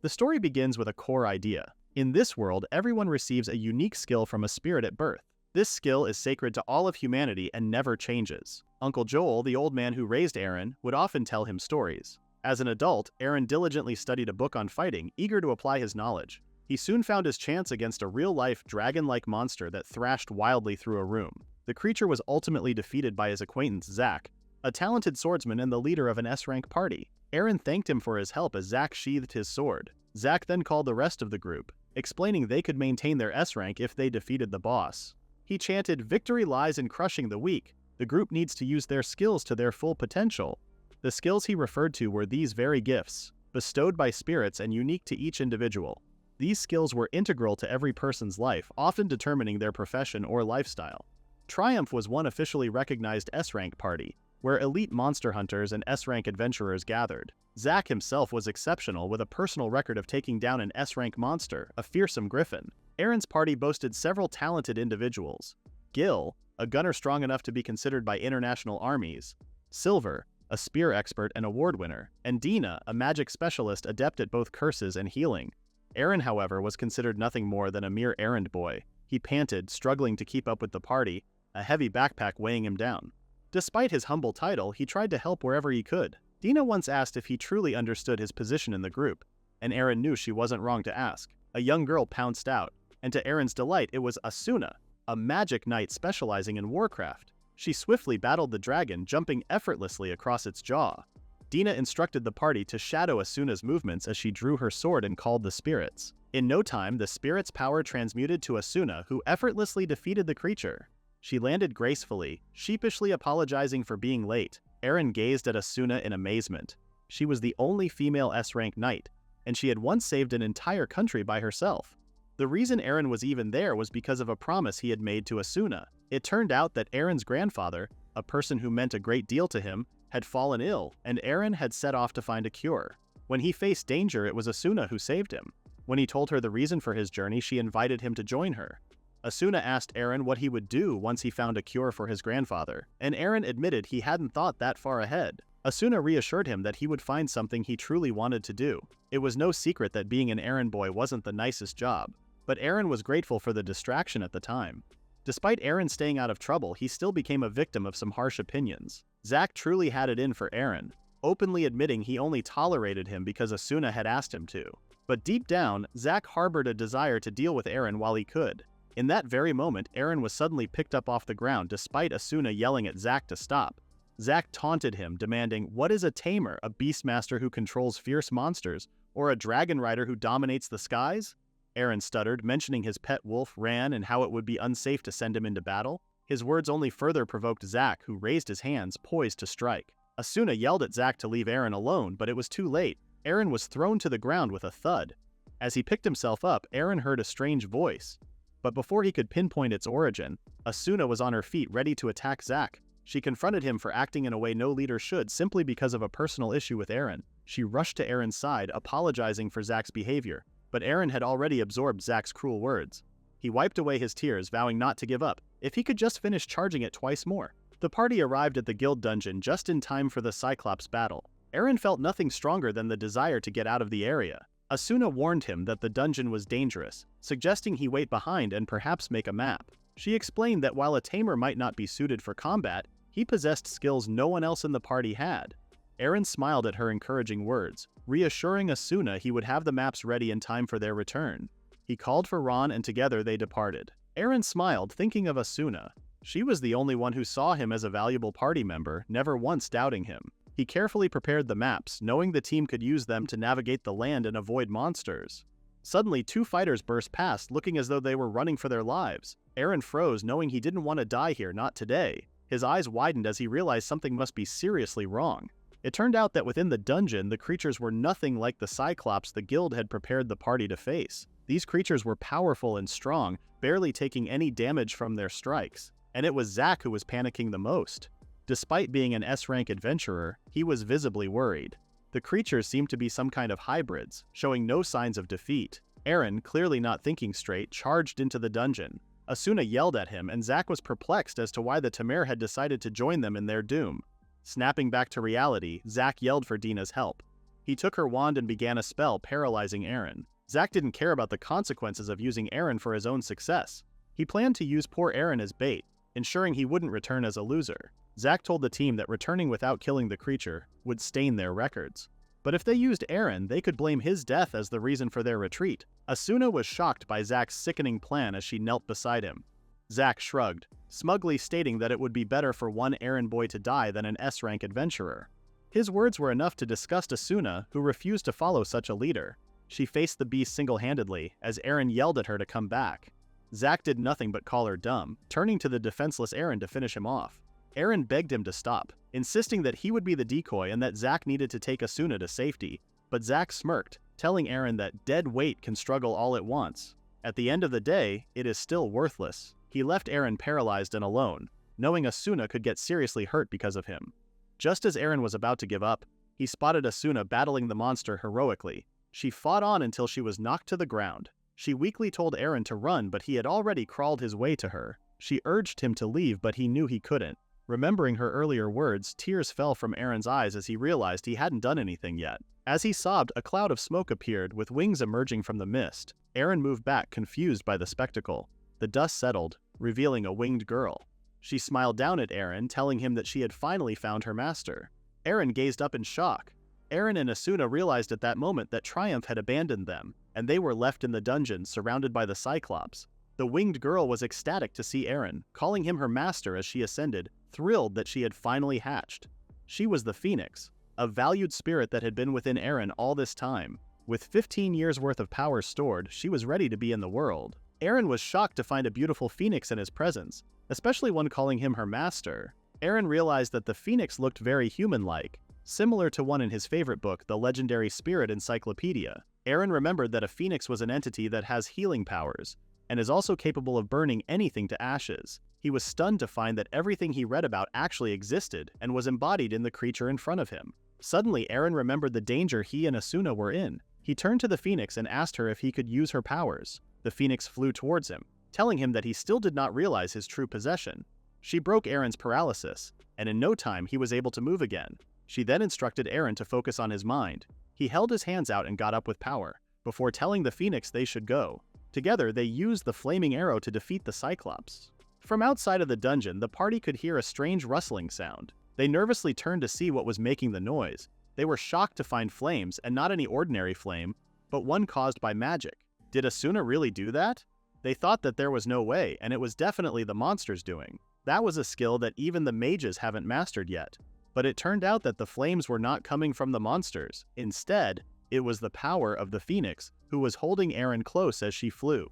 The story begins with a core idea. In this world, everyone receives a unique skill from a spirit at birth. This skill is sacred to all of humanity and never changes. Uncle Joel, the old man who raised Eren, would often tell him stories. As an adult, Eren diligently studied a book on fighting, eager to apply his knowledge. He soon found his chance against a real-life, dragon-like monster that thrashed wildly through a room. The creature was ultimately defeated by his acquaintance Zack, a talented swordsman and the leader of an S-rank party. Eren thanked him for his help as Zack sheathed his sword. Zack then called the rest of the group, explaining they could maintain their S-rank if they defeated the boss. He chanted, "Victory lies in crushing the weak. The group needs to use their skills to their full potential." The skills he referred to were these very gifts, bestowed by spirits and unique to each individual. These skills were integral to every person's life, often determining their profession or lifestyle. Triumph was one officially recognized S-rank party, where elite monster hunters and S-rank adventurers gathered. Zack himself was exceptional, with a personal record of taking down an S-rank monster, a fearsome griffin. Eren's party boasted several talented individuals. Gil, a gunner strong enough to be considered by international armies. Silver, a spear expert and award winner. And Dina, a magic specialist adept at both curses and healing. Eren, however, was considered nothing more than a mere errand boy. He panted, struggling to keep up with the party, a heavy backpack weighing him down. Despite his humble title, he tried to help wherever he could. Dina once asked if he truly understood his position in the group, and Eren knew she wasn't wrong to ask. A young girl pounced out, and to Eren's delight it was Asuna, a magic knight specializing in warcraft. She swiftly battled the dragon, jumping effortlessly across its jaw. Dina instructed the party to shadow Asuna's movements as she drew her sword and called the spirits. In no time, the spirit's power transmuted to Asuna, who effortlessly defeated the creature. She landed gracefully, sheepishly apologizing for being late. Eren gazed at Asuna in amazement. She was the only female S-rank knight, and she had once saved an entire country by herself. The reason Eren was even there was because of a promise he had made to Asuna. It turned out that Eren's grandfather, a person who meant a great deal to him, had fallen ill, and Eren had set off to find a cure. When he faced danger, it was Asuna who saved him. When he told her the reason for his journey, she invited him to join her. Asuna asked Eren what he would do once he found a cure for his grandfather, and Eren admitted he hadn't thought that far ahead. Asuna reassured him that he would find something he truly wanted to do. It was no secret that being an errand boy wasn't the nicest job, but Eren was grateful for the distraction at the time. Despite Eren staying out of trouble, he still became a victim of some harsh opinions. Zack truly had it in for Eren, openly admitting he only tolerated him because Asuna had asked him to. But deep down, Zack harbored a desire to deal with Eren while he could. In that very moment, Eren was suddenly picked up off the ground despite Asuna yelling at Zack to stop. Zack taunted him, demanding, "What is a tamer, a beastmaster who controls fierce monsters, or a dragon rider who dominates the skies?" Eren stuttered, mentioning his pet wolf, Ran, and how it would be unsafe to send him into battle. His words only further provoked Zack, who raised his hands, poised to strike. Asuna yelled at Zack to leave Eren alone, but it was too late. Eren was thrown to the ground with a thud. As he picked himself up, Eren heard a strange voice. But before he could pinpoint its origin, Asuna was on her feet ready to attack Zack. She confronted him for acting in a way no leader should simply because of a personal issue with Eren. She rushed to Eren's side, apologizing for Zack's behavior, but Eren had already absorbed Zack's cruel words. He wiped away his tears, vowing not to give up, if he could just finish charging it twice more. The party arrived at the guild dungeon just in time for the Cyclops battle. Eren felt nothing stronger than the desire to get out of the area. Asuna warned him that the dungeon was dangerous, suggesting he wait behind and perhaps make a map. She explained that while a tamer might not be suited for combat, he possessed skills no one else in the party had. Eren smiled at her encouraging words, reassuring Asuna he would have the maps ready in time for their return. He called for Ron and together they departed. Eren smiled, thinking of Asuna. She was the only one who saw him as a valuable party member, never once doubting him. He carefully prepared the maps, knowing the team could use them to navigate the land and avoid monsters. Suddenly, two fighters burst past, looking as though they were running for their lives. Eren froze, knowing he didn't want to die here, not today. His eyes widened as he realized something must be seriously wrong. It turned out that within the dungeon, the creatures were nothing like the Cyclops the guild had prepared the party to face. These creatures were powerful and strong, barely taking any damage from their strikes. And it was Zack who was panicking the most. Despite being an S-rank adventurer, he was visibly worried. The creatures seemed to be some kind of hybrids, showing no signs of defeat. Eren, clearly not thinking straight, charged into the dungeon. Asuna yelled at him, and Zack was perplexed as to why the Tamer had decided to join them in their doom. Snapping back to reality, Zack yelled for Dina's help. He took her wand and began a spell paralyzing Eren. Zack didn't care about the consequences of using Eren for his own success. He planned to use poor Eren as bait, ensuring he wouldn't return as a loser. Zack told the team that returning without killing the creature would stain their records. But if they used Eren, they could blame his death as the reason for their retreat. Asuna was shocked by Zack's sickening plan as she knelt beside him. Zack shrugged, smugly stating that it would be better for one Eren boy to die than an S-rank adventurer. His words were enough to disgust Asuna, who refused to follow such a leader. She faced the beast single-handedly, as Eren yelled at her to come back. Zack did nothing but call her dumb, turning to the defenseless Eren to finish him off. Eren begged him to stop, insisting that he would be the decoy and that Zack needed to take Asuna to safety. But Zack smirked, telling Eren that dead weight can struggle all it wants. At the end of the day, it is still worthless. He left Eren paralyzed and alone, knowing Asuna could get seriously hurt because of him. Just as Eren was about to give up, he spotted Asuna battling the monster heroically. She fought on until she was knocked to the ground. She weakly told Eren to run, but he had already crawled his way to her. She urged him to leave, but he knew he couldn't. Remembering her earlier words, tears fell from Eren's eyes as he realized he hadn't done anything yet. As he sobbed, a cloud of smoke appeared, with wings emerging from the mist. Eren moved back, confused by the spectacle. The dust settled, revealing a winged girl. She smiled down at Eren, telling him that she had finally found her master. Eren gazed up in shock. Eren and Asuna realized at that moment that Triumph had abandoned them, and they were left in the dungeon, surrounded by the Cyclops. The winged girl was ecstatic to see Eren, calling him her master as she ascended, thrilled that she had finally hatched. She was the Phoenix, a valued spirit that had been within Eren all this time. With 15 years worth of power stored, she was ready to be in the world. Eren was shocked to find a beautiful Phoenix in his presence, especially one calling him her master. Eren realized that the Phoenix looked very human-like, similar to one in his favorite book, the Legendary Spirit Encyclopedia. Eren remembered that a Phoenix was an entity that has healing powers, and is also capable of burning anything to ashes. He was stunned to find that everything he read about actually existed and was embodied in the creature in front of him. Suddenly, Eren remembered the danger he and Asuna were in. He turned to the Phoenix and asked her if he could use her powers. The Phoenix flew towards him, telling him that he still did not realize his true possession. She broke Eren's paralysis, and in no time he was able to move again. She then instructed Eren to focus on his mind. He held his hands out and got up with power, before telling the Phoenix they should go. Together, they used the flaming arrow to defeat the Cyclops. From outside of the dungeon, the party could hear a strange rustling sound. They nervously turned to see what was making the noise. They were shocked to find flames, and not any ordinary flame, but one caused by magic. Did Asuna really do that? They thought that there was no way, and it was definitely the monster's doing. That was a skill that even the mages haven't mastered yet. But it turned out that the flames were not coming from the monsters. Instead, it was the power of the Phoenix, who was holding Eren close as she flew.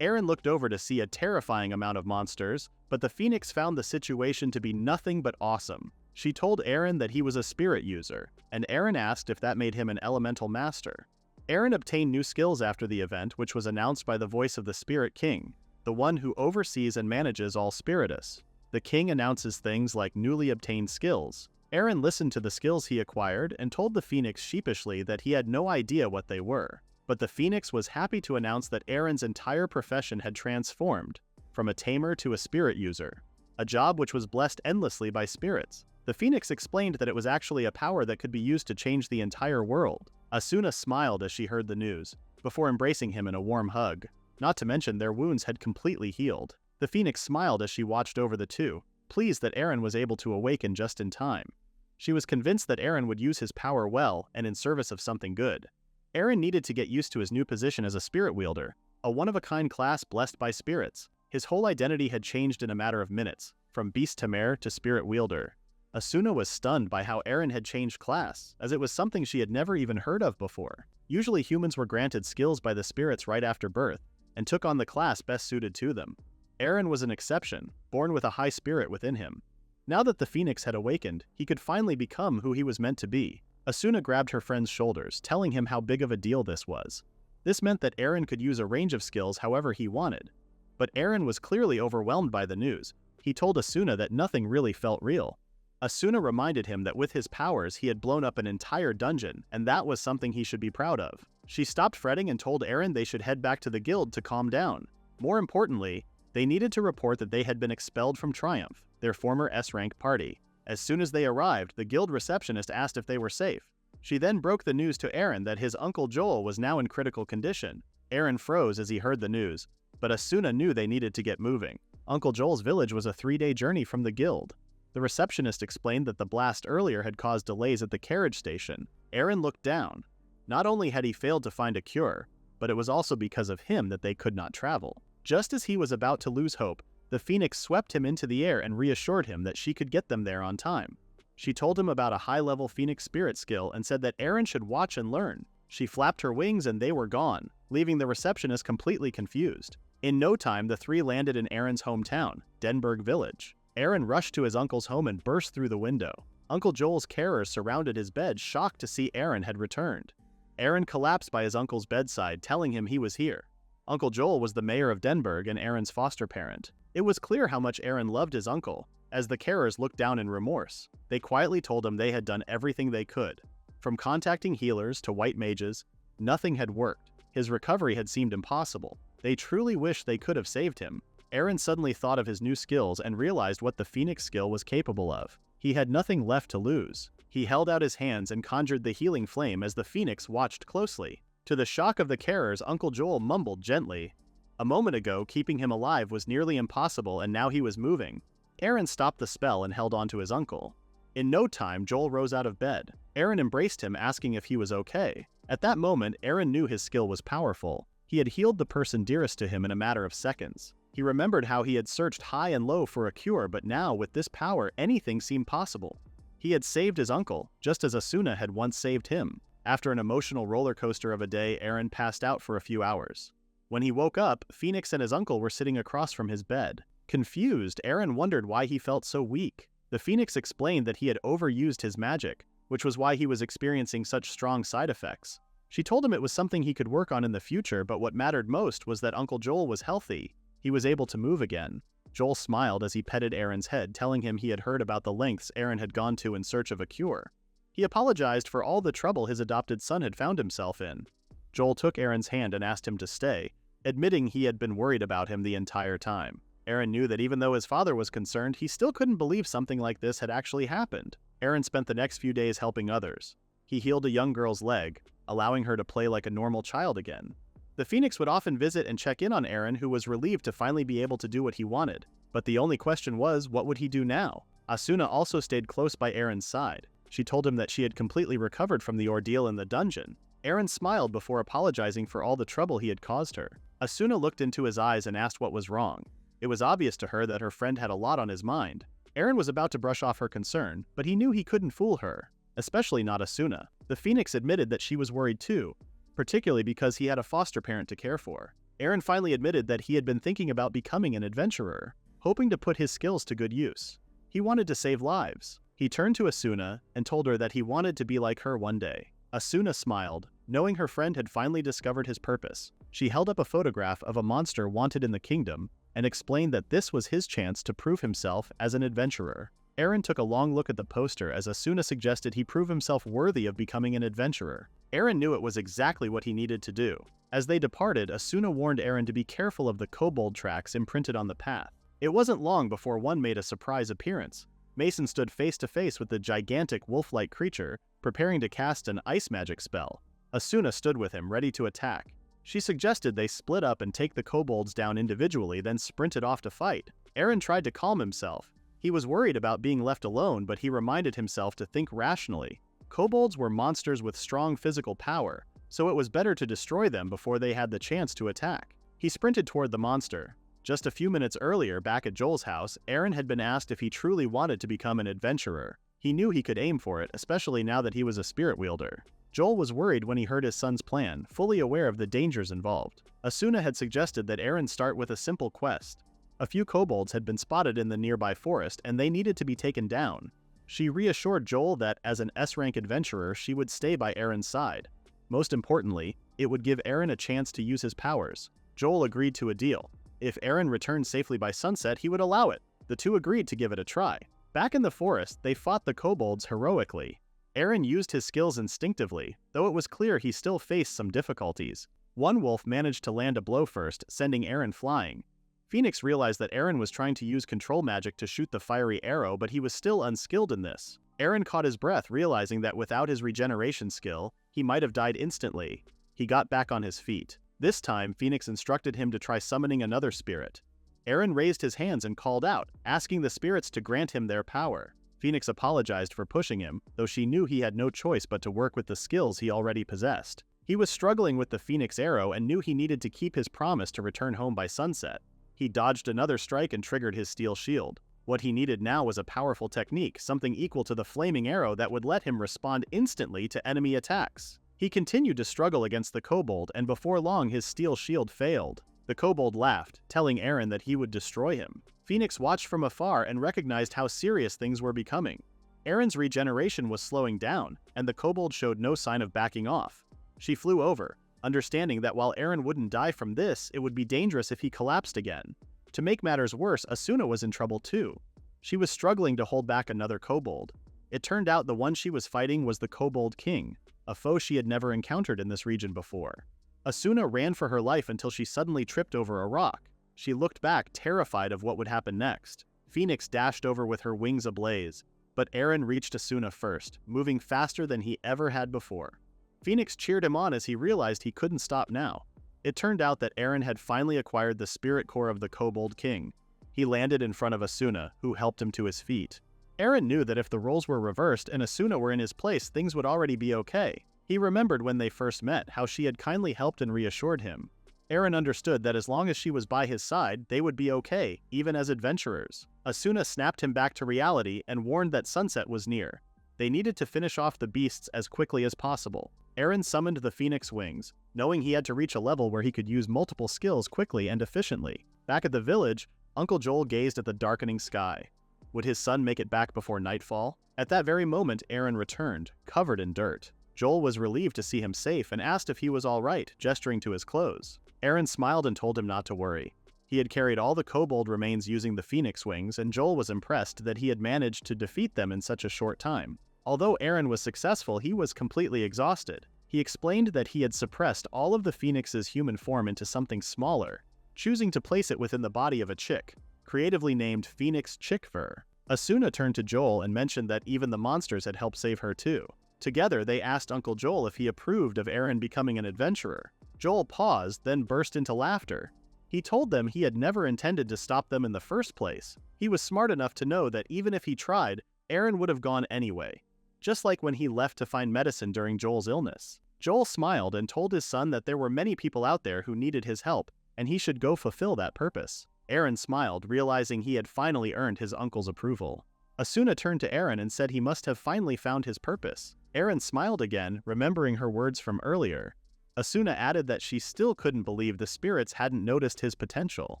Eren looked over to see a terrifying amount of monsters, but the Phoenix found the situation to be nothing but awesome. She told Eren that he was a spirit user, and Eren asked if that made him an elemental master. Eren obtained new skills after the event, which was announced by the voice of the Spirit King, the one who oversees and manages all Spiritus. The king announces things like newly obtained skills. Eren listened to the skills he acquired and told the Phoenix sheepishly that he had no idea what they were. But the Phoenix was happy to announce that Eren's entire profession had transformed, from a tamer to a spirit user, a job which was blessed endlessly by spirits. The Phoenix explained that it was actually a power that could be used to change the entire world. Asuna smiled as she heard the news, before embracing him in a warm hug. Not to mention their wounds had completely healed. The Phoenix smiled as she watched over the two, pleased that Eren was able to awaken just in time. She was convinced that Eren would use his power well and in service of something good. Eren needed to get used to his new position as a spirit wielder, a one-of-a-kind class blessed by spirits. His whole identity had changed in a matter of minutes, from beast tamer to spirit wielder. Asuna was stunned by how Eren had changed class, as it was something she had never even heard of before. Usually humans were granted skills by the spirits right after birth, and took on the class best suited to them. Eren was an exception, born with a high spirit within him. Now that the Phoenix had awakened, he could finally become who he was meant to be. Asuna grabbed her friend's shoulders, telling him how big of a deal this was. This meant that Eren could use a range of skills however he wanted. But Eren was clearly overwhelmed by the news. He told Asuna that nothing really felt real. Asuna reminded him that with his powers he had blown up an entire dungeon, and that was something he should be proud of. She stopped fretting and told Eren they should head back to the guild to calm down. More importantly, they needed to report that they had been expelled from Triumph, their former S-rank party. As soon as they arrived, the guild receptionist asked if they were safe. She then broke the news to Eren that his Uncle Joel was now in critical condition. Eren froze as he heard the news, but Asuna knew they needed to get moving. Uncle Joel's village was a 3-day journey from the guild. The receptionist explained that the blast earlier had caused delays at the carriage station. Eren looked down. Not only had he failed to find a cure, but it was also because of him that they could not travel. Just as he was about to lose hope, the Phoenix swept him into the air and reassured him that she could get them there on time. She told him about a high-level Phoenix spirit skill and said that Eren should watch and learn. She flapped her wings and they were gone, leaving the receptionist completely confused. In no time, the three landed in Eren's hometown, Denberg Village. Eren rushed to his uncle's home and burst through the window. Uncle Joel's carers surrounded his bed, shocked to see Eren had returned. Eren collapsed by his uncle's bedside, telling him he was here. Uncle Joel was the mayor of Denberg and Eren's foster parent. It was clear how much Eren loved his uncle. As the carers looked down in remorse, they quietly told him they had done everything they could. From contacting healers to white mages, nothing had worked. His recovery had seemed impossible. They truly wished they could have saved him. Eren suddenly thought of his new skills and realized what the Phoenix skill was capable of. He had nothing left to lose. He held out his hands and conjured the healing flame as the Phoenix watched closely. To the shock of the carers, Uncle Joel mumbled gently. A moment ago, keeping him alive was nearly impossible, and now he was moving. Eren stopped the spell and held on to his uncle. In no time, Joel rose out of bed. Eren embraced him, asking if he was okay. At that moment, Eren knew his skill was powerful. He had healed the person dearest to him in a matter of seconds. He remembered how he had searched high and low for a cure, but now, with this power, anything seemed possible. He had saved his uncle, just as Asuna had once saved him. After an emotional roller coaster of a day, Eren passed out for a few hours. When he woke up, Phoenix and his uncle were sitting across from his bed. Confused, Eren wondered why he felt so weak. The Phoenix explained that he had overused his magic, which was why he was experiencing such strong side effects. She told him it was something he could work on in the future, but what mattered most was that Uncle Joel was healthy. He was able to move again. Joel smiled as he petted Eren's head, telling him he had heard about the lengths Eren had gone to in search of a cure. He apologized for all the trouble his adopted son had found himself in. Joel took Eren's hand and asked him to stay, admitting he had been worried about him the entire time. Eren knew that even though his father was concerned, he still couldn't believe something like this had actually happened. Eren spent the next few days helping others. He healed a young girl's leg, allowing her to play like a normal child again. The Phoenix would often visit and check in on Eren, who was relieved to finally be able to do what he wanted. But the only question was, what would he do now? Asuna also stayed close by Eren's side. She told him that she had completely recovered from the ordeal in the dungeon. Eren smiled before apologizing for all the trouble he had caused her. Asuna looked into his eyes and asked what was wrong. It was obvious to her that her friend had a lot on his mind. Eren was about to brush off her concern, but he knew he couldn't fool her, especially not Asuna. The Phoenix admitted that she was worried too, particularly because he had a foster parent to care for. Eren finally admitted that he had been thinking about becoming an adventurer, hoping to put his skills to good use. He wanted to save lives. He turned to Asuna and told her that he wanted to be like her one day. Asuna smiled, knowing her friend had finally discovered his purpose. She held up a photograph of a monster wanted in the kingdom and explained that this was his chance to prove himself as an adventurer. Eren took a long look at the poster as Asuna suggested he prove himself worthy of becoming an adventurer. Eren knew it was exactly what he needed to do. As they departed, Asuna warned Eren to be careful of the kobold tracks imprinted on the path. It wasn't long before one made a surprise appearance. Mason stood face to face with the gigantic wolf-like creature, preparing to cast an ice magic spell. Asuna stood with him, ready to attack. She suggested they split up and take the kobolds down individually, then sprinted off to fight. Eren tried to calm himself. He was worried about being left alone, but he reminded himself to think rationally. Kobolds were monsters with strong physical power, so it was better to destroy them before they had the chance to attack. He sprinted toward the monster. Just a few minutes earlier, back at Joel's house, Eren had been asked if he truly wanted to become an adventurer. He knew he could aim for it, especially now that he was a spirit wielder. Joel was worried when he heard his son's plan, fully aware of the dangers involved. Asuna had suggested that Eren start with a simple quest. A few kobolds had been spotted in the nearby forest, and they needed to be taken down. She reassured Joel that as an S-rank adventurer, she would stay by Eren's side. Most importantly, it would give Eren a chance to use his powers. Joel agreed to a deal. If Eren returned safely by sunset, he would allow it. The two agreed to give it a try. Back in the forest, they fought the kobolds heroically. Eren used his skills instinctively, though it was clear he still faced some difficulties. One wolf managed to land a blow first, sending Eren flying. Phoenix realized that Eren was trying to use control magic to shoot the fiery arrow, but he was still unskilled in this. Eren caught his breath, realizing that without his regeneration skill, he might have died instantly. He got back on his feet. This time, Phoenix instructed him to try summoning another spirit. Eren raised his hands and called out, asking the spirits to grant him their power. Phoenix apologized for pushing him, though she knew he had no choice but to work with the skills he already possessed. He was struggling with the Phoenix arrow and knew he needed to keep his promise to return home by sunset. He dodged another strike and triggered his steel shield. What he needed now was a powerful technique, something equal to the flaming arrow that would let him respond instantly to enemy attacks. He continued to struggle against the kobold, and before long his steel shield failed. The kobold laughed, telling Eren that he would destroy him. Phoenix watched from afar and recognized how serious things were becoming. Eren's regeneration was slowing down, and the kobold showed no sign of backing off. She flew over, understanding that while Eren wouldn't die from this, it would be dangerous if he collapsed again. To make matters worse, Asuna was in trouble too. She was struggling to hold back another kobold. It turned out the one she was fighting was the Kobold King, a foe she had never encountered in this region before. Asuna ran for her life until she suddenly tripped over a rock. She looked back, terrified of what would happen next. Phoenix dashed over with her wings ablaze, but Eren reached Asuna first, moving faster than he ever had before. Phoenix cheered him on as he realized he couldn't stop now. It turned out that Eren had finally acquired the spirit core of the Kobold King. He landed in front of Asuna, who helped him to his feet. Eren knew that if the roles were reversed and Asuna were in his place, things would already be okay. He remembered when they first met how she had kindly helped and reassured him. Eren understood that as long as she was by his side, they would be okay, even as adventurers. Asuna snapped him back to reality and warned that sunset was near. They needed to finish off the beasts as quickly as possible. Eren summoned the Phoenix Wings, knowing he had to reach a level where he could use multiple skills quickly and efficiently. Back at the village, Uncle Joel gazed at the darkening sky. Would his son make it back before nightfall? At that very moment, Eren returned, covered in dirt. Joel was relieved to see him safe and asked if he was all right, gesturing to his clothes. Eren smiled and told him not to worry. He had carried all the kobold remains using the Phoenix Wings, and Joel was impressed that he had managed to defeat them in such a short time. Although Eren was successful, he was completely exhausted. He explained that he had suppressed all of the Phoenix's human form into something smaller, choosing to place it within the body of a chick, creatively named Phoenix Chick Fur. Asuna turned to Joel and mentioned that even the monsters had helped save her too. Together, they asked Uncle Joel if he approved of Eren becoming an adventurer. Joel paused, then burst into laughter. He told them he had never intended to stop them in the first place. He was smart enough to know that even if he tried, Eren would have gone anyway. Just like when he left to find medicine during Joel's illness. Joel smiled and told his son that there were many people out there who needed his help, and he should go fulfill that purpose. Eren smiled, realizing he had finally earned his uncle's approval. Asuna turned to Eren and said he must have finally found his purpose. Eren smiled again, remembering her words from earlier. Asuna added that she still couldn't believe the spirits hadn't noticed his potential.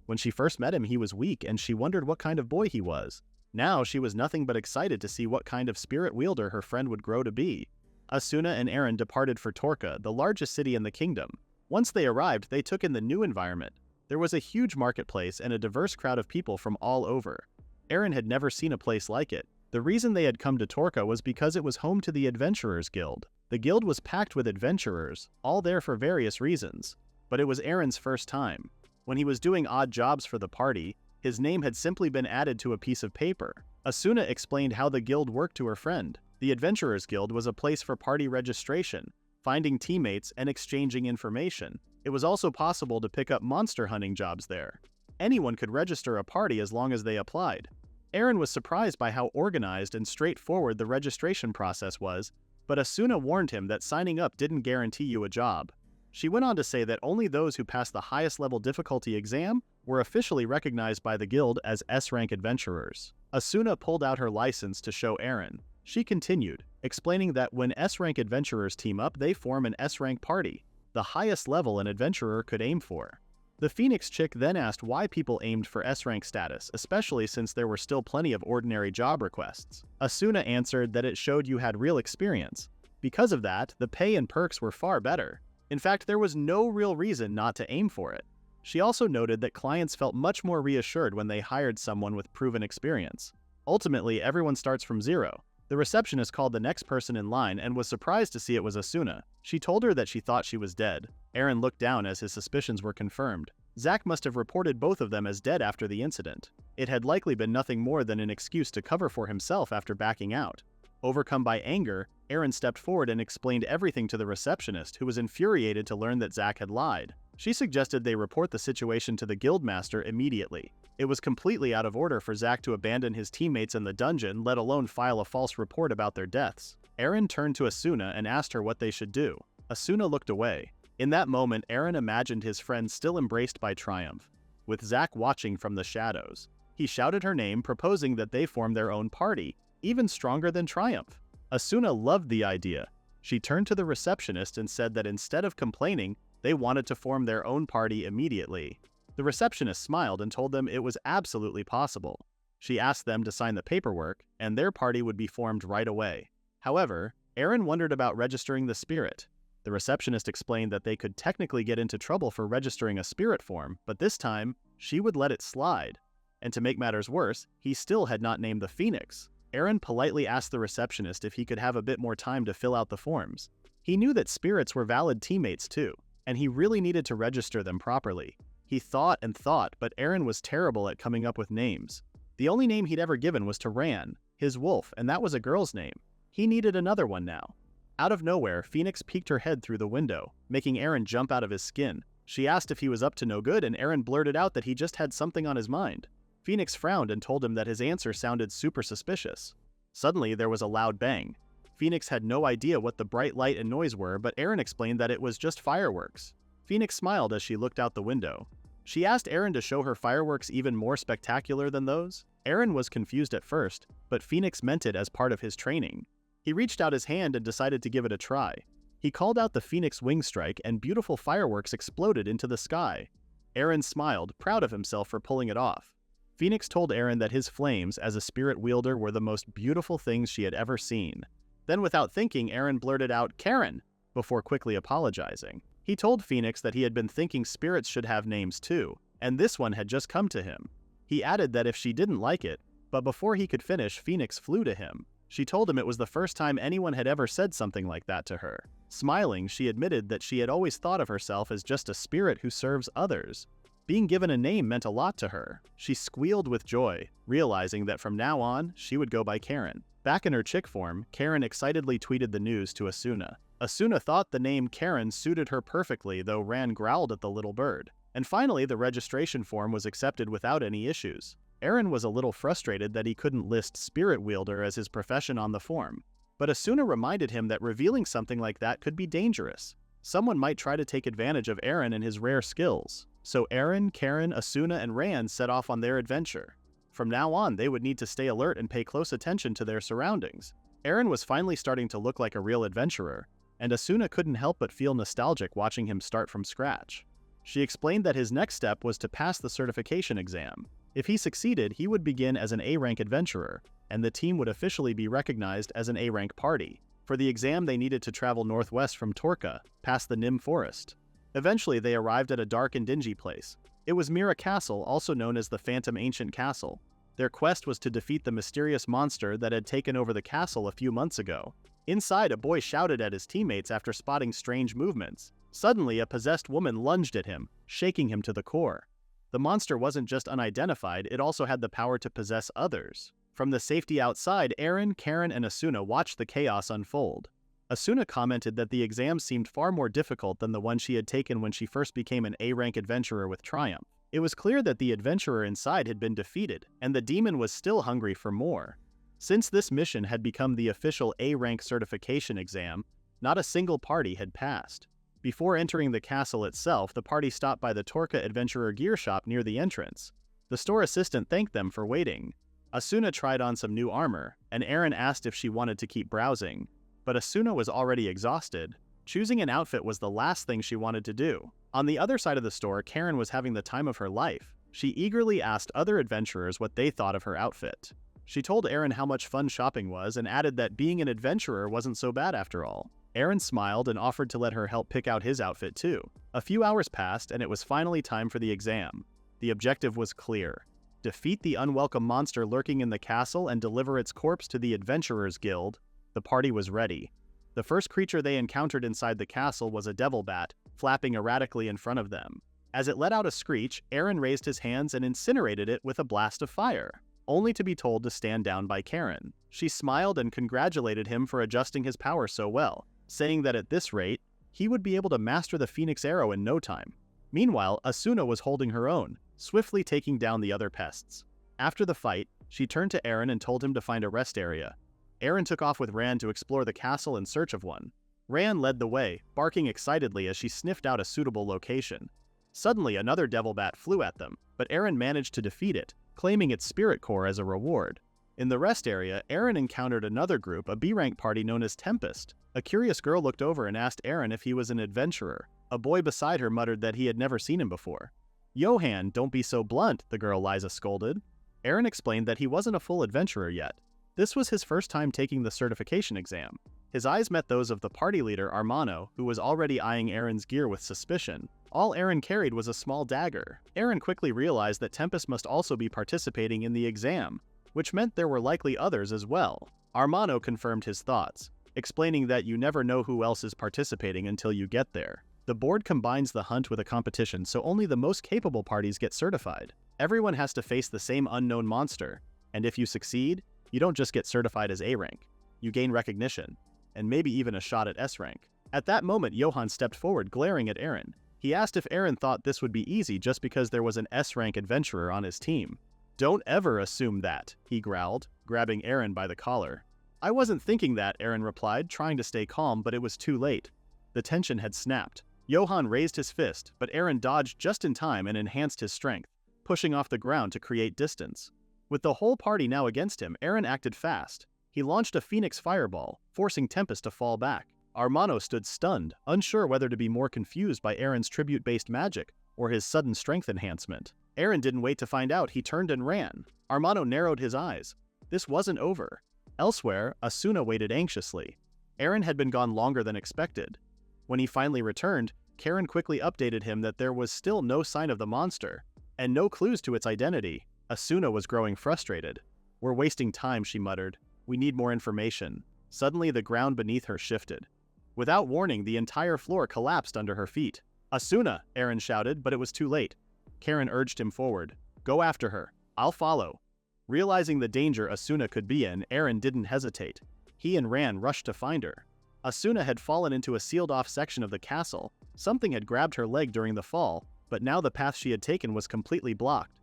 When she first met him, he was weak, and she wondered what kind of boy he was. Now she was nothing but excited to see what kind of spirit wielder her friend would grow to be. Asuna and Eren departed for Torca, the largest city in the kingdom. Once they arrived, they took in the new environment. There was a huge marketplace and a diverse crowd of people from all over. Eren had never seen a place like it. The reason they had come to Torca was because it was home to the Adventurers Guild. The guild was packed with adventurers, all there for various reasons. But it was Eren's first time. When he was doing odd jobs for the party, his name had simply been added to a piece of paper. Asuna explained how the guild worked to her friend. The Adventurers Guild was a place for party registration, finding teammates, and exchanging information. It was also possible to pick up monster hunting jobs there. Anyone could register a party as long as they applied. Eren was surprised by how organized and straightforward the registration process was, but Asuna warned him that signing up didn't guarantee you a job. She went on to say that only those who passed the highest level difficulty exam were officially recognized by the guild as S-rank adventurers. Asuna pulled out her license to show Eren. She continued, explaining that when S-rank adventurers team up, they form an S-rank party, the highest level an adventurer could aim for. The Phoenix chick then asked why people aimed for S-rank status, especially since there were still plenty of ordinary job requests. Asuna answered that it showed you had real experience. Because of that, the pay and perks were far better. In fact, there was no real reason not to aim for it. She also noted that clients felt much more reassured when they hired someone with proven experience. Ultimately, everyone starts from zero. The receptionist called the next person in line and was surprised to see it was Asuna. She told her that she thought she was dead. Eren looked down as his suspicions were confirmed. Zack must have reported both of them as dead after the incident. It had likely been nothing more than an excuse to cover for himself after backing out. Overcome by anger, Eren stepped forward and explained everything to the receptionist, who was infuriated to learn that Zack had lied. She suggested they report the situation to the guildmaster immediately. It was completely out of order for Zack to abandon his teammates in the dungeon, let alone file a false report about their deaths. Eren turned to Asuna and asked her what they should do. Asuna looked away. In that moment, Eren imagined his friend still embraced by triumph, with Zack watching from the shadows. He shouted her name, proposing that they form their own party, even stronger than Triumph. Asuna loved the idea. She turned to the receptionist and said that instead of complaining, they wanted to form their own party immediately. The receptionist smiled and told them it was absolutely possible. She asked them to sign the paperwork, and their party would be formed right away. However, Eren wondered about registering the spirit. The receptionist explained that they could technically get into trouble for registering a spirit form, but this time, she would let it slide. And to make matters worse, he still had not named the Phoenix. Eren politely asked the receptionist if he could have a bit more time to fill out the forms. He knew that spirits were valid teammates too, and he really needed to register them properly. He thought and thought, but Eren was terrible at coming up with names. The only name he'd ever given was to Ran, his wolf, and that was a girl's name. He needed another one now. Out of nowhere, Phoenix peeked her head through the window, making Eren jump out of his skin. She asked if he was up to no good, and Eren blurted out that he just had something on his mind. Phoenix frowned and told him that his answer sounded super suspicious. Suddenly, there was a loud bang. Phoenix had no idea what the bright light and noise were, but Eren explained that it was just fireworks. Phoenix smiled as she looked out the window. She asked Eren to show her fireworks even more spectacular than those. Eren was confused at first, but Phoenix meant it as part of his training. He reached out his hand and decided to give it a try. He called out the Phoenix wing strike, and beautiful fireworks exploded into the sky. Eren smiled, proud of himself for pulling it off. Phoenix told Eren that his flames as a spirit wielder were the most beautiful things she had ever seen. Then without thinking, Eren blurted out, "Karen," before quickly apologizing. He told Phoenix that he had been thinking spirits should have names too, and this one had just come to him. He added that if she didn't like it, but before he could finish, Phoenix flew to him. She told him it was the first time anyone had ever said something like that to her. Smiling, she admitted that she had always thought of herself as just a spirit who serves others. Being given a name meant a lot to her. She squealed with joy, realizing that from now on, she would go by Karen. Back in her chick form, Karen excitedly tweeted the news to Asuna. Asuna thought the name Karen suited her perfectly, though Ran growled at the little bird. And finally, the registration form was accepted without any issues. Eren was a little frustrated that he couldn't list Spirit Wielder as his profession on the form. But Asuna reminded him that revealing something like that could be dangerous. Someone might try to take advantage of Eren and his rare skills. So Eren, Karen, Asuna, and Ran set off on their adventure. From now on, they would need to stay alert and pay close attention to their surroundings. Eren was finally starting to look like a real adventurer, and Asuna couldn't help but feel nostalgic watching him start from scratch. She explained that his next step was to pass the certification exam. If he succeeded, he would begin as an A-rank adventurer, and the team would officially be recognized as an A-rank party. For the exam, they needed to travel northwest from Torca, past the Nim Forest. Eventually, they arrived at a dark and dingy place. It was Mira Castle, also known as the Phantom Ancient Castle. Their quest was to defeat the mysterious monster that had taken over the castle a few months ago. Inside, a boy shouted at his teammates after spotting strange movements. Suddenly, a possessed woman lunged at him, shaking him to the core. The monster wasn't just unidentified, it also had the power to possess others. From the safety outside, Eren, Karen, and Asuna watched the chaos unfold. Asuna commented that the exam seemed far more difficult than the one she had taken when she first became an A-rank adventurer with Triumph. It was clear that the adventurer inside had been defeated, and the demon was still hungry for more. Since this mission had become the official A-rank certification exam, not a single party had passed. Before entering the castle itself, the party stopped by the Torca Adventurer Gear Shop near the entrance. The store assistant thanked them for waiting. Asuna tried on some new armor, and Eren asked if she wanted to keep browsing. But Asuna was already exhausted. Choosing an outfit was the last thing she wanted to do. On the other side of the store, Karen was having the time of her life. She eagerly asked other adventurers what they thought of her outfit. She told Eren how much fun shopping was and added that being an adventurer wasn't so bad after all. Eren smiled and offered to let her help pick out his outfit too. A few hours passed and it was finally time for the exam. The objective was clear. Defeat the unwelcome monster lurking in the castle and deliver its corpse to the Adventurers Guild. The party was ready. The first creature they encountered inside the castle was a devil bat, flapping erratically in front of them. As it let out a screech, Eren raised his hands and incinerated it with a blast of fire, only to be told to stand down by Karen. She smiled and congratulated him for adjusting his power so well, saying that at this rate, he would be able to master the Phoenix Arrow in no time. Meanwhile, Asuna was holding her own, swiftly taking down the other pests. After the fight, she turned to Eren and told him to find a rest area. Eren took off with Ran to explore the castle in search of one. Ran led the way, barking excitedly as she sniffed out a suitable location. Suddenly, another devil bat flew at them, but Eren managed to defeat it, claiming its spirit core as a reward. In the rest area, Eren encountered another group, a B-rank party known as Tempest. A curious girl looked over and asked Eren if he was an adventurer. A boy beside her muttered that he had never seen him before. "Johan, don't be so blunt," the girl Liza scolded. Eren explained that he wasn't a full adventurer yet. This was his first time taking the certification exam. His eyes met those of the party leader, Armano, who was already eyeing Eren's gear with suspicion. All Eren carried was a small dagger. Eren quickly realized that Tempest must also be participating in the exam, which meant there were likely others as well. Armano confirmed his thoughts, explaining that you never know who else is participating until you get there. The board combines the hunt with a competition, so only the most capable parties get certified. Everyone has to face the same unknown monster, and if you succeed, you don't just get certified as A rank. You gain recognition, and maybe even a shot at S rank. At that moment, Johan stepped forward, glaring at Eren. He asked if Eren thought this would be easy just because there was an S rank adventurer on his team. "Don't ever assume that," he growled, grabbing Eren by the collar. "I wasn't thinking that," Eren replied, trying to stay calm, but it was too late. The tension had snapped. Johan raised his fist, but Eren dodged just in time and enhanced his strength, pushing off the ground to create distance. With the whole party now against him, Eren acted fast. He launched a Phoenix Fireball, forcing Tempest to fall back. Armano stood stunned, unsure whether to be more confused by Eren's tribute-based magic or his sudden strength enhancement. Eren didn't wait to find out, he turned and ran. Armano narrowed his eyes. This wasn't over. Elsewhere, Asuna waited anxiously. Eren had been gone longer than expected. When he finally returned, Karen quickly updated him that there was still no sign of the monster, and no clues to its identity. Asuna was growing frustrated. "We're wasting time," she muttered. "We need more information." Suddenly, the ground beneath her shifted. Without warning, the entire floor collapsed under her feet. "Asuna!" Eren shouted, but it was too late. Karen urged him forward. "Go after her. I'll follow." Realizing the danger Asuna could be in, Eren didn't hesitate. He and Ran rushed to find her. Asuna had fallen into a sealed-off section of the castle. Something had grabbed her leg during the fall, but now the path she had taken was completely blocked.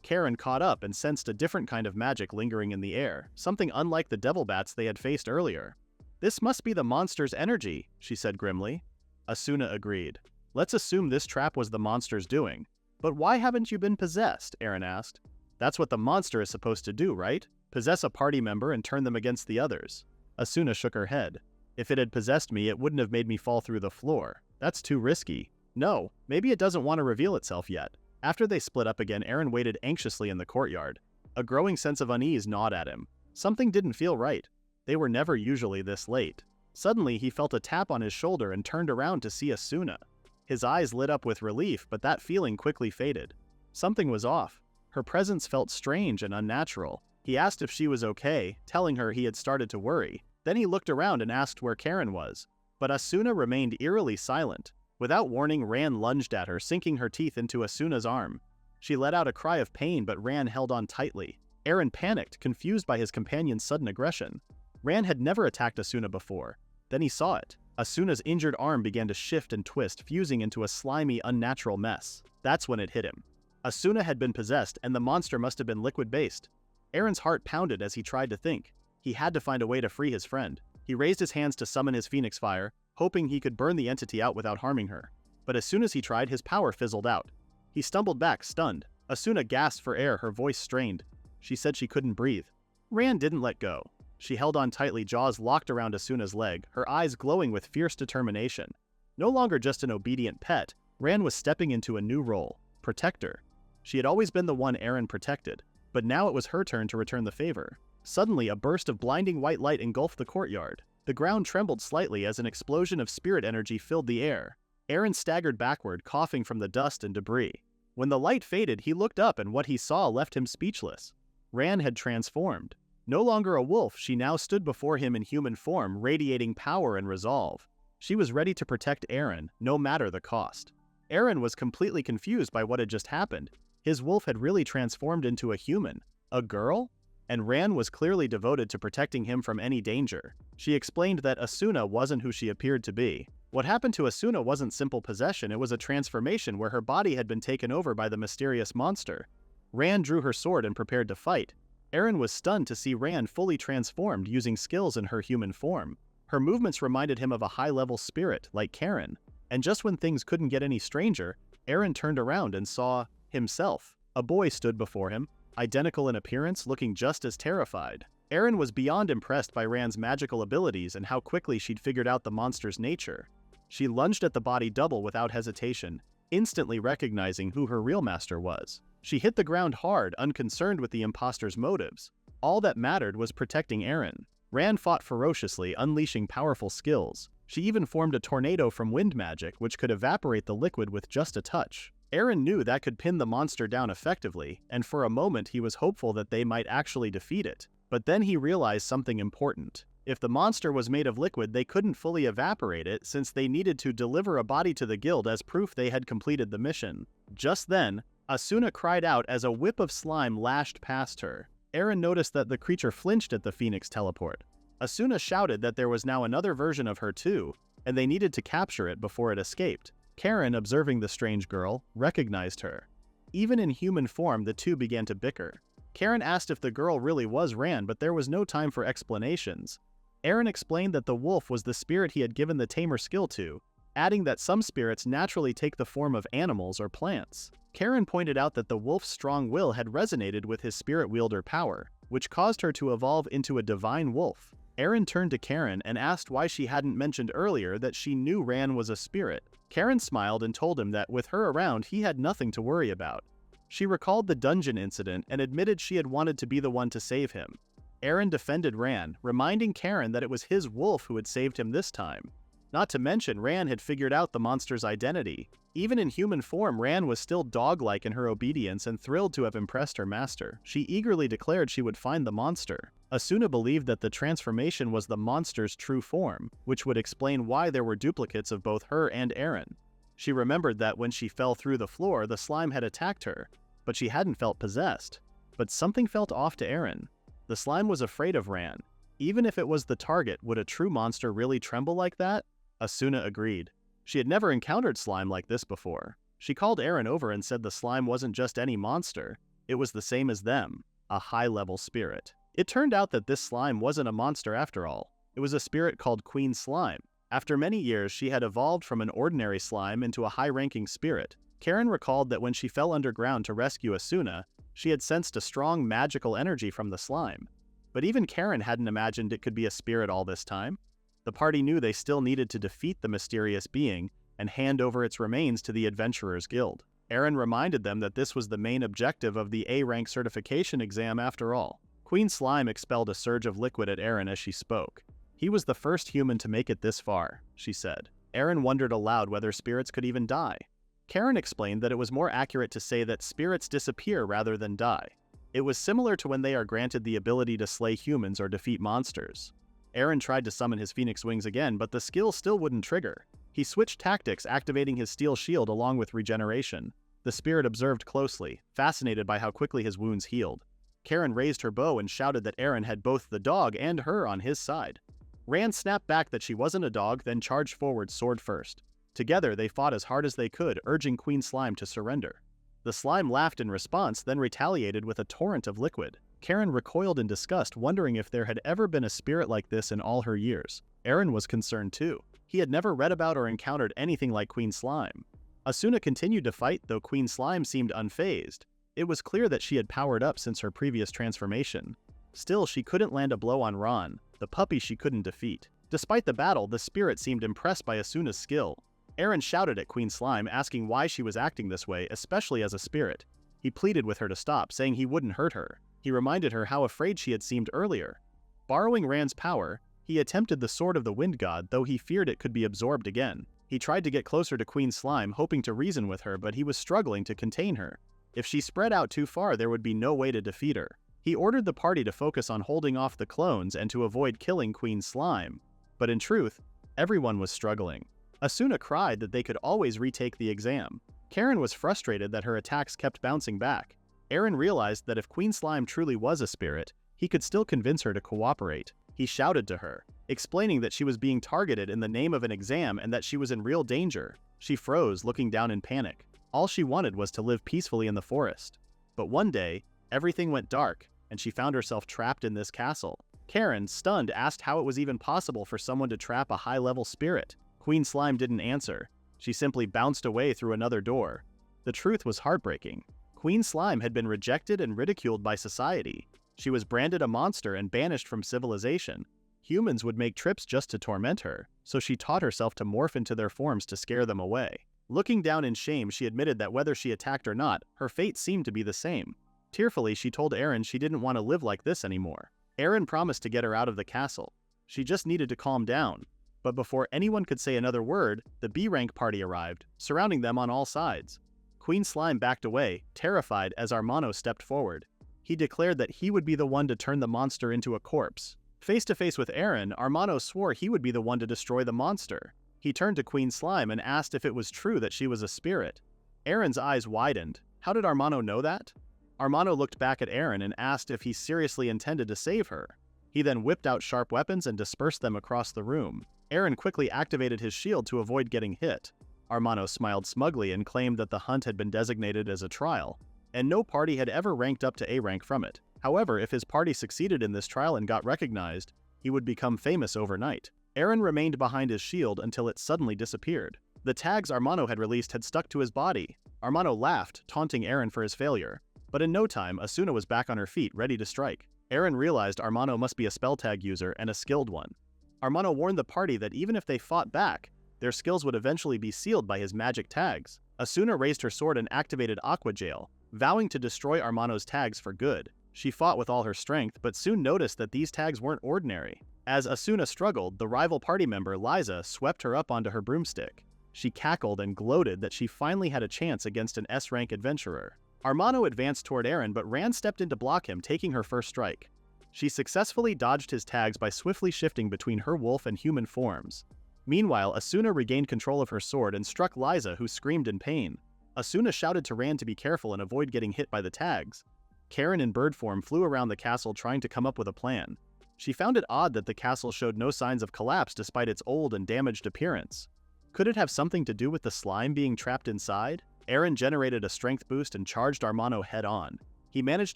Karen caught up and sensed a different kind of magic lingering in the air, something unlike the devil bats they had faced earlier. "This must be the monster's energy," she said grimly. Asuna agreed. "Let's assume this trap was the monster's doing. But why haven't you been possessed?" Eren asked. "That's what the monster is supposed to do, right? Possess a party member and turn them against the others." Asuna shook her head. "If it had possessed me, it wouldn't have made me fall through the floor. That's too risky." "No, maybe it doesn't want to reveal itself yet." After they split up again, Eren waited anxiously in the courtyard. A growing sense of unease gnawed at him. Something didn't feel right. They were never usually this late. Suddenly, he felt a tap on his shoulder and turned around to see Asuna. His eyes lit up with relief, but that feeling quickly faded. Something was off. Her presence felt strange and unnatural. He asked if she was okay, telling her he had started to worry. Then he looked around and asked where Karen was. But Asuna remained eerily silent. Without warning, Ran lunged at her, sinking her teeth into Asuna's arm. She let out a cry of pain, but Ran held on tightly. Eren panicked, confused by his companion's sudden aggression. Ran had never attacked Asuna before. Then he saw it. Asuna's injured arm began to shift and twist, fusing into a slimy, unnatural mess. That's when it hit him. Asuna had been possessed, and the monster must have been liquid-based. Eren's heart pounded as he tried to think. He had to find a way to free his friend. He raised his hands to summon his Phoenix Fire, hoping he could burn the entity out without harming her. But as soon as he tried, his power fizzled out. He stumbled back, stunned. Asuna gasped for air, her voice strained. She said she couldn't breathe. Ran didn't let go. She held on tightly, jaws locked around Asuna's leg, her eyes glowing with fierce determination. No longer just an obedient pet, Ran was stepping into a new role, protector. She had always been the one Eren protected, but now it was her turn to return the favor. Suddenly, a burst of blinding white light engulfed the courtyard. The ground trembled slightly as an explosion of spirit energy filled the air. Eren staggered backward, coughing from the dust and debris. When the light faded, he looked up and what he saw left him speechless. Ran had transformed. No longer a wolf, she now stood before him in human form, radiating power and resolve. She was ready to protect Eren, no matter the cost. Eren was completely confused by what had just happened. His wolf had really transformed into a human. A girl? and Ran was clearly devoted to protecting him from any danger. She explained that Asuna wasn't who she appeared to be. What happened to Asuna wasn't simple possession, it was a transformation where her body had been taken over by the mysterious monster. Ran drew her sword and prepared to fight. Eren was stunned to see Ran fully transformed using skills in her human form. Her movements reminded him of a high-level spirit, like Karen. And just when things couldn't get any stranger, Eren turned around and saw himself. A boy stood before him, identical in appearance, looking just as terrified. Eren was beyond impressed by Ran's magical abilities and how quickly she'd figured out the monster's nature. She lunged at the body double without hesitation, instantly recognizing who her real master was. She hit the ground hard, unconcerned with the imposter's motives. All that mattered was protecting Eren. Ran fought ferociously, unleashing powerful skills. She even formed a tornado from wind magic, which could evaporate the liquid with just a touch. Eren knew that could pin the monster down effectively, and for a moment he was hopeful that they might actually defeat it. But then he realized something important. If the monster was made of liquid, they couldn't fully evaporate it since they needed to deliver a body to the guild as proof they had completed the mission. Just then, Asuna cried out as a whip of slime lashed past her. Eren noticed that the creature flinched at the Phoenix teleport. Asuna shouted that there was now another version of her too, and they needed to capture it before it escaped. Karen, observing the strange girl, recognized her. Even in human form, the two began to bicker. Karen asked if the girl really was Ran, but there was no time for explanations. Eren explained that the wolf was the spirit he had given the tamer skill to, adding that some spirits naturally take the form of animals or plants. Karen pointed out that the wolf's strong will had resonated with his spirit wielder power, which caused her to evolve into a divine wolf. Eren turned to Karen and asked why she hadn't mentioned earlier that she knew Ran was a spirit. Karen smiled and told him that with her around, he had nothing to worry about. She recalled the dungeon incident and admitted she had wanted to be the one to save him. Eren defended Ran, reminding Karen that it was his wolf who had saved him this time. Not to mention, Ran had figured out the monster's identity. Even in human form, Ran was still dog-like in her obedience and thrilled to have impressed her master. She eagerly declared she would find the monster. Asuna believed that the transformation was the monster's true form, which would explain why there were duplicates of both her and Eren. She remembered that when she fell through the floor, the slime had attacked her, but she hadn't felt possessed. But something felt off to Eren. The slime was afraid of Ran. Even if it was the target, would a true monster really tremble like that? Asuna agreed. She had never encountered slime like this before. She called Eren over and said the slime wasn't just any monster, it was the same as them, a high-level spirit. It turned out that this slime wasn't a monster after all. It was a spirit called Queen Slime. After many years, she had evolved from an ordinary slime into a high-ranking spirit. Karen recalled that when she fell underground to rescue Asuna, she had sensed a strong magical energy from the slime. But even Karen hadn't imagined it could be a spirit all this time. The party knew they still needed to defeat the mysterious being and hand over its remains to the Adventurers Guild. Eren reminded them that this was the main objective of the A-rank certification exam after all. Queen Slime expelled a surge of liquid at Eren as she spoke. He was the first human to make it this far, she said. Eren wondered aloud whether spirits could even die. Karen explained that it was more accurate to say that spirits disappear rather than die. It was similar to when they are granted the ability to slay humans or defeat monsters. Eren tried to summon his Phoenix Wings again, but the skill still wouldn't trigger. He switched tactics, activating his steel shield along with regeneration. The spirit observed closely, fascinated by how quickly his wounds healed. Karen raised her bow and shouted that Eren had both the dog and her on his side. Ran snapped back that she wasn't a dog, then charged forward sword first. Together, they fought as hard as they could, urging Queen Slime to surrender. The slime laughed in response, then retaliated with a torrent of liquid. Karen recoiled in disgust, wondering if there had ever been a spirit like this in all her years. Eren was concerned too. He had never read about or encountered anything like Queen Slime. Asuna continued to fight, though Queen Slime seemed unfazed. It was clear that she had powered up since her previous transformation. Still, she couldn't land a blow on Ran, the puppy she couldn't defeat. Despite the battle, the spirit seemed impressed by Asuna's skill. Eren shouted at Queen Slime, asking why she was acting this way, especially as a spirit. He pleaded with her to stop, saying he wouldn't hurt her. He reminded her how afraid she had seemed earlier. Borrowing Ran's power, he attempted the Sword of the Wind God, though he feared it could be absorbed again. He tried to get closer to Queen Slime, hoping to reason with her, but he was struggling to contain her. If she spread out too far, there would be no way to defeat her. He ordered the party to focus on holding off the clones and to avoid killing Queen Slime. But in truth, everyone was struggling. Asuna cried that they could always retake the exam. Karen was frustrated that her attacks kept bouncing back. Eren realized that if Queen Slime truly was a spirit, he could still convince her to cooperate. He shouted to her, explaining that she was being targeted in the name of an exam and that she was in real danger. She froze, looking down in panic. All she wanted was to live peacefully in the forest. But one day, everything went dark, and she found herself trapped in this castle. Karen, stunned, asked how it was even possible for someone to trap a high-level spirit. Queen Slime didn't answer. She simply bounced away through another door. The truth was heartbreaking. Queen Slime had been rejected and ridiculed by society. She was branded a monster and banished from civilization. Humans would make trips just to torment her, so she taught herself to morph into their forms to scare them away. Looking down in shame, she admitted that whether she attacked or not, her fate seemed to be the same. Tearfully, she told Eren she didn't want to live like this anymore. Eren promised to get her out of the castle. She just needed to calm down. But before anyone could say another word, the B-rank party arrived, surrounding them on all sides. Queen Slime backed away, terrified, as Armano stepped forward. He declared that he would be the one to turn the monster into a corpse. Face to face with Eren, Armano swore he would be the one to destroy the monster. He turned to Queen Slime and asked if it was true that she was a spirit. Eren's eyes widened. How did Armano know that? Armano looked back at Eren and asked if he seriously intended to save her. He then whipped out sharp weapons and dispersed them across the room. Eren quickly activated his shield to avoid getting hit. Armano smiled smugly and claimed that the hunt had been designated as a trial, and no party had ever ranked up to A rank from it. However, if his party succeeded in this trial and got recognized, he would become famous overnight. Eren remained behind his shield until it suddenly disappeared. The tags Armano had released had stuck to his body. Armano laughed, taunting Eren for his failure. But in no time, Asuna was back on her feet, ready to strike. Eren realized Armano must be a spell tag user and a skilled one. Armano warned the party that even if they fought back, their skills would eventually be sealed by his magic tags. Asuna raised her sword and activated Aqua Jail, vowing to destroy Armano's tags for good. She fought with all her strength, but soon noticed that these tags weren't ordinary. As Asuna struggled, the rival party member, Liza, swept her up onto her broomstick. She cackled and gloated that she finally had a chance against an S-rank adventurer. Armano advanced toward Eren, but Ran stepped in to block him, taking her first strike. She successfully dodged his tags by swiftly shifting between her wolf and human forms. Meanwhile, Asuna regained control of her sword and struck Liza, who screamed in pain. Asuna shouted to Ran to be careful and avoid getting hit by the tags. Karen in bird form flew around the castle trying to come up with a plan. She found it odd that the castle showed no signs of collapse despite its old and damaged appearance. Could it have something to do with the slime being trapped inside? Eren generated a strength boost and charged Armano head-on. He managed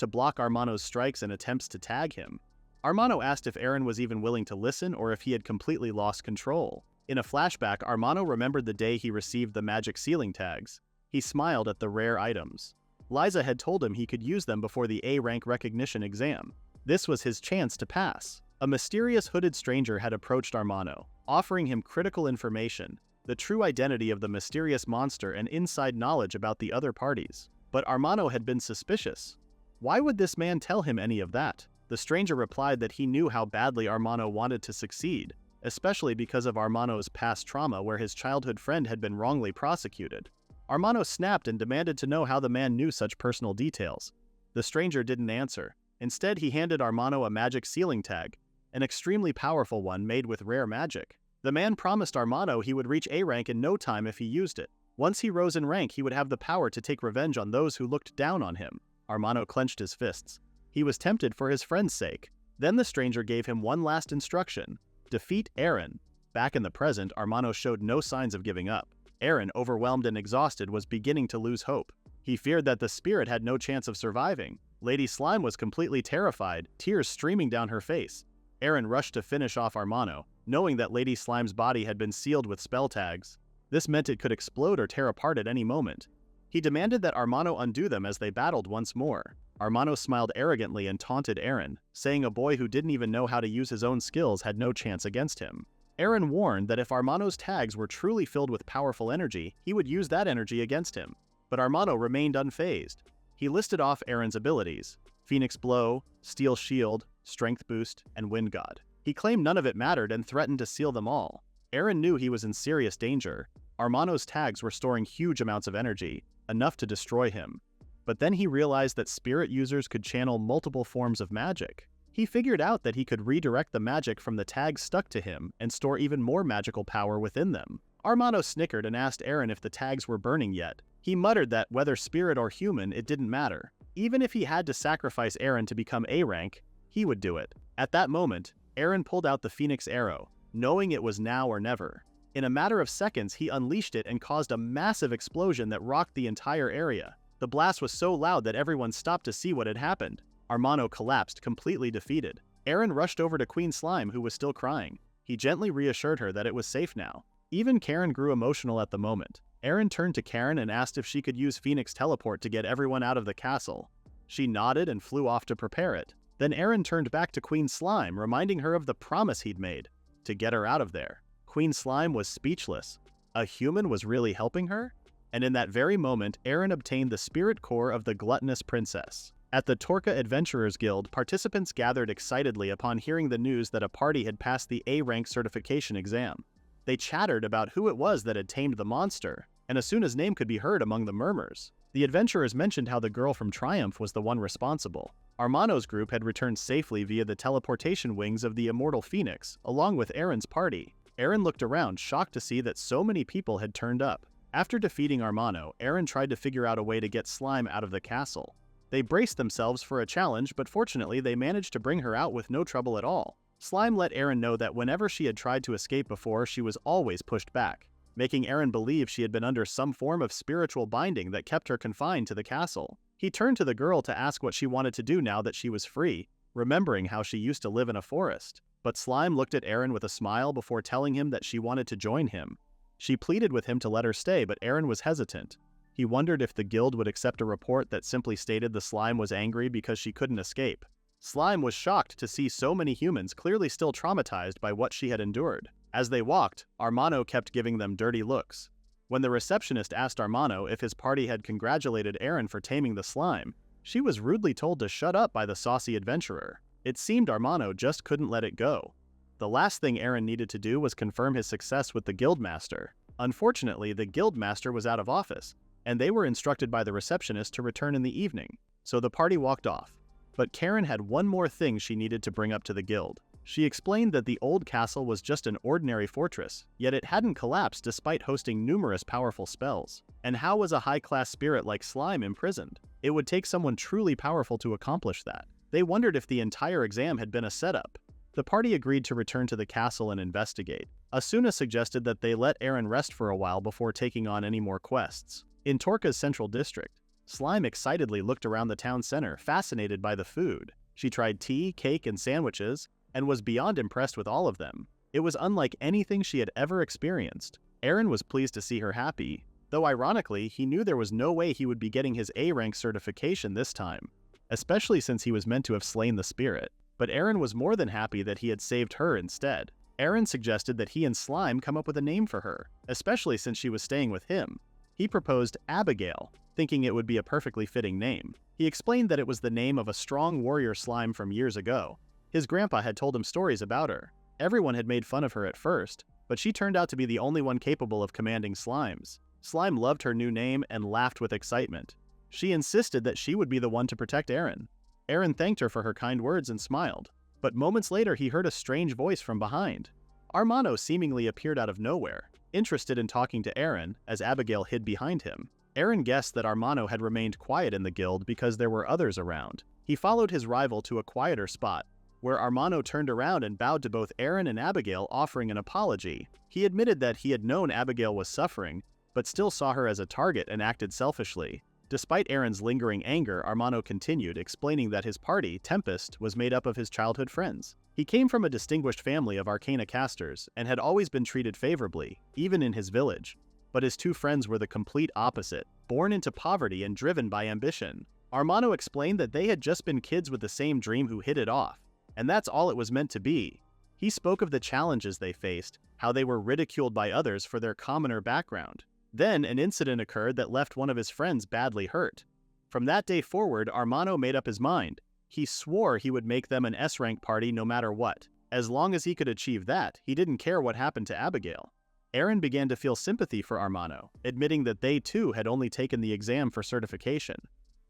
to block Armano's strikes and attempts to tag him. Armano asked if Eren was even willing to listen or if he had completely lost control. In a flashback, Armano remembered the day he received the magic sealing tags. He smiled at the rare items. Liza had told him he could use them before the A-rank recognition exam. This was his chance to pass. A mysterious hooded stranger had approached Armano, offering him critical information, the true identity of the mysterious monster and inside knowledge about the other parties. But Armano had been suspicious. Why would this man tell him any of that? The stranger replied that he knew how badly Armano wanted to succeed, especially because of Armano's past trauma where his childhood friend had been wrongly prosecuted. Armano snapped and demanded to know how the man knew such personal details. The stranger didn't answer. Instead, he handed Armano a magic sealing tag, an extremely powerful one made with rare magic. The man promised Armano he would reach A rank in no time if he used it. Once he rose in rank, he would have the power to take revenge on those who looked down on him. Armano clenched his fists. He was tempted for his friend's sake. Then the stranger gave him one last instruction: defeat Eren. Back in the present, Armano showed no signs of giving up. Eren, overwhelmed and exhausted, was beginning to lose hope. He feared that the spirit had no chance of surviving. Lady Slime was completely terrified, tears streaming down her face. Eren rushed to finish off Armano, knowing that Lady Slime's body had been sealed with spell tags. This meant it could explode or tear apart at any moment. He demanded that Armano undo them as they battled once more. Armano smiled arrogantly and taunted Eren, saying a boy who didn't even know how to use his own skills had no chance against him. Eren warned that if Armano's tags were truly filled with powerful energy, he would use that energy against him. But Armano remained unfazed. He listed off Eren's abilities: Phoenix Blow, Steel Shield, Strength Boost, and Wind God. He claimed none of it mattered and threatened to seal them all. Eren knew he was in serious danger. Armano's tags were storing huge amounts of energy, enough to destroy him. But then he realized that spirit users could channel multiple forms of magic. He figured out that he could redirect the magic from the tags stuck to him and store even more magical power within them. Armano snickered and asked Eren if the tags were burning yet. He muttered that whether spirit or human, it didn't matter. Even if he had to sacrifice Eren to become A rank, he would do it. At that moment, Eren pulled out the Phoenix arrow, knowing it was now or never. In a matter of seconds, he unleashed it and caused a massive explosion that rocked the entire area. The blast was so loud that everyone stopped to see what had happened. Armano collapsed, completely defeated. Eren rushed over to Queen Slime, who was still crying. He gently reassured her that it was safe now. Even Karen grew emotional at the moment. Eren turned to Karen and asked if she could use Phoenix Teleport to get everyone out of the castle. She nodded and flew off to prepare it. Then Eren turned back to Queen Slime, reminding her of the promise he'd made to get her out of there. Queen Slime was speechless. A human was really helping her? And in that very moment, Eren obtained the spirit core of the gluttonous princess. At the Torca Adventurers Guild, participants gathered excitedly upon hearing the news that a party had passed the A-rank certification exam. They chattered about who it was that had tamed the monster, and Asuna's name could be heard among the murmurs. The adventurers mentioned how the girl from Triumph was the one responsible. Armano's group had returned safely via the teleportation wings of the Immortal Phoenix, along with Eren's party. Eren looked around, shocked to see that so many people had turned up. After defeating Armano, Eren tried to figure out a way to get Slime out of the castle. They braced themselves for a challenge, but fortunately they managed to bring her out with no trouble at all. Slime let Eren know that whenever she had tried to escape before, she was always pushed back, making Eren believe she had been under some form of spiritual binding that kept her confined to the castle. He turned to the girl to ask what she wanted to do now that she was free, remembering how she used to live in a forest. But Slime looked at Eren with a smile before telling him that she wanted to join him. She pleaded with him to let her stay, but Eren was hesitant. He wondered if the guild would accept a report that simply stated the Slime was angry because she couldn't escape. Slime was shocked to see so many humans clearly still traumatized by what she had endured. As they walked, Armano kept giving them dirty looks. When the receptionist asked Armano if his party had congratulated Eren for taming the Slime, she was rudely told to shut up by the saucy adventurer. It seemed Armano just couldn't let it go. The last thing Eren needed to do was confirm his success with the guildmaster. Unfortunately, the guildmaster was out of office, and they were instructed by the receptionist to return in the evening, so the party walked off. But Karen had one more thing she needed to bring up to the guild. She explained that the old castle was just an ordinary fortress, yet it hadn't collapsed despite hosting numerous powerful spells. And how was a high-class spirit like Slime imprisoned? It would take someone truly powerful to accomplish that. They wondered if the entire exam had been a setup. The party agreed to return to the castle and investigate. Asuna suggested that they let Eren rest for a while before taking on any more quests. In Torca's central district, Slime excitedly looked around the town center, fascinated by the food. She tried tea, cake, and sandwiches, and was beyond impressed with all of them. It was unlike anything she had ever experienced. Eren was pleased to see her happy, though ironically, he knew there was no way he would be getting his A-rank certification this time, especially since he was meant to have slain the spirit. But Eren was more than happy that he had saved her instead. Eren suggested that he and Slime come up with a name for her, especially since she was staying with him. He proposed Abigail, thinking it would be a perfectly fitting name. He explained that it was the name of a strong warrior Slime from years ago. His grandpa had told him stories about her. Everyone had made fun of her at first, but she turned out to be the only one capable of commanding Slimes. Slime loved her new name and laughed with excitement. She insisted that she would be the one to protect Eren. Eren thanked her for her kind words and smiled, but moments later he heard a strange voice from behind. Armano seemingly appeared out of nowhere, interested in talking to Eren as Abigail hid behind him. Eren guessed that Armano had remained quiet in the guild because there were others around. He followed his rival to a quieter spot, where Armano turned around and bowed to both Eren and Abigail, offering an apology. He admitted that he had known Abigail was suffering, but still saw her as a target and acted selfishly. Despite Eren's lingering anger, Armano continued, explaining that his party, Tempest, was made up of his childhood friends. He came from a distinguished family of Arcana casters and had always been treated favorably, even in his village. But his two friends were the complete opposite, born into poverty and driven by ambition. Armano explained that they had just been kids with the same dream who hit it off, and that's all it was meant to be. He spoke of the challenges they faced, how they were ridiculed by others for their commoner background. Then, an incident occurred that left one of his friends badly hurt. From that day forward, Armano made up his mind. He swore he would make them an S-rank party no matter what. As long as he could achieve that, he didn't care what happened to Abigail. Eren began to feel sympathy for Armano, admitting that they too had only taken the exam for certification.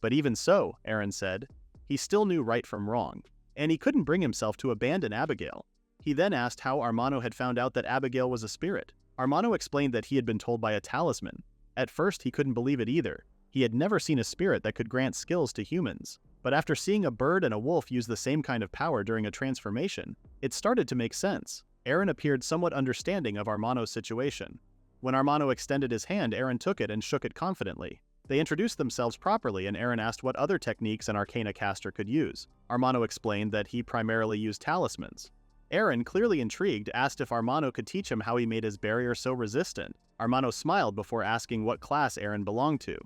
But even so, Eren said, he still knew right from wrong, and he couldn't bring himself to abandon Abigail. He then asked how Armano had found out that Abigail was a spirit. Armano explained that he had been told by a talisman. At first, he couldn't believe it either. He had never seen a spirit that could grant skills to humans. But after seeing a bird and a wolf use the same kind of power during a transformation, it started to make sense. Eren appeared somewhat understanding of Armano's situation. When Armano extended his hand, Eren took it and shook it confidently. They introduced themselves properly, and Eren asked what other techniques an arcana caster could use. Armano explained that he primarily used talismans. Eren, clearly intrigued, asked if Armano could teach him how he made his barrier so resistant. Armano smiled before asking what class Eren belonged to.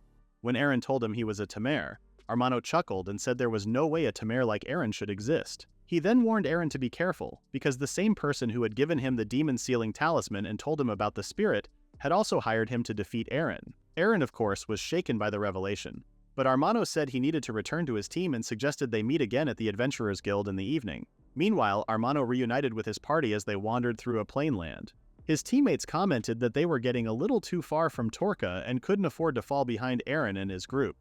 When Eren told him he was a Tamer, Armano chuckled and said there was no way a Tamer like Eren should exist. He then warned Eren to be careful, because the same person who had given him the demon sealing talisman and told him about the spirit had also hired him to defeat Eren. Eren, of course, was shaken by the revelation, but Armano said he needed to return to his team and suggested they meet again at the Adventurers Guild in the evening. Meanwhile, Armano reunited with his party as they wandered through a plain land. His teammates commented that they were getting a little too far from Torka and couldn't afford to fall behind Eren and his group.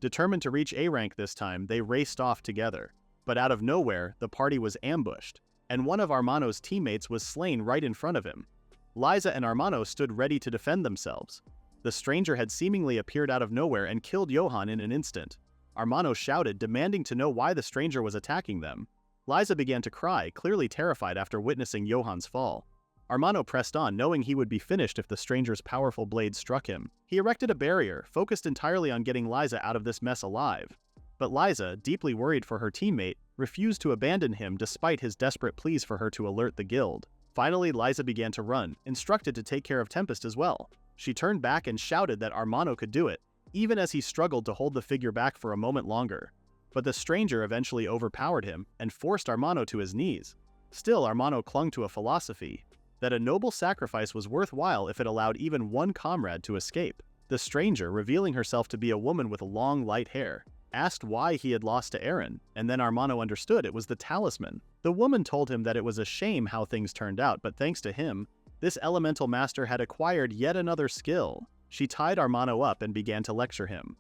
Determined to reach A rank this time, they raced off together. But out of nowhere, the party was ambushed, and one of Armano's teammates was slain right in front of him. Liza and Armano stood ready to defend themselves. The stranger had seemingly appeared out of nowhere and killed Johan in an instant. Armano shouted, demanding to know why the stranger was attacking them. Liza began to cry, clearly terrified after witnessing Johan's fall. Armano pressed on, knowing he would be finished if the stranger's powerful blade struck him. He erected a barrier, focused entirely on getting Liza out of this mess alive. But Liza, deeply worried for her teammate, refused to abandon him despite his desperate pleas for her to alert the guild. Finally, Liza began to run, instructed to take care of Tempest as well. She turned back and shouted that Armano could do it, even as he struggled to hold the figure back for a moment longer. But the stranger eventually overpowered him and forced Armano to his knees. Still, Armano clung to a philosophy that a noble sacrifice was worthwhile if it allowed even one comrade to escape. The stranger, revealing herself to be a woman with long, light hair, asked why he had lost to Eren, and then Armano understood it was the talisman. The woman told him that it was a shame how things turned out, but thanks to him, this elemental master had acquired yet another skill. She tied Armano up and began to lecture him.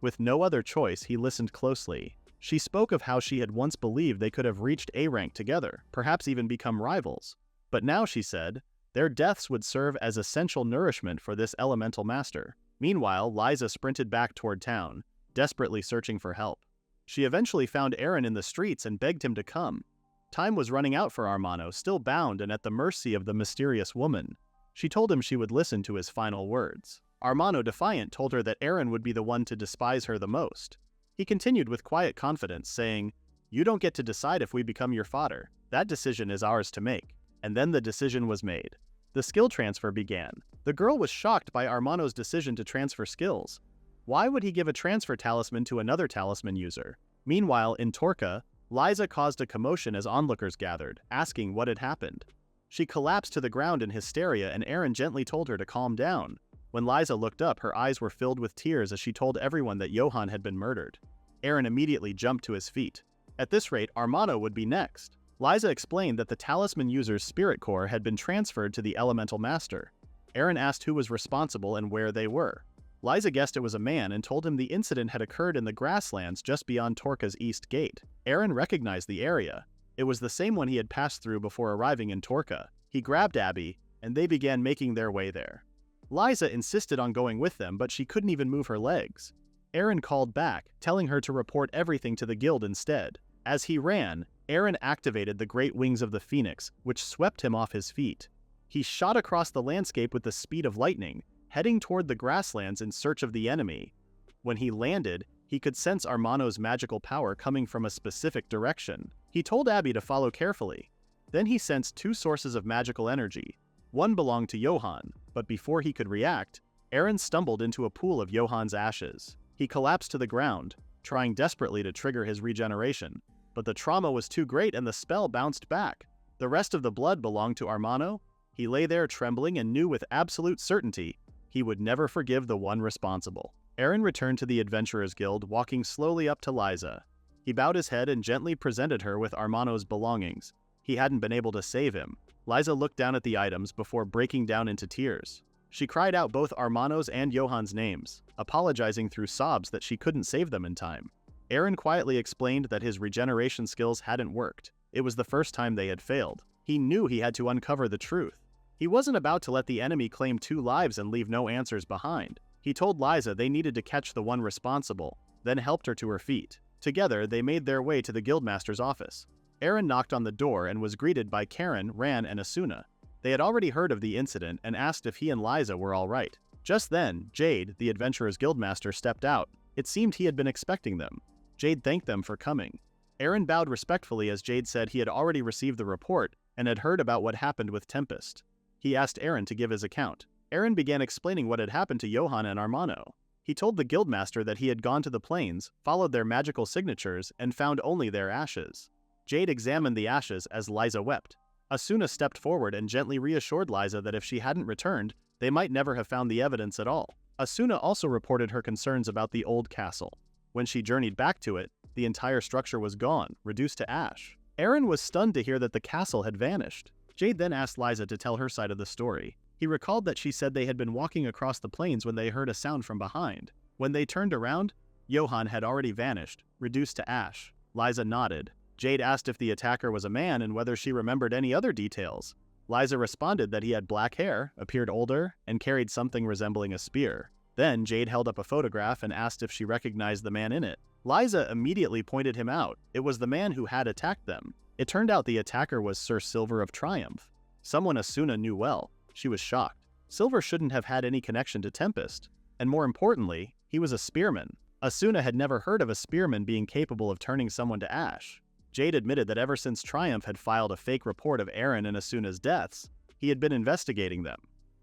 With no other choice, he listened closely. She spoke of how she had once believed they could have reached A rank together, perhaps even become rivals. But now, she said, their deaths would serve as essential nourishment for this elemental master. Meanwhile, Liza sprinted back toward town, desperately searching for help. She eventually found Eren in the streets and begged him to come. Time was running out for Armano, still bound and at the mercy of the mysterious woman. She told him she would listen to his final words. Armano, defiant, told her that Eren would be the one to despise her the most. He continued with quiet confidence, saying, "You don't get to decide if we become your fodder. That decision is ours to make." And then the decision was made. The skill transfer began. The girl was shocked by Armano's decision to transfer skills. Why would he give a transfer talisman to another talisman user? Meanwhile, in Torka, Liza caused a commotion as onlookers gathered, asking what had happened. She collapsed to the ground in hysteria, and Eren gently told her to calm down. When Liza looked up, her eyes were filled with tears as she told everyone that Johan had been murdered. Eren immediately jumped to his feet. At this rate, Armano would be next. Liza explained that the talisman user's spirit core had been transferred to the elemental master. Eren asked who was responsible and where they were. Liza guessed it was a man and told him the incident had occurred in the grasslands just beyond Torka's east gate. Eren recognized the area. It was the same one he had passed through before arriving in Torka. He grabbed Abby, and they began making their way there. Liza insisted on going with them, but she couldn't even move her legs. Eren called back, telling her to report everything to the guild instead. As he ran, Eren activated the great wings of the phoenix, which swept him off his feet. He shot across the landscape with the speed of lightning, heading toward the grasslands in search of the enemy. When he landed, he could sense Armano's magical power coming from a specific direction. He told Abby to follow carefully. Then he sensed two sources of magical energy. One belonged to Johan, but before he could react, Eren stumbled into a pool of Johan's ashes. He collapsed to the ground, trying desperately to trigger his regeneration, but the trauma was too great and the spell bounced back. The rest of the blood belonged to Armano. He lay there trembling and knew with absolute certainty he would never forgive the one responsible. Eren returned to the Adventurers Guild, walking slowly up to Liza. He bowed his head and gently presented her with Armano's belongings. He hadn't been able to save him. Liza looked down at the items before breaking down into tears. She cried out both Armano's and Johan's names, apologizing through sobs that she couldn't save them in time. Eren quietly explained that his regeneration skills hadn't worked. It was the first time they had failed. He knew he had to uncover the truth. He wasn't about to let the enemy claim 2 lives and leave no answers behind. He told Liza they needed to catch the one responsible, then helped her to her feet. Together, they made their way to the guildmaster's office. Eren knocked on the door and was greeted by Karen, Ran, and Asuna. They had already heard of the incident and asked if he and Liza were all right. Just then, Jade, the adventurer's guildmaster, stepped out. It seemed he had been expecting them. Jade thanked them for coming. Eren bowed respectfully as Jade said he had already received the report and had heard about what happened with Tempest. He asked Eren to give his account. Eren began explaining what had happened to Johan and Armano. He told the guildmaster that he had gone to the plains, followed their magical signatures, and found only their ashes. Jade examined the ashes as Liza wept. Asuna stepped forward and gently reassured Liza that if she hadn't returned, they might never have found the evidence at all. Asuna also reported her concerns about the old castle. When she journeyed back to it, the entire structure was gone, reduced to ash. Eren was stunned to hear that the castle had vanished. Jade then asked Liza to tell her side of the story. He recalled that she said they had been walking across the plains when they heard a sound from behind. When they turned around, Johan had already vanished, reduced to ash. Liza nodded. Jade asked if the attacker was a man and whether she remembered any other details. Liza responded that he had black hair, appeared older, and carried something resembling a spear. Then Jade held up a photograph and asked if she recognized the man in it. Liza immediately pointed him out. It was the man who had attacked them. It turned out the attacker was Sir Silver of Triumph. Someone Asuna knew well. She was shocked. Silver shouldn't have had any connection to Tempest. And more importantly, he was a spearman. Asuna had never heard of a spearman being capable of turning someone to ash. Jade admitted that ever since Triumph had filed a fake report of Eren and Asuna's deaths, he had been investigating them.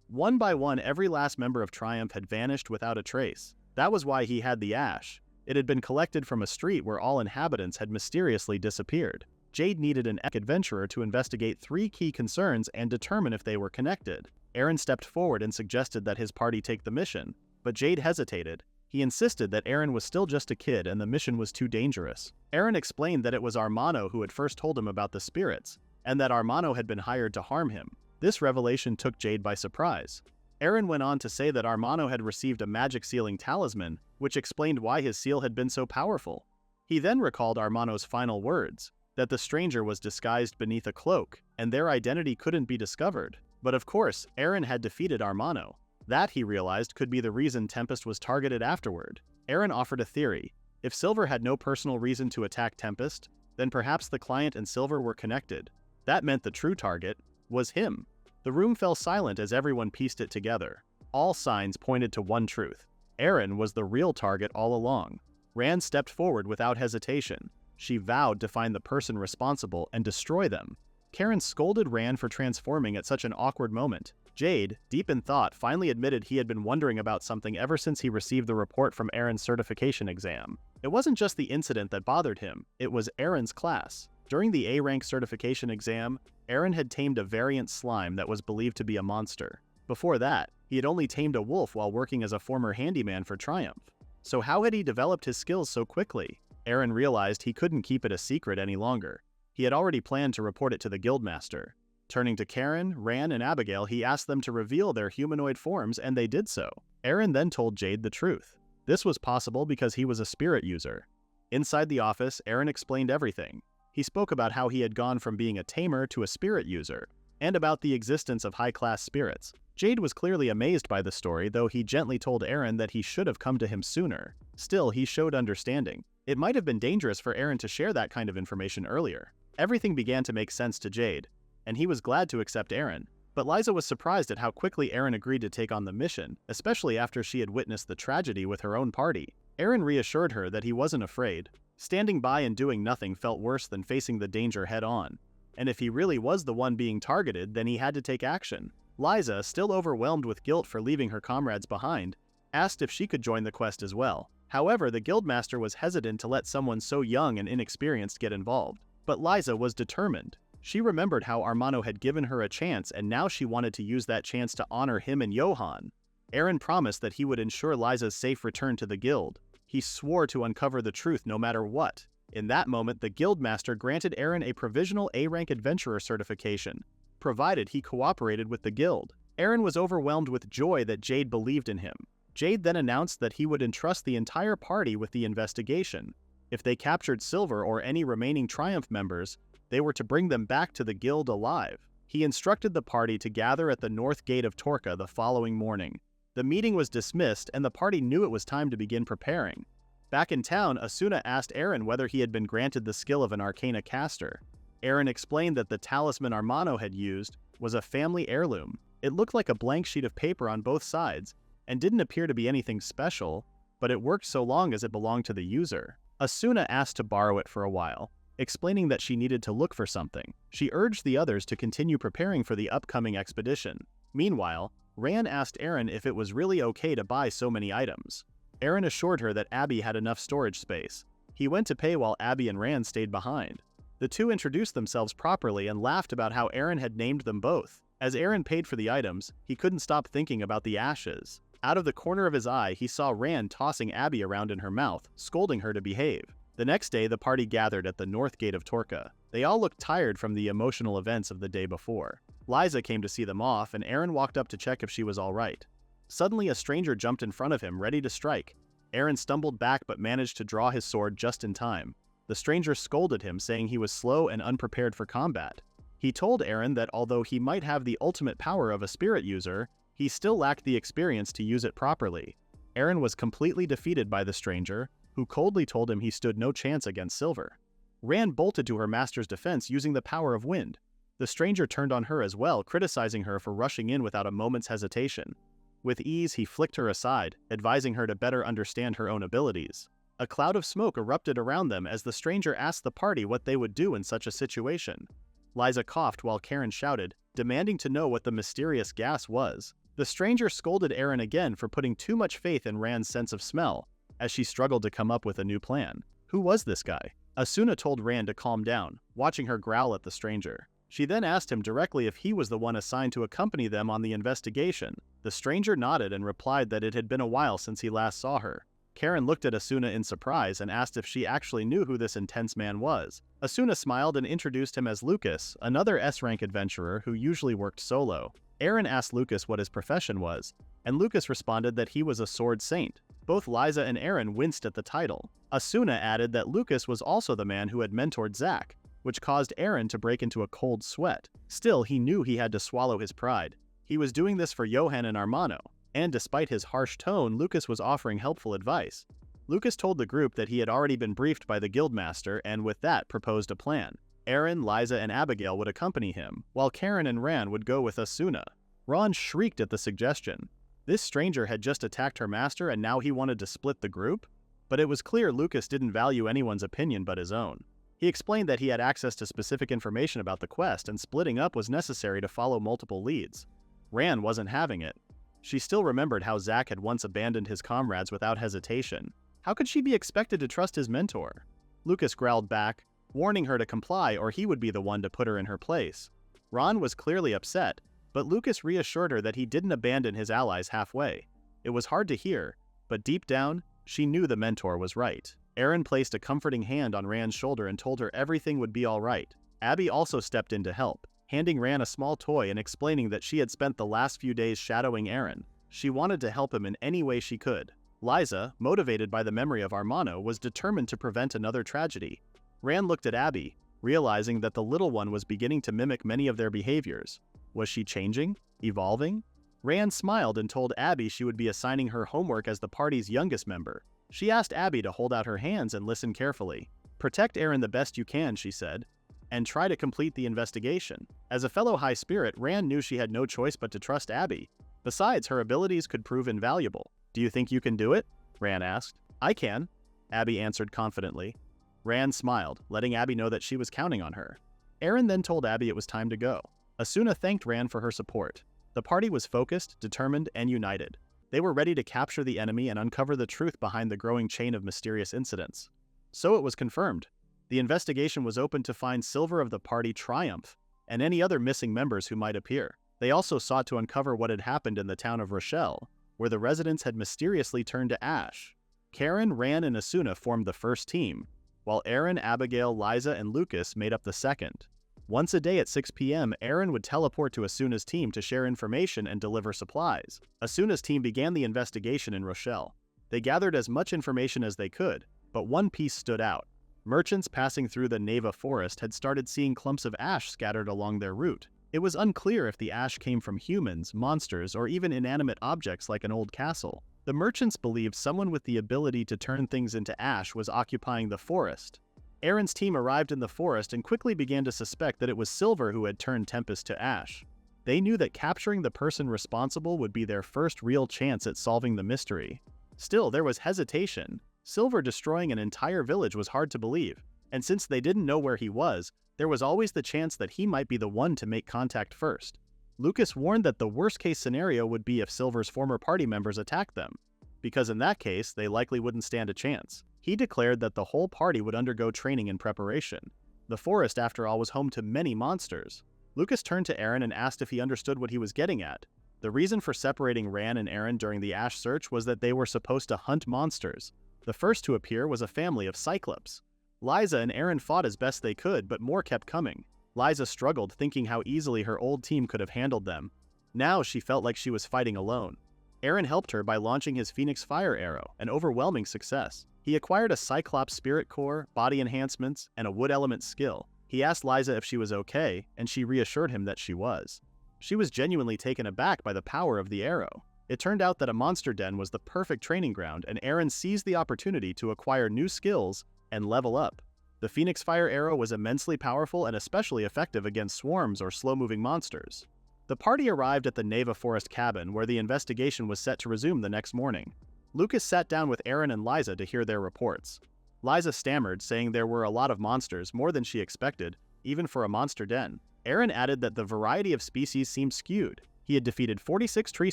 One by one, every last member of Triumph had vanished without a trace. That was why he had the ash. It had been collected from a street where all inhabitants had mysteriously disappeared. Jade needed an adventurer to investigate 3 key concerns and determine if they were connected. Eren stepped forward and suggested that his party take the mission, but Jade hesitated. He insisted that Eren was still just a kid and the mission was too dangerous. Eren explained that it was Armano who had first told him about the spirits, and that Armano had been hired to harm him. This revelation took Jade by surprise. Eren went on to say that Armano had received a magic sealing talisman, which explained why his seal had been so powerful. He then recalled Armano's final words, that the stranger was disguised beneath a cloak, and their identity couldn't be discovered. But of course, Eren had defeated Armano. That, he realized, could be the reason Tempest was targeted afterward. Eren offered a theory. If Silver had no personal reason to attack Tempest, then perhaps the client and Silver were connected. That meant the true target was him. The room fell silent as everyone pieced it together. All signs pointed to one truth. Eren was the real target all along. Ran stepped forward without hesitation. She vowed to find the person responsible and destroy them. Karen scolded Ran for transforming at such an awkward moment. Jade, deep in thought, finally admitted he had been wondering about something ever since he received the report from Eren's certification exam. It wasn't just the incident that bothered him, it was Eren's class. During the A-rank certification exam, Eren had tamed a variant slime that was believed to be a monster. Before that, he had only tamed a wolf while working as a former handyman for Triumph. So how had he developed his skills so quickly? Eren realized he couldn't keep it a secret any longer. He had already planned to report it to the guildmaster. Turning to Karen, Ran, and Abigail, he asked them to reveal their humanoid forms, and they did so. Eren then told Jade the truth. This was possible because he was a spirit user. Inside the office, Eren explained everything. He spoke about how he had gone from being a tamer to a spirit user, and about the existence of high-class spirits. Jade was clearly amazed by the story, though he gently told Eren that he should have come to him sooner. Still, he showed understanding. It might have been dangerous for Eren to share that kind of information earlier. Everything began to make sense to Jade, and he was glad to accept Eren. But Liza was surprised at how quickly Eren agreed to take on the mission, especially after she had witnessed the tragedy with her own party. Eren reassured her that he wasn't afraid. Standing by and doing nothing felt worse than facing the danger head-on. And if he really was the one being targeted, then he had to take action. Liza, still overwhelmed with guilt for leaving her comrades behind, asked if she could join the quest as well. However, the guildmaster was hesitant to let someone so young and inexperienced get involved. But Liza was determined. She remembered how Armano had given her a chance, and now she wanted to use that chance to honor him and Johan. Eren promised that he would ensure Liza's safe return to the guild. He swore to uncover the truth no matter what. In that moment, the guildmaster granted Eren a provisional A-rank adventurer certification, provided he cooperated with the guild. Eren was overwhelmed with joy that Jade believed in him. Jade then announced that he would entrust the entire party with the investigation. If they captured Silver or any remaining Triumph members, they were to bring them back to the guild alive. He instructed the party to gather at the north gate of Torca the following morning. The meeting was dismissed, and the party knew it was time to begin preparing. Back in town, Asuna asked Eren whether he had been granted the skill of an arcana caster. Eren explained that the talisman Armano had used was a family heirloom. It looked like a blank sheet of paper on both sides, and didn't appear to be anything special, but it worked so long as it belonged to the user. Asuna asked to borrow it for a while, explaining that she needed to look for something. She urged the others to continue preparing for the upcoming expedition. Meanwhile, Ran asked Eren if it was really okay to buy so many items. Eren assured her that Abby had enough storage space. He went to pay while Abby and Ran stayed behind. The two introduced themselves properly and laughed about how Eren had named them both. As Eren paid for the items, he couldn't stop thinking about the ashes. Out of the corner of his eye, he saw Ran tossing Abby around in her mouth, scolding her to behave. The next day, the party gathered at the north gate of Torca. They all looked tired from the emotional events of the day before. Liza came to see them off, and Eren walked up to check if she was all right. Suddenly, a stranger jumped in front of him, ready to strike. Eren stumbled back but managed to draw his sword just in time. The stranger scolded him, saying he was slow and unprepared for combat. He told Eren that although he might have the ultimate power of a spirit user, he still lacked the experience to use it properly. Eren was completely defeated by the stranger, who coldly told him he stood no chance against Silver. Ran bolted to her master's defense using the power of wind. The stranger turned on her as well, criticizing her for rushing in without a moment's hesitation. With ease, he flicked her aside, advising her to better understand her own abilities. A cloud of smoke erupted around them as the stranger asked the party what they would do in such a situation. Liza coughed while Karen shouted, demanding to know what the mysterious gas was. The stranger scolded Eren again for putting too much faith in Ran's sense of smell, as she struggled to come up with a new plan. Who was this guy? Asuna told Ran to calm down, watching her growl at the stranger. She then asked him directly if he was the one assigned to accompany them on the investigation. The stranger nodded and replied that it had been a while since he last saw her. Karen looked at Asuna in surprise and asked if she actually knew who this intense man was. Asuna smiled and introduced him as Lucas, another S-rank adventurer who usually worked solo. Eren asked Lucas what his profession was, and Lucas responded that he was a sword saint. Both Liza and Eren winced at the title. Asuna added that Lucas was also the man who had mentored Zack, which caused Eren to break into a cold sweat. Still, he knew he had to swallow his pride. He was doing this for Johan and Armano, and despite his harsh tone, Lucas was offering helpful advice. Lucas told the group that he had already been briefed by the guildmaster and with that proposed a plan. Eren, Liza, and Abigail would accompany him, while Karen and Ran would go with Asuna. Ron shrieked at the suggestion. This stranger had just attacked her master and now he wanted to split the group? But it was clear Lucas didn't value anyone's opinion but his own. He explained that he had access to specific information about the quest and splitting up was necessary to follow multiple leads. Ran wasn't having it. She still remembered how Zack had once abandoned his comrades without hesitation. How could she be expected to trust his mentor? Lucas growled back, warning her to comply or he would be the one to put her in her place. Ron was clearly upset, but Lucas reassured her that he didn't abandon his allies halfway. It was hard to hear, but deep down, she knew the mentor was right. Eren placed a comforting hand on Ran's shoulder and told her everything would be all right. Abby also stepped in to help, handing Ran a small toy and explaining that she had spent the last few days shadowing Eren. She wanted to help him in any way she could. Liza, motivated by the memory of Armano, was determined to prevent another tragedy. Ran looked at Abby, realizing that the little one was beginning to mimic many of their behaviors. Was she changing? Evolving? Ran smiled and told Abby she would be assigning her homework as the party's youngest member. She asked Abby to hold out her hands and listen carefully. Protect Eren the best you can, she said, and try to complete the investigation. As a fellow high spirit, Ran knew she had no choice but to trust Abby. Besides, her abilities could prove invaluable. Do you think you can do it? Ran asked. I can, Abby answered confidently. Ran smiled, letting Abby know that she was counting on her. Eren then told Abby it was time to go. Asuna thanked Ran for her support. The party was focused, determined, and united. They were ready to capture the enemy and uncover the truth behind the growing chain of mysterious incidents. So it was confirmed. The investigation was open to find Silver of the party Triumph, and any other missing members who might appear. They also sought to uncover what had happened in the town of Rochelle, where the residents had mysteriously turned to ash. Karen, Ran, and Asuna formed the first team, while Eren, Abigail, Liza, and Lucas made up the second. Once a day at 6 p.m., Eren would teleport to Asuna's team to share information and deliver supplies. Asuna's team began the investigation in Rochelle. They gathered as much information as they could, but one piece stood out. Merchants passing through the Neva forest had started seeing clumps of ash scattered along their route. It was unclear if the ash came from humans, monsters, or even inanimate objects like an old castle. The merchants believed someone with the ability to turn things into ash was occupying the forest. Eren's team arrived in the forest and quickly began to suspect that it was Silver who had turned Tempest to ash. They knew that capturing the person responsible would be their first real chance at solving the mystery. Still, there was hesitation. Silver destroying an entire village was hard to believe, and since they didn't know where he was, there was always the chance that he might be the one to make contact first. Lucas warned that the worst-case scenario would be if Silver's former party members attacked them, because in that case, they likely wouldn't stand a chance. He declared that the whole party would undergo training and preparation. The forest, after all, was home to many monsters. Lucas turned to Eren and asked if he understood what he was getting at. The reason for separating Ran and Eren during the Ash search was that they were supposed to hunt monsters. The first to appear was a family of Cyclops. Liza and Eren fought as best they could, but more kept coming. Liza struggled, thinking how easily her old team could have handled them. Now she felt like she was fighting alone. Eren helped her by launching his Phoenix Fire Arrow, an overwhelming success. He acquired a Cyclops Spirit Core, body enhancements, and a Wood Element skill. He asked Liza if she was okay, and she reassured him that she was. She was genuinely taken aback by the power of the arrow. It turned out that a monster den was the perfect training ground, and Eren seized the opportunity to acquire new skills and level up. The Phoenix Fire Arrow was immensely powerful and especially effective against swarms or slow-moving monsters. The party arrived at the Neva Forest cabin, where the investigation was set to resume the next morning. Lucas sat down with Eren and Liza to hear their reports. Liza stammered, saying there were a lot of monsters, more than she expected, even for a monster den. Eren added that the variety of species seemed skewed. He had defeated 46 tree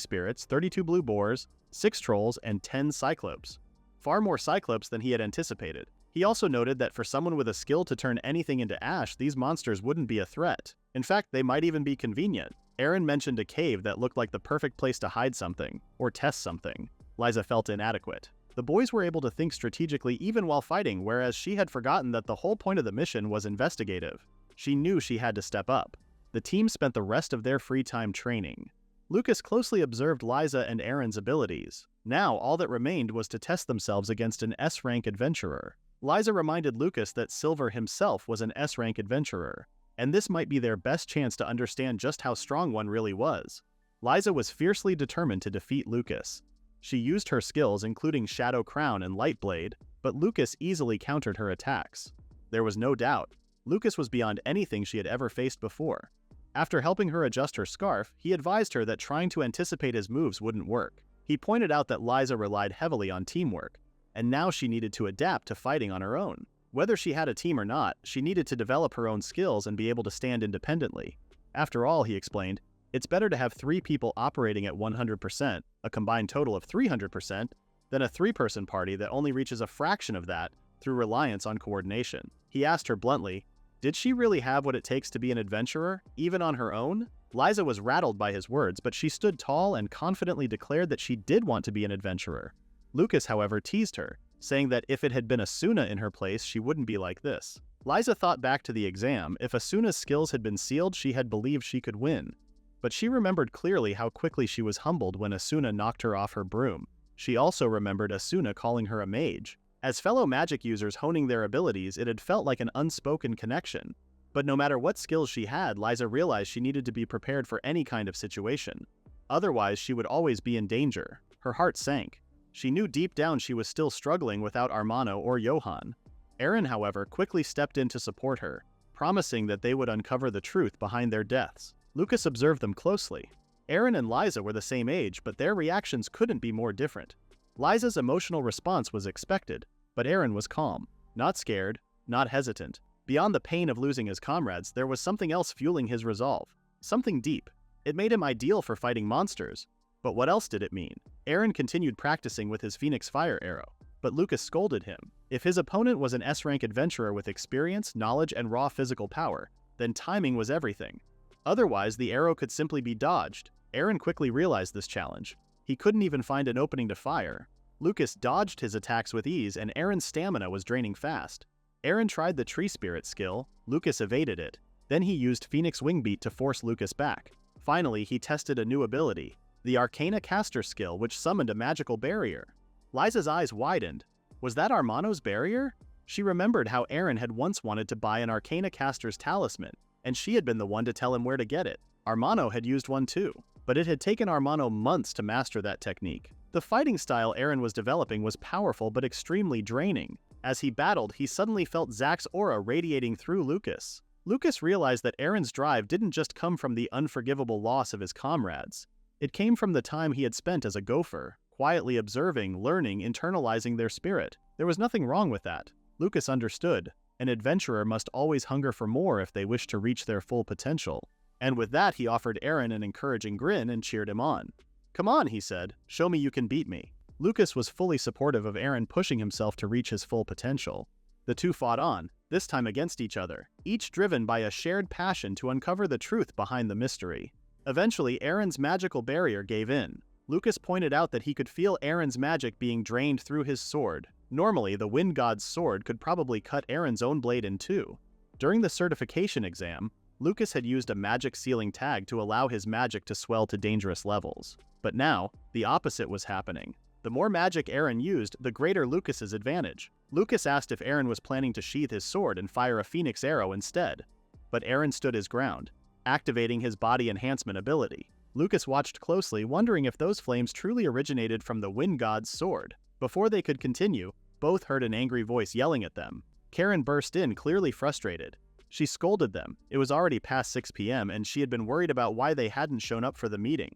spirits, 32 blue boars, 6 trolls, and 10 cyclopes. Far more cyclopes than he had anticipated. He also noted that for someone with a skill to turn anything into ash, these monsters wouldn't be a threat. In fact, they might even be convenient. Eren mentioned a cave that looked like the perfect place to hide something, or test something. Liza felt inadequate. The boys were able to think strategically even while fighting, whereas she had forgotten that the whole point of the mission was investigative. She knew she had to step up. The team spent the rest of their free time training. Lucas closely observed Liza and Eren's abilities. Now, all that remained was to test themselves against an S-rank adventurer. Liza reminded Lucas that Silver himself was an S-rank adventurer, and this might be their best chance to understand just how strong one really was. Liza was fiercely determined to defeat Lucas. She used her skills, including Shadow Crown and Light Blade, but Lucas easily countered her attacks. There was no doubt, Lucas was beyond anything she had ever faced before. After helping her adjust her scarf, he advised her that trying to anticipate his moves wouldn't work. He pointed out that Liza relied heavily on teamwork, and now she needed to adapt to fighting on her own. Whether she had a team or not, she needed to develop her own skills and be able to stand independently. After all, he explained, it's better to have 3 people operating at 100%, a combined total of 300%, than a 3-person party that only reaches a fraction of that through reliance on coordination. He asked her bluntly, did she really have what it takes to be an adventurer, even on her own? Liza was rattled by his words, but she stood tall and confidently declared that she did want to be an adventurer. Lucas, however, teased her, saying that if it had been Asuna in her place, she wouldn't be like this. Liza thought back to the exam. If Asuna's skills had been sealed, she had believed she could win. But she remembered clearly how quickly she was humbled when Asuna knocked her off her broom. She also remembered Asuna calling her a mage. As fellow magic users honing their abilities, it had felt like an unspoken connection. But no matter what skills she had, Liza realized she needed to be prepared for any kind of situation. Otherwise, she would always be in danger. Her heart sank. She knew deep down she was still struggling without Armano or Johan. Eren, however, quickly stepped in to support her, promising that they would uncover the truth behind their deaths. Lucas observed them closely. Eren and Liza were the same age, but their reactions couldn't be more different. Liza's emotional response was expected, but Eren was calm, not scared, not hesitant. Beyond the pain of losing his comrades, there was something else fueling his resolve. Something deep. It made him ideal for fighting monsters. But what else did it mean? Eren continued practicing with his Phoenix Fire Arrow, but Lucas scolded him. If his opponent was an S-rank adventurer with experience, knowledge, and raw physical power, then timing was everything. Otherwise, the arrow could simply be dodged. Eren quickly realized this challenge. He couldn't even find an opening to fire. Lucas dodged his attacks with ease, and Eren's stamina was draining fast. Eren tried the Tree Spirit skill. Lucas evaded it. Then he used Phoenix Wingbeat to force Lucas back. Finally, he tested a new ability, the Arcana Caster skill, which summoned a magical barrier. Liza's eyes widened. Was that Armano's barrier? She remembered how Eren had once wanted to buy an Arcana Caster's talisman, and she had been the one to tell him where to get it. Armano had used one too, but it had taken Armano months to master that technique. The fighting style Eren was developing was powerful but extremely draining. As he battled, he suddenly felt Zack's aura radiating through Lucas. Lucas realized that Eren's drive didn't just come from the unforgivable loss of his comrades. It came from the time he had spent as a gopher, quietly observing, learning, internalizing their spirit. There was nothing wrong with that. Lucas understood. An adventurer must always hunger for more if they wish to reach their full potential. And with that, he offered Eren an encouraging grin and cheered him on. "Come on," he said. "Show me you can beat me." Lucas was fully supportive of Eren pushing himself to reach his full potential. The two fought on, this time against each other, each driven by a shared passion to uncover the truth behind the mystery. Eventually, Eren's magical barrier gave in. Lucas pointed out that he could feel Eren's magic being drained through his sword. Normally, the Wind God's sword could probably cut Eren's own blade in two. During the certification exam, Lucas had used a magic sealing tag to allow his magic to swell to dangerous levels. But now, the opposite was happening. The more magic Eren used, the greater Lucas's advantage. Lucas asked if Eren was planning to sheath his sword and fire a phoenix arrow instead. But Eren stood his ground, activating his body enhancement ability. Lucas watched closely, wondering if those flames truly originated from the Wind God's sword. Before they could continue, both heard an angry voice yelling at them. Karen burst in, clearly frustrated. She scolded them. It was already past 6 p.m. and she had been worried about why they hadn't shown up for the meeting.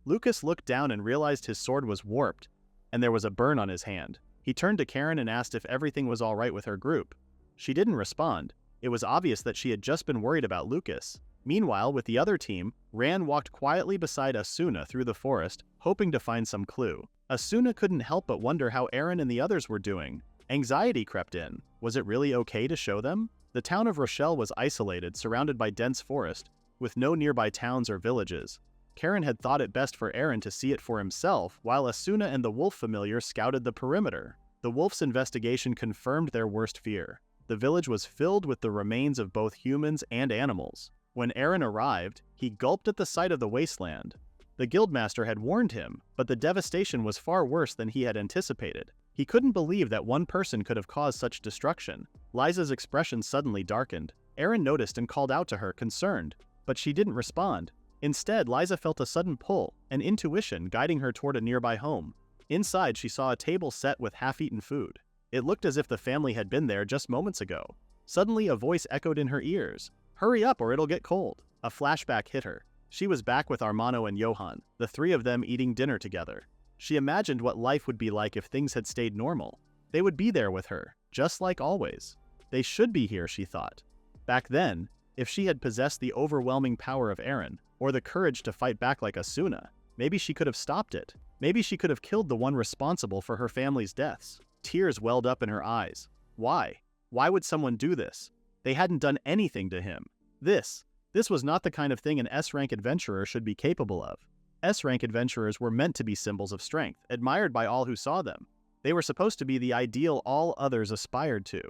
Lucas looked down and realized his sword was warped, and there was a burn on his hand. He turned to Karen and asked if everything was all right with her group. She didn't respond. It was obvious that she had just been worried about Lucas. Meanwhile, with the other team, Ran walked quietly beside Asuna through the forest, hoping to find some clue. Asuna couldn't help but wonder how Eren and the others were doing. Anxiety crept in. Was it really okay to show them? The town of Rochelle was isolated, surrounded by dense forest, with no nearby towns or villages. Karen had thought it best for Eren to see it for himself, while Asuna and the wolf familiar scouted the perimeter. The wolf's investigation confirmed their worst fear. The village was filled with the remains of both humans and animals. When Eren arrived, he gulped at the sight of the wasteland. The guildmaster had warned him, but the devastation was far worse than he had anticipated. He couldn't believe that one person could have caused such destruction. Liza's expression suddenly darkened. Eren noticed and called out to her, concerned, but she didn't respond. Instead, Liza felt a sudden pull, an intuition guiding her toward a nearby home. Inside, she saw a table set with half-eaten food. It looked as if the family had been there just moments ago. Suddenly, a voice echoed in her ears. "Hurry up or it'll get cold." A flashback hit her. She was back with Armano and Johan, the three of them eating dinner together. She imagined what life would be like if things had stayed normal. They would be there with her, just like always. They should be here, she thought. Back then, if she had possessed the overwhelming power of Eren, or the courage to fight back like Asuna, maybe she could have stopped it. Maybe she could have killed the one responsible for her family's deaths. Tears welled up in her eyes. Why? Why would someone do this? They hadn't done anything to him. This was not the kind of thing an S-rank adventurer should be capable of. S-rank adventurers were meant to be symbols of strength, admired by all who saw them. They were supposed to be the ideal all others aspired to.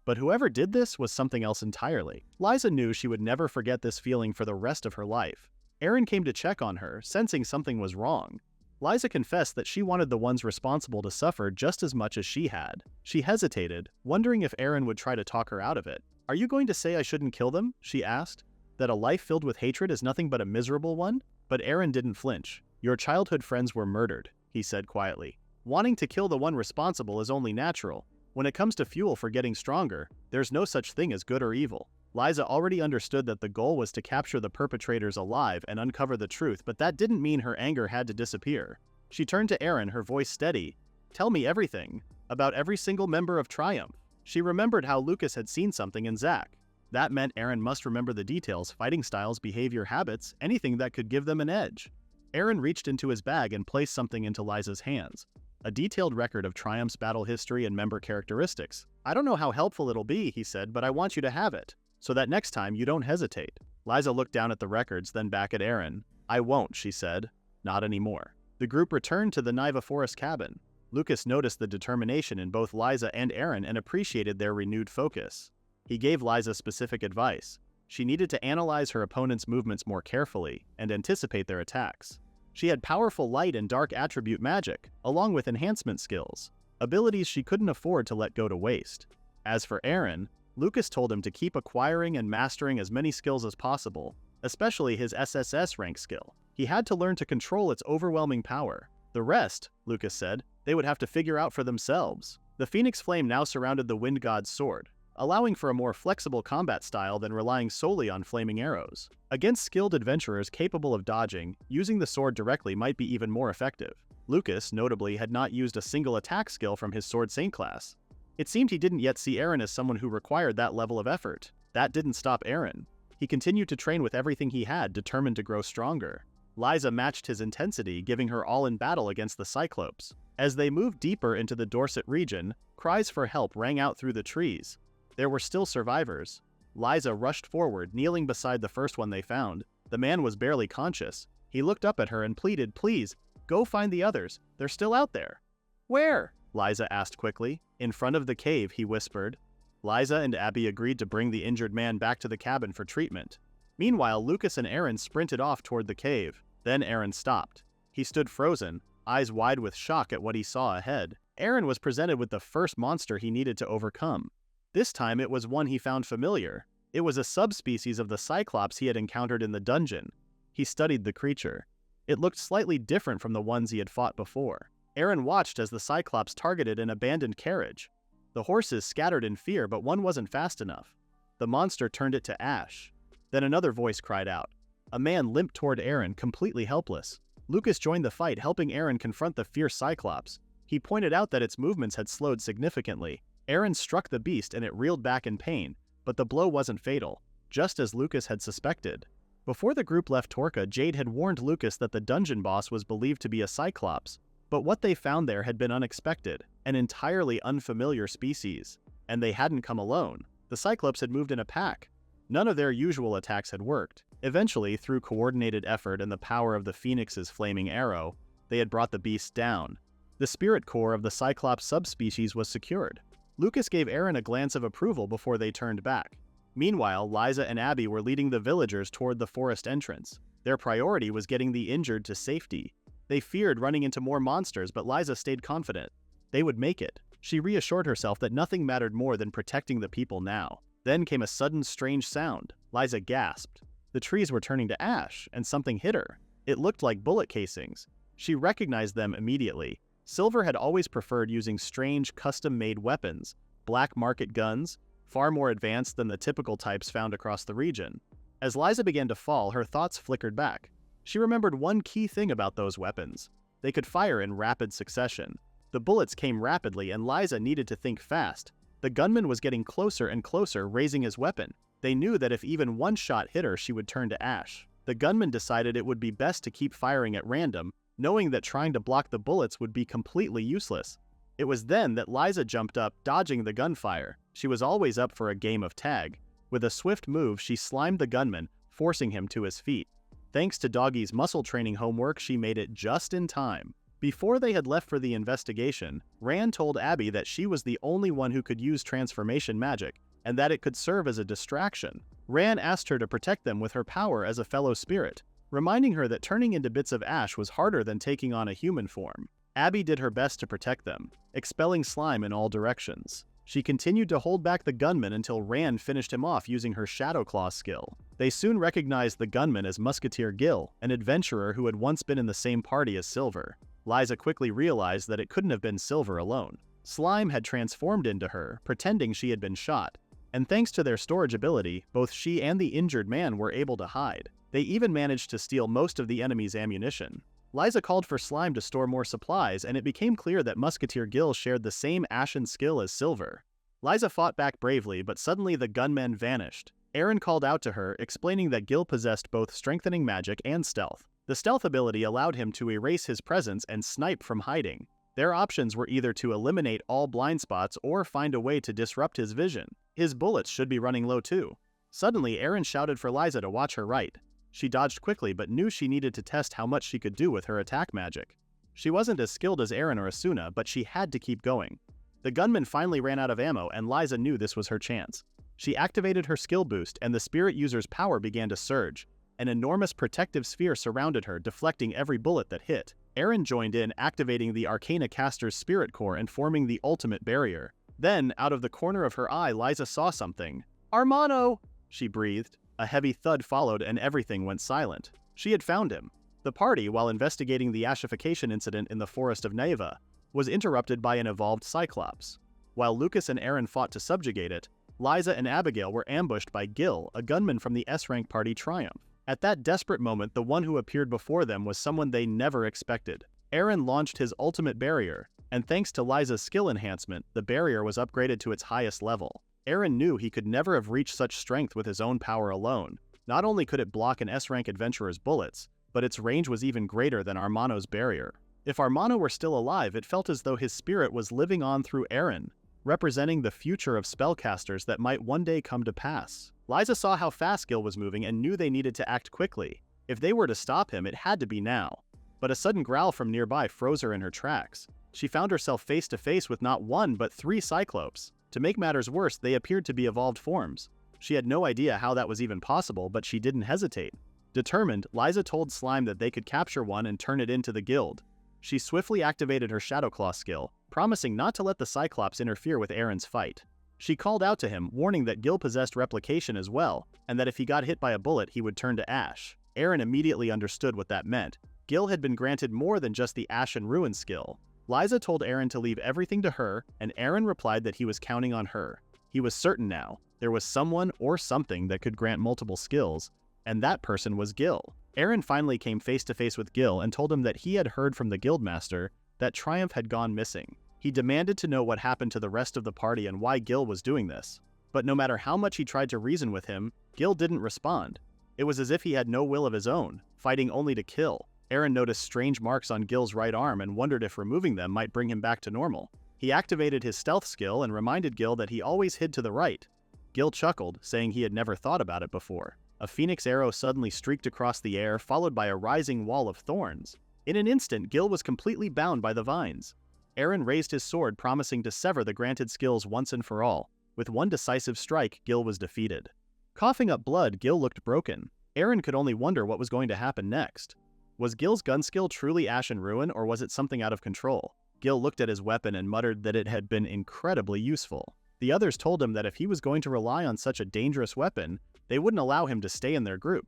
But whoever did this was something else entirely. Liza knew she would never forget this feeling for the rest of her life. Eren came to check on her, sensing something was wrong. Liza confessed that she wanted the ones responsible to suffer just as much as she had. She hesitated, wondering if Eren would try to talk her out of it. "Are you going to say I shouldn't kill them?" she asked. "That a life filled with hatred is nothing but a miserable one?" But Eren didn't flinch. "Your childhood friends were murdered," he said quietly. "Wanting to kill the one responsible is only natural. When it comes to fuel for getting stronger, there's no such thing as good or evil." Liza already understood that the goal was to capture the perpetrators alive and uncover the truth, but that didn't mean her anger had to disappear. She turned to Eren, her voice steady. "Tell me everything, about every single member of Triumph." She remembered how Lucas had seen something in Zack. That meant Eren must remember the details, fighting styles, behavior, habits, anything that could give them an edge. Eren reached into his bag and placed something into Liza's hands. A detailed record of Triumph's battle history and member characteristics. "I don't know how helpful it'll be," he said, "but I want you to have it, so that next time you don't hesitate." Liza looked down at the records, then back at Eren. "I won't," she said. "Not anymore." The group returned to the Niva Forest cabin. Lucas noticed the determination in both Liza and Eren and appreciated their renewed focus. He gave Liza specific advice. She needed to analyze her opponent's movements more carefully and anticipate their attacks. She had powerful light and dark attribute magic, along with enhancement skills, abilities she couldn't afford to let go to waste. As for Eren, Lucas told him to keep acquiring and mastering as many skills as possible, especially his SSS rank skill. He had to learn to control its overwhelming power. The rest, Lucas said, they would have to figure out for themselves. The Phoenix Flame now surrounded the Wind God's sword, allowing for a more flexible combat style than relying solely on flaming arrows. Against skilled adventurers capable of dodging, using the sword directly might be even more effective. Lucas, notably, had not used a single attack skill from his Sword Saint class. It seemed he didn't yet see Eren as someone who required that level of effort. That didn't stop Eren. He continued to train with everything he had, determined to grow stronger. Lysa matched his intensity, giving her all in battle against the Cyclopes. As they moved deeper into the Dorset region, cries for help rang out through the trees. There were still survivors. Lysa rushed forward, kneeling beside the first one they found. The man was barely conscious. He looked up at her and pleaded, "Please, go find the others. They're still out there." "Where?" Lysa asked quickly. "In front of the cave," he whispered. Lysa and Abby agreed to bring the injured man back to the cabin for treatment. Meanwhile, Lucas and Eren sprinted off toward the cave. Then Eren stopped. He stood frozen, eyes wide with shock at what he saw ahead. Eren was presented with the first monster he needed to overcome. This time it was one he found familiar. It was a subspecies of the Cyclops he had encountered in the dungeon. He studied the creature. It looked slightly different from the ones he had fought before. Eren watched as the Cyclops targeted an abandoned carriage. The horses scattered in fear, but one wasn't fast enough. The monster turned it to ash. Then another voice cried out. A man limped toward Eren, completely helpless. Lucas joined the fight, helping Eren confront the fierce Cyclops. He pointed out that its movements had slowed significantly. Eren struck the beast and it reeled back in pain, but the blow wasn't fatal, just as Lucas had suspected. Before the group left Torca, Jade had warned Lucas that the dungeon boss was believed to be a Cyclops, but what they found there had been unexpected, an entirely unfamiliar species. And they hadn't come alone. The Cyclops had moved in a pack. None of their usual attacks had worked. Eventually, through coordinated effort and the power of the Phoenix's flaming arrow, they had brought the beast down. The spirit core of the Cyclops subspecies was secured. Lucas gave Eren a glance of approval before they turned back. Meanwhile, Lysa and Abby were leading the villagers toward the forest entrance. Their priority was getting the injured to safety. They feared running into more monsters, but Lysa stayed confident. They would make it. She reassured herself that nothing mattered more than protecting the people now. Then came a sudden strange sound. Lysa gasped. The trees were turning to ash, and something hit her. It looked like bullet casings. She recognized them immediately. Silver had always preferred using strange, custom-made weapons, black market guns, far more advanced than the typical types found across the region. As Lysa began to fall, her thoughts flickered back. She remembered one key thing about those weapons. They could fire in rapid succession. The bullets came rapidly, and Lysa needed to think fast. The gunman was getting closer and closer, raising his weapon. They knew that if even one shot hit her, she would turn to ash. The gunman decided it would be best to keep firing at random, knowing that trying to block the bullets would be completely useless. It was then that Lysa jumped up, dodging the gunfire. She was always up for a game of tag. With a swift move, she slimed the gunman, forcing him to his feet. Thanks to Doggy's muscle training homework, she made it just in time. Before they had left for the investigation, Rand told Abby that she was the only one who could use transformation magic, and that it could serve as a distraction. Rand asked her to protect them with her power as a fellow spirit, reminding her that turning into bits of ash was harder than taking on a human form. Abby did her best to protect them, expelling slime in all directions. She continued to hold back the gunman until Rand finished him off using her Shadow Claw skill. They soon recognized the gunman as Musketeer Gil, an adventurer who had once been in the same party as Silver. Lysa quickly realized that it couldn't have been Silver alone. Slime had transformed into her, pretending she had been shot. And thanks to their storage ability, both she and the injured man were able to hide. They even managed to steal most of the enemy's ammunition. Lysa called for Slime to store more supplies, and it became clear that Musketeer Gil shared the same ashen skill as Silver. Lysa fought back bravely, but suddenly the gunmen vanished. Eren called out to her, explaining that Gil possessed both strengthening magic and stealth. The stealth ability allowed him to erase his presence and snipe from hiding. Their options were either to eliminate all blind spots or find a way to disrupt his vision. His bullets should be running low too. Suddenly, Eren shouted for Lysa to watch her right. She dodged quickly but knew she needed to test how much she could do with her attack magic. She wasn't as skilled as Eren or Asuna, but she had to keep going. The gunman finally ran out of ammo, and Lysa knew this was her chance. She activated her skill boost, and the spirit user's power began to surge. An enormous protective sphere surrounded her, deflecting every bullet that hit. Eren joined in, activating the Arcana caster's spirit core and forming the ultimate barrier. Then, out of the corner of her eye, Lysa saw something. "Armano!" she breathed. A heavy thud followed and everything went silent. She had found him. The party, while investigating the ashification incident in the forest of Neva, was interrupted by an evolved Cyclops. While Lucas and Eren fought to subjugate it, Liza and Abigail were ambushed by Gil, a gunman from the S-Rank party Triumph. At that desperate moment, the one who appeared before them was someone they never expected. Eren launched his ultimate barrier, and thanks to Liza's skill enhancement, the barrier was upgraded to its highest level. Eren knew he could never have reached such strength with his own power alone. Not only could it block an S-Rank adventurer's bullets, but its range was even greater than Armano's barrier. If Armano were still alive, it felt as though his spirit was living on through Eren, representing the future of spellcasters that might one day come to pass. Liza saw how fast Gil was moving and knew they needed to act quickly. If they were to stop him, it had to be now. But a sudden growl from nearby froze her in her tracks. She found herself face to face with not one but 3 Cyclopes. To make matters worse, they appeared to be evolved forms. She had no idea how that was even possible, but she didn't hesitate. Determined, Liza told Slime that they could capture one and turn it into the guild. She swiftly activated her Shadowclaw skill, promising not to let the Cyclops interfere with Eren's fight. She called out to him, warning that Gil possessed replication as well, and that if he got hit by a bullet, he would turn to ash. Eren immediately understood what that meant. Gil had been granted more than just the Ash and Ruin skill. Liza told Eren to leave everything to her, and Eren replied that he was counting on her. He was certain now. There was someone or something that could grant multiple skills, and that person was Gil. Eren finally came face to face with Gil and told him that he had heard from the Guildmaster that Triumph had gone missing. He demanded to know what happened to the rest of the party and why Gil was doing this. But no matter how much he tried to reason with him, Gil didn't respond. It was as if he had no will of his own, fighting only to kill. Eren noticed strange marks on Gil's right arm and wondered if removing them might bring him back to normal. He activated his stealth skill and reminded Gil that he always hid to the right. Gil chuckled, saying he had never thought about it before. A phoenix arrow suddenly streaked across the air, followed by a rising wall of thorns. In an instant, Gil was completely bound by the vines. Eren raised his sword, promising to sever the granted skills once and for all. With one decisive strike, Gil was defeated. Coughing up blood, Gil looked broken. Eren could only wonder what was going to happen next. Was Gil's gun skill truly Ash and Ruin, or was it something out of control? Gil looked at his weapon and muttered that it had been incredibly useful. The others told him that if he was going to rely on such a dangerous weapon, they wouldn't allow him to stay in their group.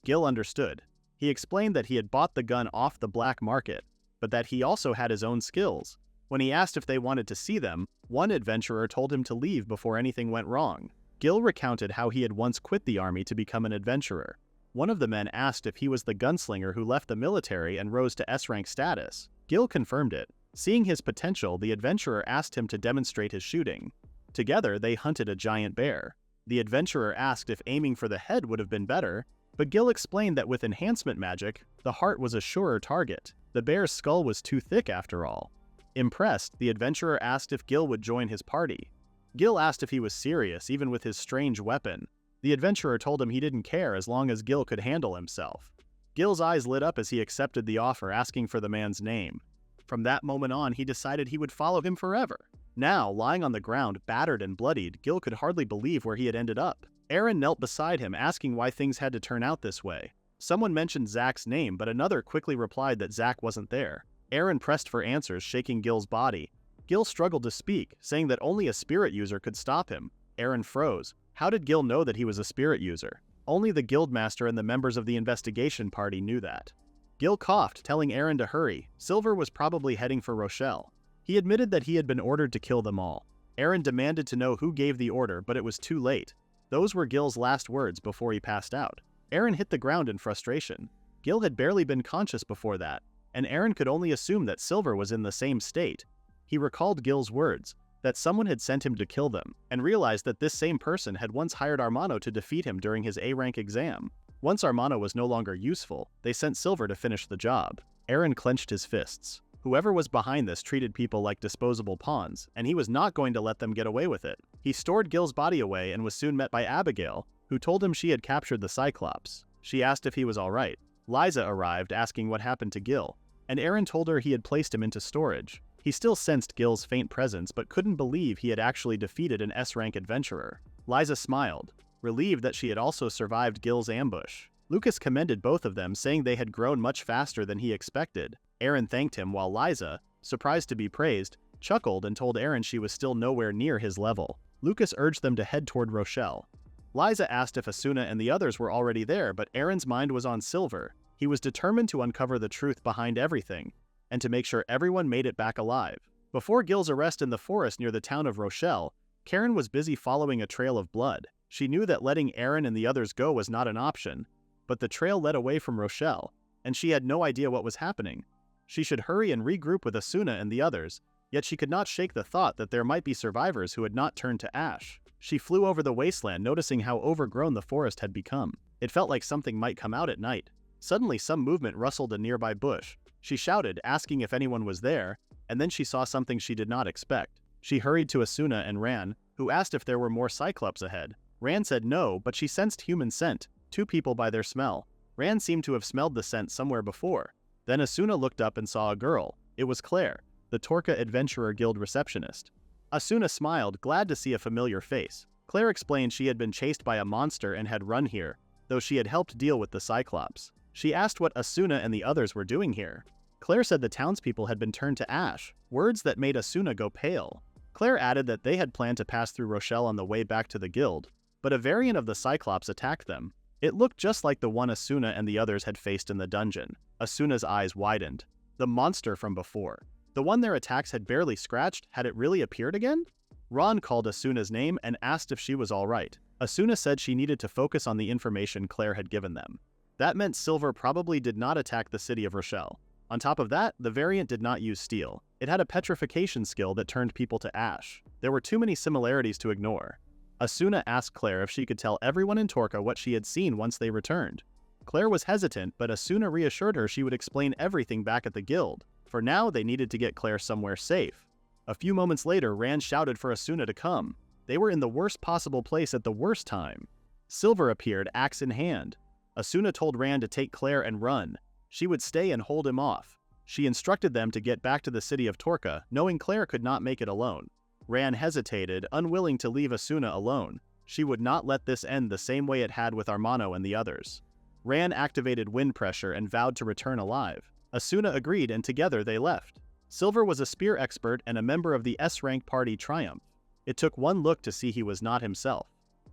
Gil understood. He explained that he had bought the gun off the black market, but that he also had his own skills. When he asked if they wanted to see them, one adventurer told him to leave before anything went wrong. Gil recounted how he had once quit the army to become an adventurer. One of the men asked if he was the gunslinger who left the military and rose to S-rank status. Gil confirmed it. Seeing his potential, the adventurer asked him to demonstrate his shooting. Together, they hunted a giant bear. The adventurer asked if aiming for the head would have been better, but Gil explained that with enhancement magic, the heart was a surer target. The bear's skull was too thick after all. Impressed, the adventurer asked if Gil would join his party. Gil asked if he was serious, even with his strange weapon. The adventurer told him he didn't care as long as Gil could handle himself. Gil's eyes lit up as he accepted the offer, asking for the man's name. From that moment on, he decided he would follow him forever. Now, lying on the ground, battered and bloodied, Gil could hardly believe where he had ended up. Eren knelt beside him, asking why things had to turn out this way. Someone mentioned Zack's name, but another quickly replied that Zack wasn't there. Eren pressed for answers, shaking Gil's body. Gil struggled to speak, saying that only a spirit user could stop him. Eren froze. How did Gil know that he was a spirit user? Only the Guildmaster and the members of the investigation party knew that. Gil coughed, telling Eren to hurry. Silver was probably heading for Rochelle. He admitted that he had been ordered to kill them all. Eren demanded to know who gave the order, but it was too late. Those were Gil's last words before he passed out. Eren hit the ground in frustration. Gil had barely been conscious before that, and Eren could only assume that Silver was in the same state. He recalled Gil's words, that someone had sent him to kill them, and realized that this same person had once hired Armano to defeat him during his A-rank exam. Once Armano was no longer useful, they sent Silver to finish the job. Eren clenched his fists. Whoever was behind this treated people like disposable pawns, and he was not going to let them get away with it. He stored Gil's body away and was soon met by Abigail, who told him she had captured the Cyclops. She asked if he was alright. Liza arrived, asking what happened to Gil, and Eren told her he had placed him into storage. He still sensed Gil's faint presence, but couldn't believe he had actually defeated an S-rank adventurer. Liza smiled, relieved that she had also survived Gil's ambush. Lucas commended both of them, saying they had grown much faster than he expected. Eren thanked him while Liza, surprised to be praised, chuckled and told Eren she was still nowhere near his level. Lucas urged them to head toward Rochelle. Liza asked if Asuna and the others were already there, but Eren's mind was on Silver. He was determined to uncover the truth behind everything, and to make sure everyone made it back alive. Before Gil's arrest in the forest near the town of Rochelle, Karen was busy following a trail of blood. She knew that letting Eren and the others go was not an option, but the trail led away from Rochelle, and she had no idea what was happening. She should hurry and regroup with Asuna and the others, yet she could not shake the thought that there might be survivors who had not turned to ash. She flew over the wasteland, noticing how overgrown the forest had become. It felt like something might come out at night. Suddenly, some movement rustled a nearby bush. She shouted, asking if anyone was there, and then she saw something she did not expect. She hurried to Asuna and Ran, who asked if there were more Cyclops ahead. Ran said no, but she sensed human scent, 2 people by their smell. Ran seemed to have smelled the scent somewhere before. Then Asuna looked up and saw a girl. It was Claire, the Torca Adventurer Guild receptionist. Asuna smiled, glad to see a familiar face. Claire explained she had been chased by a monster and had run here, though she had helped deal with the Cyclops. She asked what Asuna and the others were doing here. Claire said the townspeople had been turned to ash, words that made Asuna go pale. Claire added that they had planned to pass through Rochelle on the way back to the guild, but a variant of the Cyclops attacked them. It looked just like the one Asuna and the others had faced in the dungeon. Asuna's eyes widened. The monster from before. The one their attacks had barely scratched, had it really appeared again? Ron called Asuna's name and asked if she was alright. Asuna said she needed to focus on the information Claire had given them. That meant Silver probably did not attack the city of Rochelle. On top of that, the variant did not use steel. It had a petrification skill that turned people to ash. There were too many similarities to ignore. Asuna asked Claire if she could tell everyone in Torca what she had seen once they returned. Claire was hesitant, but Asuna reassured her she would explain everything back at the guild. For now, they needed to get Claire somewhere safe. A few moments later, Rand shouted for Asuna to come. They were in the worst possible place at the worst time. Silver appeared, axe in hand. Asuna told Rand to take Claire and run. She would stay and hold him off. She instructed them to get back to the city of Torca, knowing Claire could not make it alone. Ran hesitated, unwilling to leave Asuna alone. She would not let this end the same way it had with Armano and the others. Ran activated wind pressure and vowed to return alive. Asuna agreed, and together they left. Silver was a spear expert and a member of the S-rank party Triumph. It took one look to see he was not himself.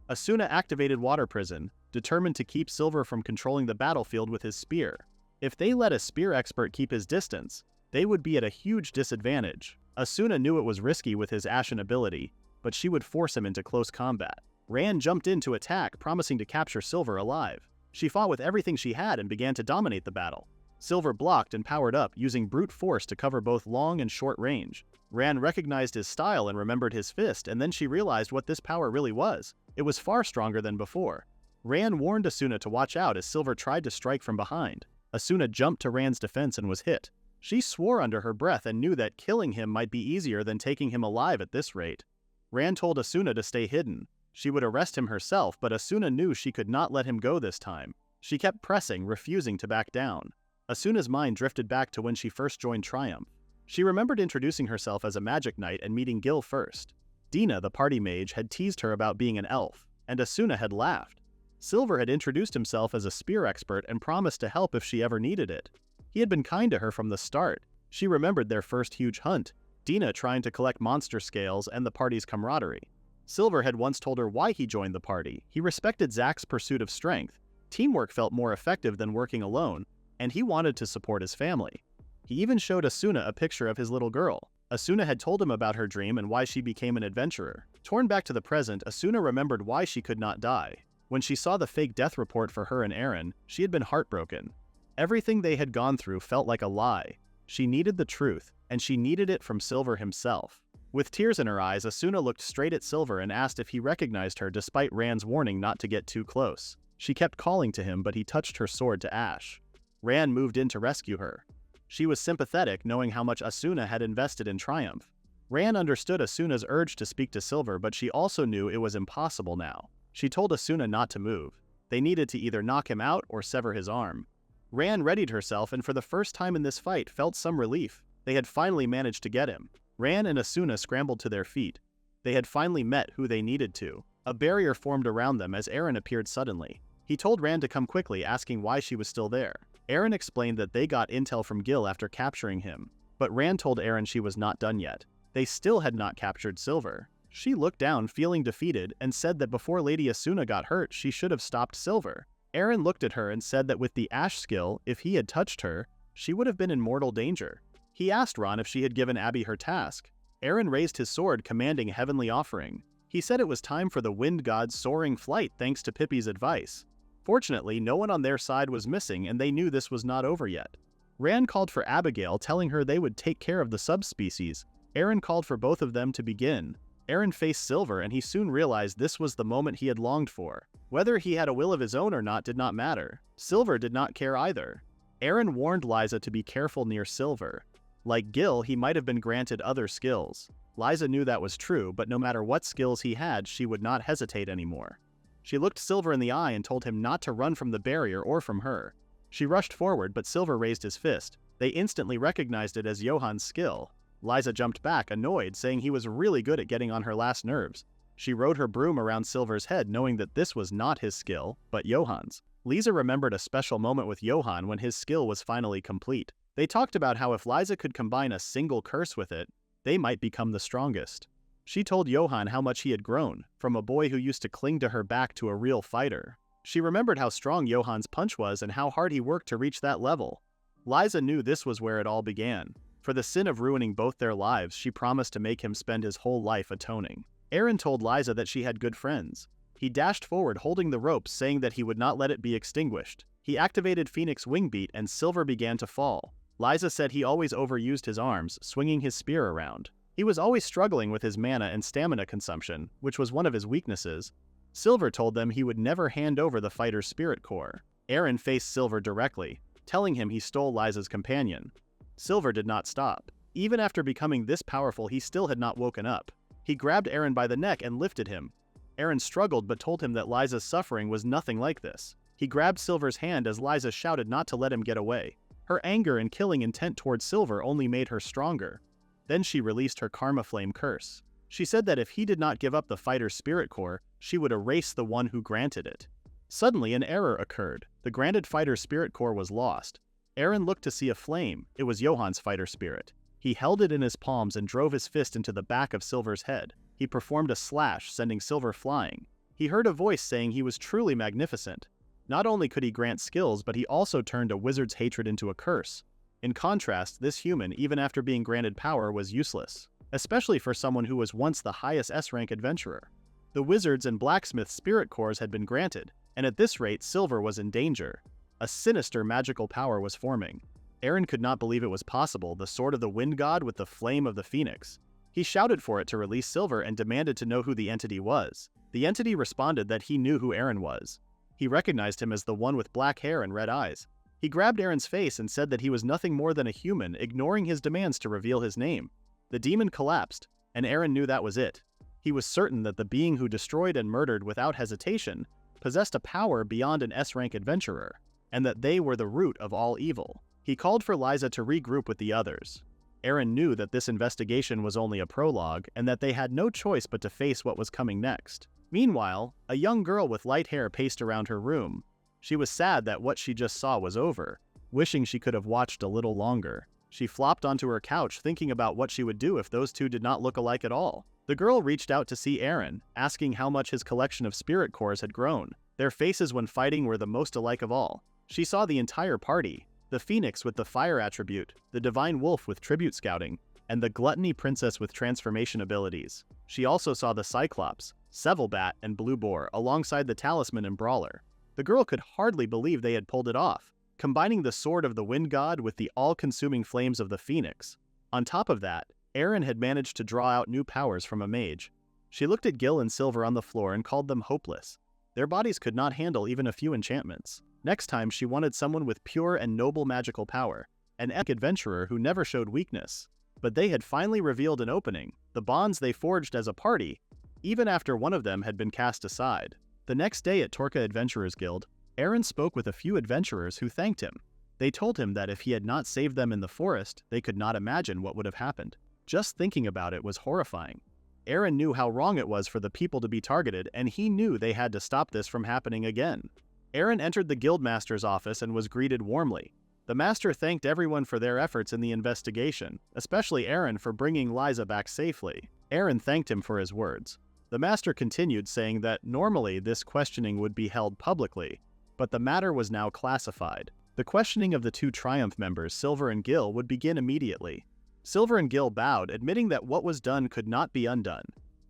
Asuna activated Water Prison, determined to keep Silver from controlling the battlefield with his spear. If they let a spear expert keep his distance, they would be at a huge disadvantage. Asuna knew it was risky with his Ashen ability, but she would force him into close combat. Ran jumped in to attack, promising to capture Silver alive. She fought with everything she had and began to dominate the battle. Silver blocked and powered up, using brute force to cover both long and short range. Ran recognized his style and remembered his fist, and then she realized what this power really was. It was far stronger than before. Ran warned Asuna to watch out as Silver tried to strike from behind. Asuna jumped to Ran's defense and was hit. She swore under her breath and knew that killing him might be easier than taking him alive at this rate. Ran told Asuna to stay hidden. She would arrest him herself, but Asuna knew she could not let him go this time. She kept pressing, refusing to back down. Asuna's mind drifted back to when she first joined Triumph. She remembered introducing herself as a magic knight and meeting Gil first. Dina, the party mage, had teased her about being an elf, and Asuna had laughed. Silver had introduced himself as a spear expert and promised to help if she ever needed it. He had been kind to her from the start. She remembered their first huge hunt, Dina trying to collect monster scales and the party's camaraderie. Silver had once told her why he joined the party. He respected Zack's pursuit of strength. Teamwork felt more effective than working alone, and he wanted to support his family. He even showed Asuna a picture of his little girl. Asuna had told him about her dream and why she became an adventurer. Torn back to the present, Asuna remembered why she could not die. When she saw the fake death report for her and Eren, she had been heartbroken. Everything they had gone through felt like a lie. She needed the truth, and she needed it from Silver himself. With tears in her eyes, Asuna looked straight at Silver and asked if he recognized her despite Ran's warning not to get too close. She kept calling to him, but he touched her sword to ash. Ran moved in to rescue her. She was sympathetic, knowing how much Asuna had invested in Triumph. Ran understood Asuna's urge to speak to Silver, but she also knew it was impossible now. She told Asuna not to move. They needed to either knock him out or sever his arm. Ran readied herself and for the first time in this fight felt some relief. They had finally managed to get him. Ran and Asuna scrambled to their feet. They had finally met who they needed to. A barrier formed around them as Eren appeared suddenly. He told Ran to come quickly, asking why she was still there. Eren explained that they got intel from Gil after capturing him, but Ran told Eren she was not done yet. They still had not captured Silver. She looked down, feeling defeated, and said that before Lady Asuna got hurt, she should have stopped Silver. Eren looked at her and said that with the ash skill, if he had touched her, she would have been in mortal danger. He asked Ron if she had given Abby her task. Eren raised his sword, commanding heavenly offering. He said it was time for the wind god's soaring flight thanks to Pippi's advice. Fortunately, no one on their side was missing and they knew this was not over yet. Rand called for Abigail, telling her they would take care of the subspecies. Eren called for both of them to begin. Eren faced Silver and he soon realized this was the moment he had longed for. Whether he had a will of his own or not did not matter. Silver did not care either. Eren warned Lysa to be careful near Silver. Like Gil, he might have been granted other skills. Lysa knew that was true, but no matter what skills he had, she would not hesitate anymore. She looked Silver in the eye and told him not to run from the barrier or from her. She rushed forward, but Silver raised his fist. They instantly recognized it as Johan's skill. Lysa jumped back, annoyed, saying he was really good at getting on her last nerves. She rode her broom around Silver's head, knowing that this was not his skill, but Johan's. Lysa remembered a special moment with Johan when his skill was finally complete. They talked about how if Lysa could combine a single curse with it, they might become the strongest. She told Johan how much he had grown, from a boy who used to cling to her back to a real fighter. She remembered how strong Johan's punch was and how hard he worked to reach that level. Lysa knew this was where it all began. For the sin of ruining both their lives, she promised to make him spend his whole life atoning. Eren told Lysa that she had good friends. He dashed forward holding the ropes, saying that he would not let it be extinguished. He activated Phoenix Wingbeat and Silver began to fall. Lysa said he always overused his arms, swinging his spear around. He was always struggling with his mana and stamina consumption, which was one of his weaknesses. Silver told them he would never hand over the fighter's spirit core. Eren faced Silver directly, telling him he stole Lysa's companion. Silver did not stop. Even after becoming this powerful, he still had not woken up. He grabbed Eren by the neck and lifted him. Eren struggled but told him that Lysa's suffering was nothing like this. He grabbed Silver's hand as Lysa shouted not to let him get away. Her anger and killing intent towards Silver only made her stronger. Then she released her Karma Flame curse. She said that if he did not give up the fighter's spirit core, she would erase the one who granted it. Suddenly, an error occurred. The granted fighter's spirit core was lost. Eren looked to see a flame. It was Johan's fighter spirit. He held it in his palms and drove his fist into the back of Silver's head. He performed a slash, sending Silver flying. He heard a voice saying he was truly magnificent. Not only could he grant skills, but he also turned a wizard's hatred into a curse. In contrast, this human, even after being granted power, was useless, especially for someone who was once the highest S-rank adventurer. The wizard's and blacksmith's spirit cores had been granted, and at this rate, Silver was in danger. A sinister magical power was forming. Eren could not believe it was possible, the sword of the wind god with the flame of the phoenix. He shouted for it to release Silver and demanded to know who the entity was. The entity responded that he knew who Eren was. He recognized him as the one with black hair and red eyes. He grabbed Eren's face and said that he was nothing more than a human, ignoring his demands to reveal his name. The demon collapsed, and Eren knew that was it. He was certain that the being who destroyed and murdered without hesitation possessed a power beyond an S-rank adventurer, and that they were the root of all evil. He called for Lysa to regroup with the others. Eren knew that this investigation was only a prologue, and that they had no choice but to face what was coming next. Meanwhile, a young girl with light hair paced around her room. She was sad that what she just saw was over, wishing she could have watched a little longer. She flopped onto her couch thinking about what she would do if those two did not look alike at all. The girl reached out to see Eren, asking how much his collection of spirit cores had grown. Their faces when fighting were the most alike of all. She saw the entire party, the Phoenix with the fire attribute, the Divine Wolf with tribute scouting, and the Gluttony Princess with transformation abilities. She also saw the Cyclops, Sevelbat, and Blue Boar alongside the Talisman and Brawler. The girl could hardly believe they had pulled it off, combining the sword of the wind god with the all-consuming flames of the Phoenix. On top of that, Eren had managed to draw out new powers from a mage. She looked at Gil and Silver on the floor and called them hopeless. Their bodies could not handle even a few enchantments. Next time, she wanted someone with pure and noble magical power, an epic adventurer who never showed weakness. But they had finally revealed an opening, the bonds they forged as a party, even after one of them had been cast aside. The next day at Torca Adventurers Guild, Eren spoke with a few adventurers who thanked him. They told him that if he had not saved them in the forest, they could not imagine what would have happened. Just thinking about it was horrifying. Eren knew how wrong it was for the people to be targeted, and he knew they had to stop this from happening again. Eren entered the guildmaster's office and was greeted warmly. The master thanked everyone for their efforts in the investigation, especially Eren for bringing Lysa back safely. Eren thanked him for his words. The master continued, saying that normally this questioning would be held publicly, but the matter was now classified. The questioning of the two Triumph members, Silver and Gil, would begin immediately. Silver and Gil bowed, admitting that what was done could not be undone.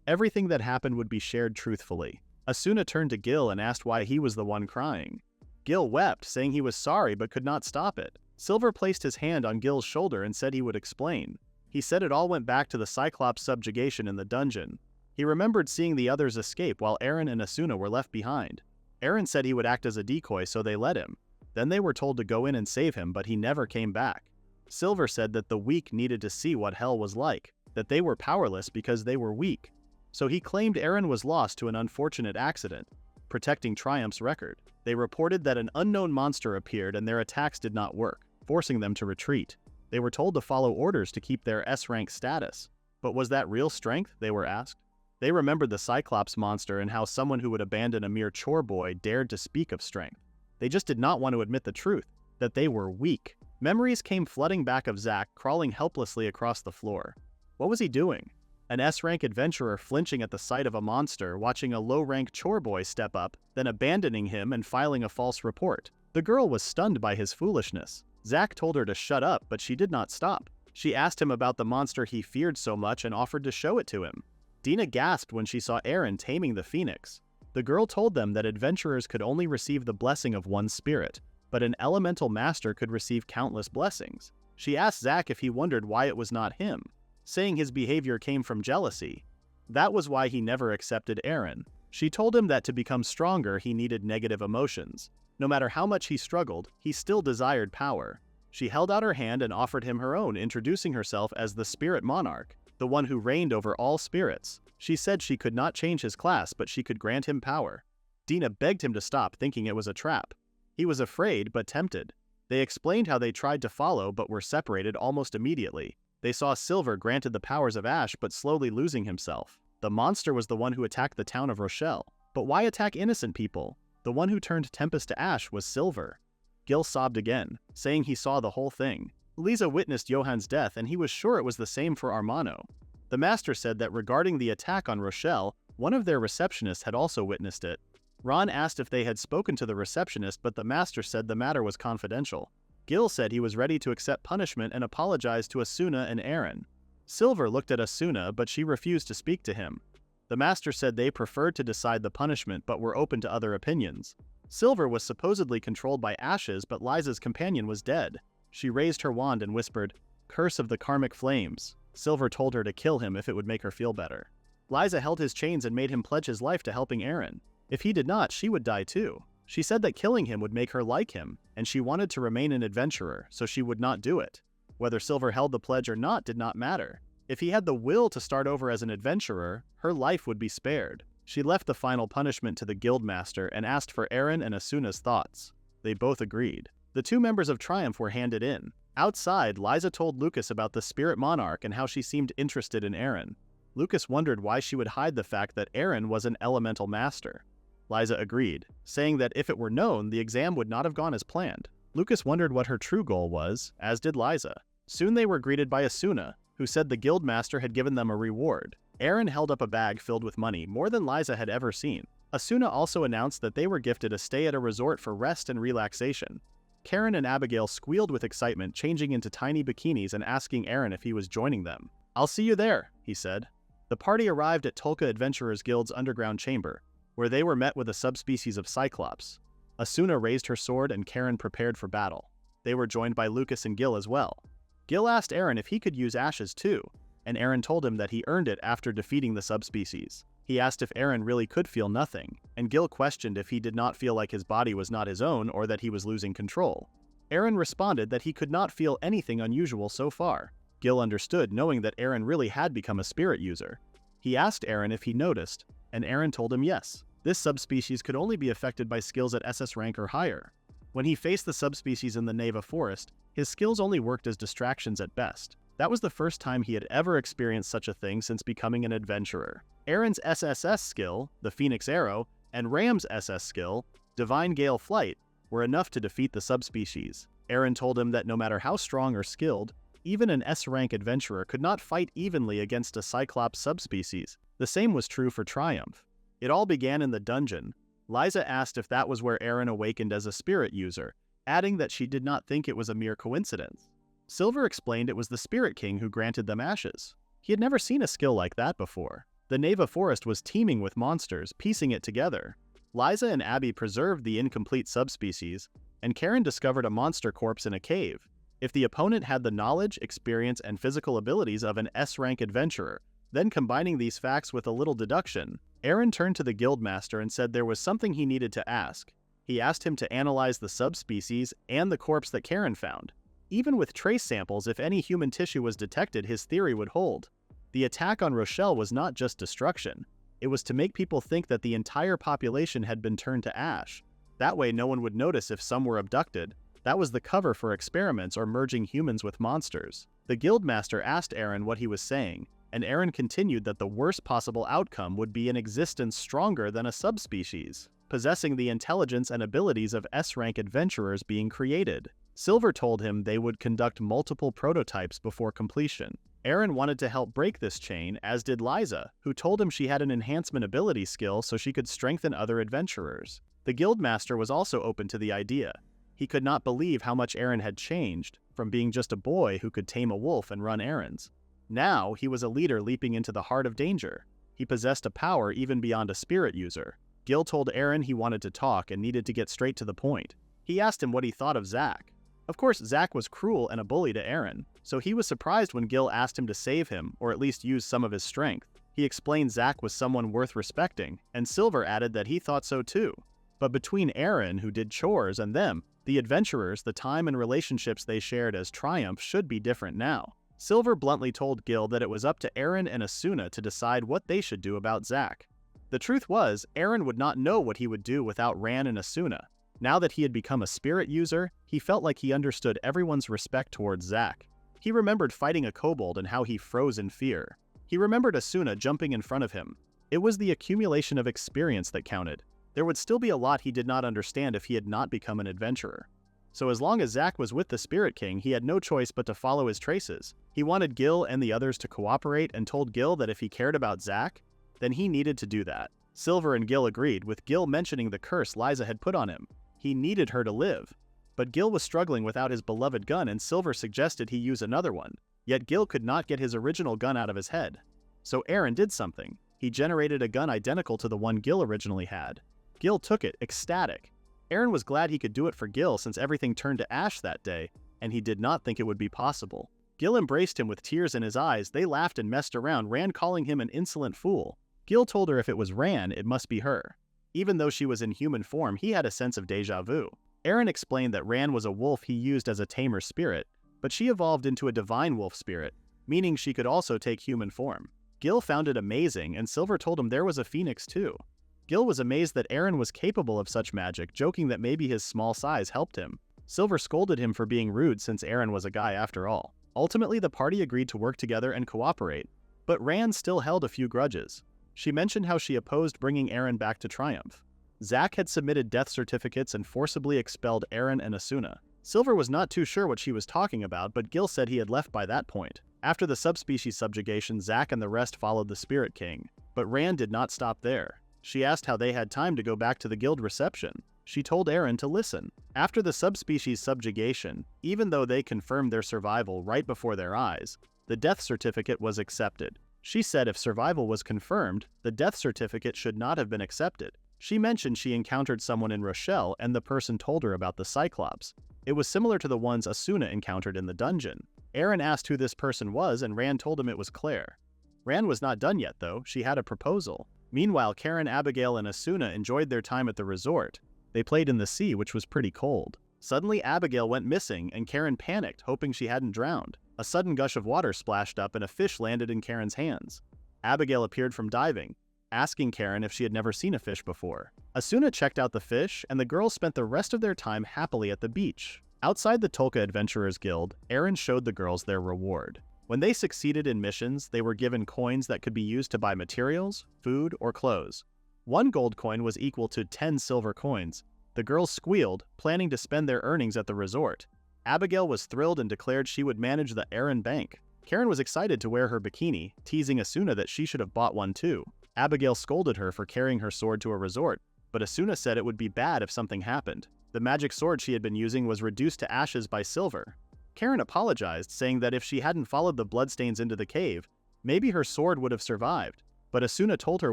Everything that happened would be shared truthfully. Asuna turned to Gil and asked why he was the one crying. Gil wept, saying he was sorry but could not stop it. Silver placed his hand on Gil's shoulder and said he would explain. He said it all went back to the Cyclops' subjugation in the dungeon. He remembered seeing the others escape while Eren and Asuna were left behind. Eren said he would act as a decoy, so they let him. Then they were told to go in and save him, but he never came back. Silver said that the weak needed to see what hell was like, that they were powerless because they were weak. So he claimed Eren was lost to an unfortunate accident, protecting Triumph's record. They reported that an unknown monster appeared and their attacks did not work, forcing them to retreat. They were told to follow orders to keep their S-rank status. But was that real strength, they were asked? They remembered the Cyclops monster and how someone who would abandon a mere chore boy dared to speak of strength. They just did not want to admit the truth, that they were weak. Memories came flooding back of Zack crawling helplessly across the floor. What was he doing? An S-rank adventurer flinching at the sight of a monster, watching a low-rank chore boy step up, then abandoning him and filing a false report. The girl was stunned by his foolishness. Zack told her to shut up, but she did not stop. She asked him about the monster he feared so much and offered to show it to him. Dina gasped when she saw Eren taming the phoenix. The girl told them that adventurers could only receive the blessing of one spirit, but an elemental master could receive countless blessings. She asked Zack if he wondered why it was not him, saying his behavior came from jealousy. That was why he never accepted Eren. She told him that to become stronger he needed negative emotions. No matter how much he struggled, he still desired power. She held out her hand and offered him her own, introducing herself as the Spirit Monarch, the one who reigned over all spirits. She said she could not change his class, but she could grant him power. Dina begged him to stop, thinking it was a trap. He was afraid, but tempted. They explained how they tried to follow, but were separated almost immediately. They saw Silver granted the powers of Ash, but slowly losing himself. The monster was the one who attacked the town of Rochelle. But why attack innocent people? The one who turned Tempest to ash was Silver. Gil sobbed again, saying he saw the whole thing. Lisa witnessed Johann's death and he was sure it was the same for Armano. The master said that regarding the attack on Rochelle, one of their receptionists had also witnessed it. Ron asked if they had spoken to the receptionist, but the master said the matter was confidential. Gil said he was ready to accept punishment and apologized to Asuna and Eren. Silver looked at Asuna, but she refused to speak to him. The master said they preferred to decide the punishment but were open to other opinions. Silver was supposedly controlled by ashes, but Liza's companion was dead. She raised her wand and whispered, "Curse of the karmic flames." Silver told her to kill him if it would make her feel better. Liza held his chains and made him pledge his life to helping Eren. If he did not, she would die too. She said that killing him would make her like him, and she wanted to remain an adventurer, so she would not do it. Whether Silver held the pledge or not did not matter. If he had the will to start over as an adventurer, her life would be spared. She left the final punishment to the guildmaster and asked for Eren and Asuna's thoughts. They both agreed. The two members of Triumph were handed in. Outside, Liza told Lucas about the Spirit Monarch and how she seemed interested in Eren. Lucas wondered why she would hide the fact that Eren was an elemental master. Liza agreed, saying that if it were known, the exam would not have gone as planned. Lucas wondered what her true goal was, as did Liza. Soon they were greeted by Asuna, who said the guildmaster had given them a reward. Eren held up a bag filled with money, more than Liza had ever seen. Asuna also announced that they were gifted a stay at a resort for rest and relaxation. Karen and Abigail squealed with excitement, changing into tiny bikinis and asking Eren if he was joining them. "I'll see you there," he said. The party arrived at Tolka Adventurers Guild's underground chamber, where they were met with a subspecies of Cyclops. Asuna raised her sword and Karen prepared for battle. They were joined by Lucas and Gil as well. Gil asked Eren if he could use ashes too, and Eren told him that he earned it after defeating the subspecies. He asked if Eren really could feel nothing, and Gil questioned if he did not feel like his body was not his own or that he was losing control. Eren responded that he could not feel anything unusual so far. Gil understood, knowing that Eren really had become a spirit user. He asked Eren if he noticed, and Eren told him yes. This subspecies could only be affected by skills at SS rank or higher. When he faced the subspecies in the Neva Forest, his skills only worked as distractions at best. That was the first time he had ever experienced such a thing since becoming an adventurer. Eren's SSS skill, the Phoenix Arrow, and Ram's SS skill, Divine Gale Flight, were enough to defeat the subspecies. Eren told him that no matter how strong or skilled, even an S-rank adventurer could not fight evenly against a Cyclops subspecies. The same was true for Triumph. It all began in the dungeon. Liza asked if that was where Eren awakened as a spirit user, adding that she did not think it was a mere coincidence. Silver explained it was the Spirit King who granted them ashes. He had never seen a skill like that before. The Neva forest was teeming with monsters, piecing it together. Liza and Abby preserved the incomplete subspecies, and Karen discovered a monster corpse in a cave. If the opponent had the knowledge, experience, and physical abilities of an S-rank adventurer, then combining these facts with a little deduction, Eren turned to the guildmaster and said there was something he needed to ask. He asked him to analyze the subspecies and the corpse that Karen found. Even with trace samples, if any human tissue was detected, his theory would hold. The attack on Rochelle was not just destruction. It was to make people think that the entire population had been turned to ash. That way no one would notice if some were abducted. That was the cover for experiments or merging humans with monsters. The guildmaster asked Eren what he was saying, and Eren continued that the worst possible outcome would be an existence stronger than a subspecies, possessing the intelligence and abilities of S-rank adventurers being created. Silver told him they would conduct multiple prototypes before completion. Eren wanted to help break this chain, as did Liza, who told him she had an enhancement ability skill so she could strengthen other adventurers. The guildmaster was also open to the idea. He could not believe how much Eren had changed, from being just a boy who could tame a wolf and run errands. Now, he was a leader leaping into the heart of danger. He possessed a power even beyond a spirit user. Gil told Eren he wanted to talk and needed to get straight to the point. He asked him what he thought of Zack. Of course, Zack was cruel and a bully to Eren, so he was surprised when Gil asked him to save him, or at least use some of his strength. He explained Zack was someone worth respecting, and Silver added that he thought so too. But between Eren, who did chores, and them, the adventurers, the time and relationships they shared as Triumph should be different now. Silver bluntly told Gil that it was up to Eren and Asuna to decide what they should do about Zack. The truth was, Eren would not know what he would do without Ran and Asuna. Now that he had become a spirit user, he felt like he understood everyone's respect towards Zack. He remembered fighting a kobold and how he froze in fear. He remembered Asuna jumping in front of him. It was the accumulation of experience that counted. There would still be a lot he did not understand if he had not become an adventurer. So as long as Zack was with the Spirit King, he had no choice but to follow his traces. He wanted Gil and the others to cooperate and told Gil that if he cared about Zack, then he needed to do that. Silver and Gil agreed, with Gil mentioning the curse Liza had put on him. He needed her to live. But Gil was struggling without his beloved gun, and Silver suggested he use another one. Yet Gil could not get his original gun out of his head. So Eren did something. He generated a gun identical to the one Gil originally had. Gil took it, ecstatic. Eren was glad he could do it for Gil since everything turned to ash that day, and he did not think it would be possible. Gil embraced him with tears in his eyes. They laughed and messed around, Ran calling him an insolent fool. Gil told her if it was Ran, it must be her. Even though she was in human form, he had a sense of deja vu. Eren explained that Ran was a wolf he used as a tamer spirit, but she evolved into a divine wolf spirit, meaning she could also take human form. Gil found it amazing, and Silver told him there was a phoenix too. Gil was amazed that Eren was capable of such magic, joking that maybe his small size helped him. Silver scolded him for being rude since Eren was a guy after all. Ultimately, the party agreed to work together and cooperate, but Ran still held a few grudges. She mentioned how she opposed bringing Eren back to Triumph. Zack had submitted death certificates and forcibly expelled Eren and Asuna. Silver was not too sure what she was talking about, but Gil said he had left by that point. After the subspecies subjugation, Zack and the rest followed the Spirit King, but Ran did not stop there. She asked how they had time to go back to the guild reception. She told Eren to listen. After the subspecies subjugation, even though they confirmed their survival right before their eyes, the death certificate was accepted. She said if survival was confirmed, the death certificate should not have been accepted. She mentioned she encountered someone in Rochelle and the person told her about the Cyclops. It was similar to the ones Asuna encountered in the dungeon. Eren asked who this person was and Ran told him it was Claire. Ran was not done yet though, she had a proposal. Meanwhile, Karen, Abigail, and Asuna enjoyed their time at the resort. They played in the sea, which was pretty cold. Suddenly, Abigail went missing, and Karen panicked, hoping she hadn't drowned. A sudden gush of water splashed up, and a fish landed in Karen's hands. Abigail appeared from diving, asking Karen if she had never seen a fish before. Asuna checked out the fish, and the girls spent the rest of their time happily at the beach. Outside the Tolka Adventurers Guild, Eren showed the girls their reward. When they succeeded in missions, they were given coins that could be used to buy materials, food, or clothes. 1 gold coin was equal to 10 silver coins. The girls squealed, planning to spend their earnings at the resort. Abigail was thrilled and declared she would manage the Eren Bank. Karen was excited to wear her bikini, teasing Asuna that she should have bought one too. Abigail scolded her for carrying her sword to a resort. but Asuna said it would be bad if something happened. The magic sword she had been using was reduced to ashes by silver. Karen apologized, saying that if she hadn't followed the bloodstains into the cave, maybe her sword would have survived. But Asuna told her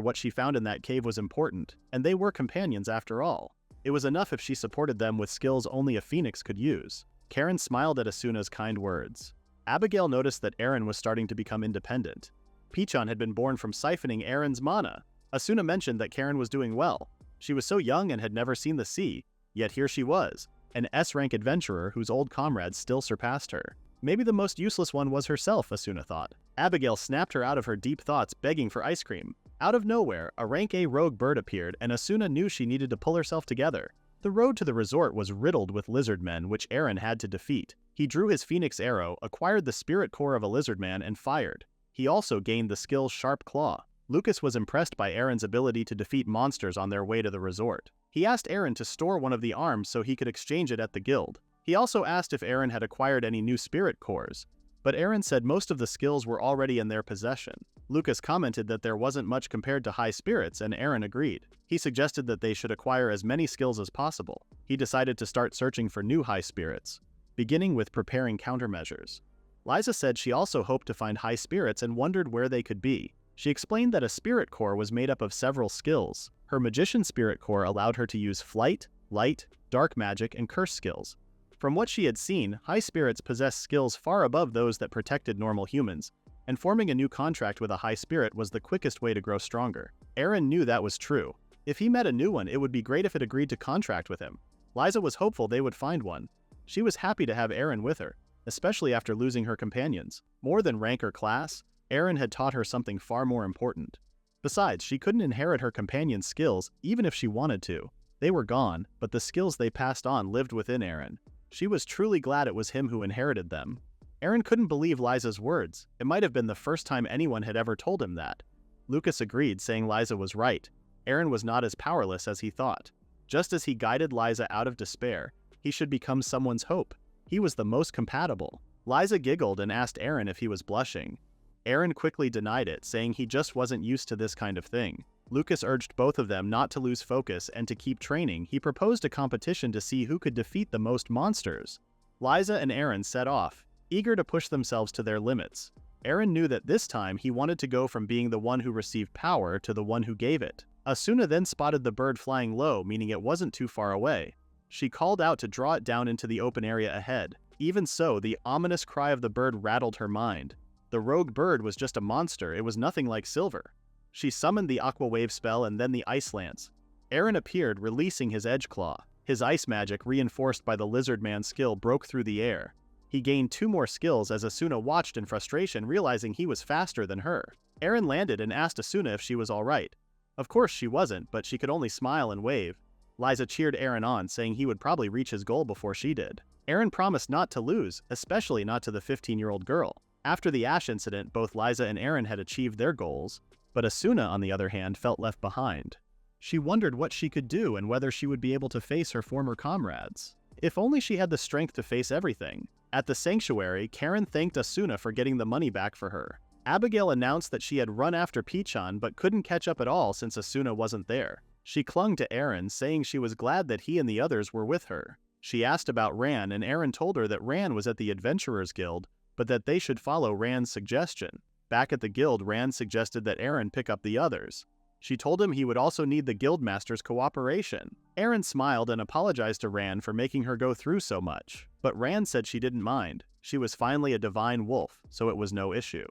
what she found in that cave was important, and they were companions after all. It was enough if she supported them with skills only a phoenix could use. Karen smiled at Asuna's kind words. Abigail noticed that Eren was starting to become independent. Pichon had been born from siphoning Eren's mana. Asuna mentioned that Karen was doing well. She was so young and had never seen the sea, yet here she was, an S-rank adventurer whose old comrades still surpassed her. Maybe the most useless one was herself, Asuna thought. Abigail snapped her out of her deep thoughts, begging for ice cream. Out of nowhere, a rank A rogue bird appeared, and Asuna knew she needed to pull herself together. The road to the resort was riddled with lizard men, which Eren had to defeat. He drew his phoenix arrow, acquired the spirit core of a lizard man, and fired. He also gained the skill Sharp Claw. Lucas was impressed by Eren's ability to defeat monsters on their way to the resort. He asked Eren to store one of the arms so he could exchange it at the guild. He also asked if Eren had acquired any new spirit cores, but Eren said most of the skills were already in their possession. Lucas commented that there wasn't much compared to high spirits, and Eren agreed. He suggested that they should acquire as many skills as possible. He decided to start searching for new high spirits, beginning with preparing countermeasures. Liza said she also hoped to find high spirits and wondered where they could be. She explained that a spirit core was made up of several skills. Her magician spirit core allowed her to use flight, light, dark magic, and curse skills. From what she had seen, high spirits possessed skills far above those that protected normal humans, and forming a new contract with a high spirit was the quickest way to grow stronger. Eren knew that was true. If he met a new one, it would be great if it agreed to contract with him. Liza was hopeful they would find one. She was happy to have Eren with her, especially after losing her companions. More than rank or class, Eren had taught her something far more important. Besides, she couldn't inherit her companion's skills even if she wanted to. They were gone, but the skills they passed on lived within Eren. She was truly glad it was him who inherited them. Eren couldn't believe Liza's words. It might have been the first time anyone had ever told him that. Lucas agreed, saying Liza was right. Eren was not as powerless as he thought. Just as he guided Liza out of despair, he should become someone's hope. He was the most compatible. Liza giggled and asked Eren if he was blushing. Eren quickly denied it, saying he just wasn't used to this kind of thing. Lucas urged both of them not to lose focus and to keep training. He proposed a competition to see who could defeat the most monsters. Liza and Eren set off, eager to push themselves to their limits. Eren knew that this time he wanted to go from being the one who received power to the one who gave it. Asuna then spotted the bird flying low, meaning it wasn't too far away. She called out to draw it down into the open area ahead. Even so, the ominous cry of the bird rattled her mind. The rogue bird was just a monster, it was nothing like Silver. She summoned the Aqua Wave spell and then the Ice Lance. Eren appeared, releasing his Edge Claw. His ice magic, reinforced by the Lizard Man's skill, broke through the air. He gained 2 more skills as Asuna watched in frustration, realizing he was faster than her. Eren landed and asked Asuna if she was alright. Of course she wasn't, but she could only smile and wave. Liza cheered Eren on, saying he would probably reach his goal before she did. Eren promised not to lose, especially not to the 15-year-old girl. After the Ash incident, both Liza and Eren had achieved their goals, but Asuna, on the other hand, felt left behind. She wondered what she could do and whether she would be able to face her former comrades. If only she had the strength to face everything. At the sanctuary, Karen thanked Asuna for getting the money back for her. Abigail announced that she had run after Pichon but couldn't catch up at all since Asuna wasn't there. She clung to Eren, saying she was glad that he and the others were with her. She asked about Ran, and Eren told her that Ran was at the Adventurers Guild, but that they should follow Ran's suggestion. Back at the guild, Ran suggested that Eren pick up the others. She told him he would also need the guildmaster's cooperation. Eren smiled and apologized to Ran for making her go through so much, but Ran said she didn't mind. She was finally a divine wolf, so it was no issue.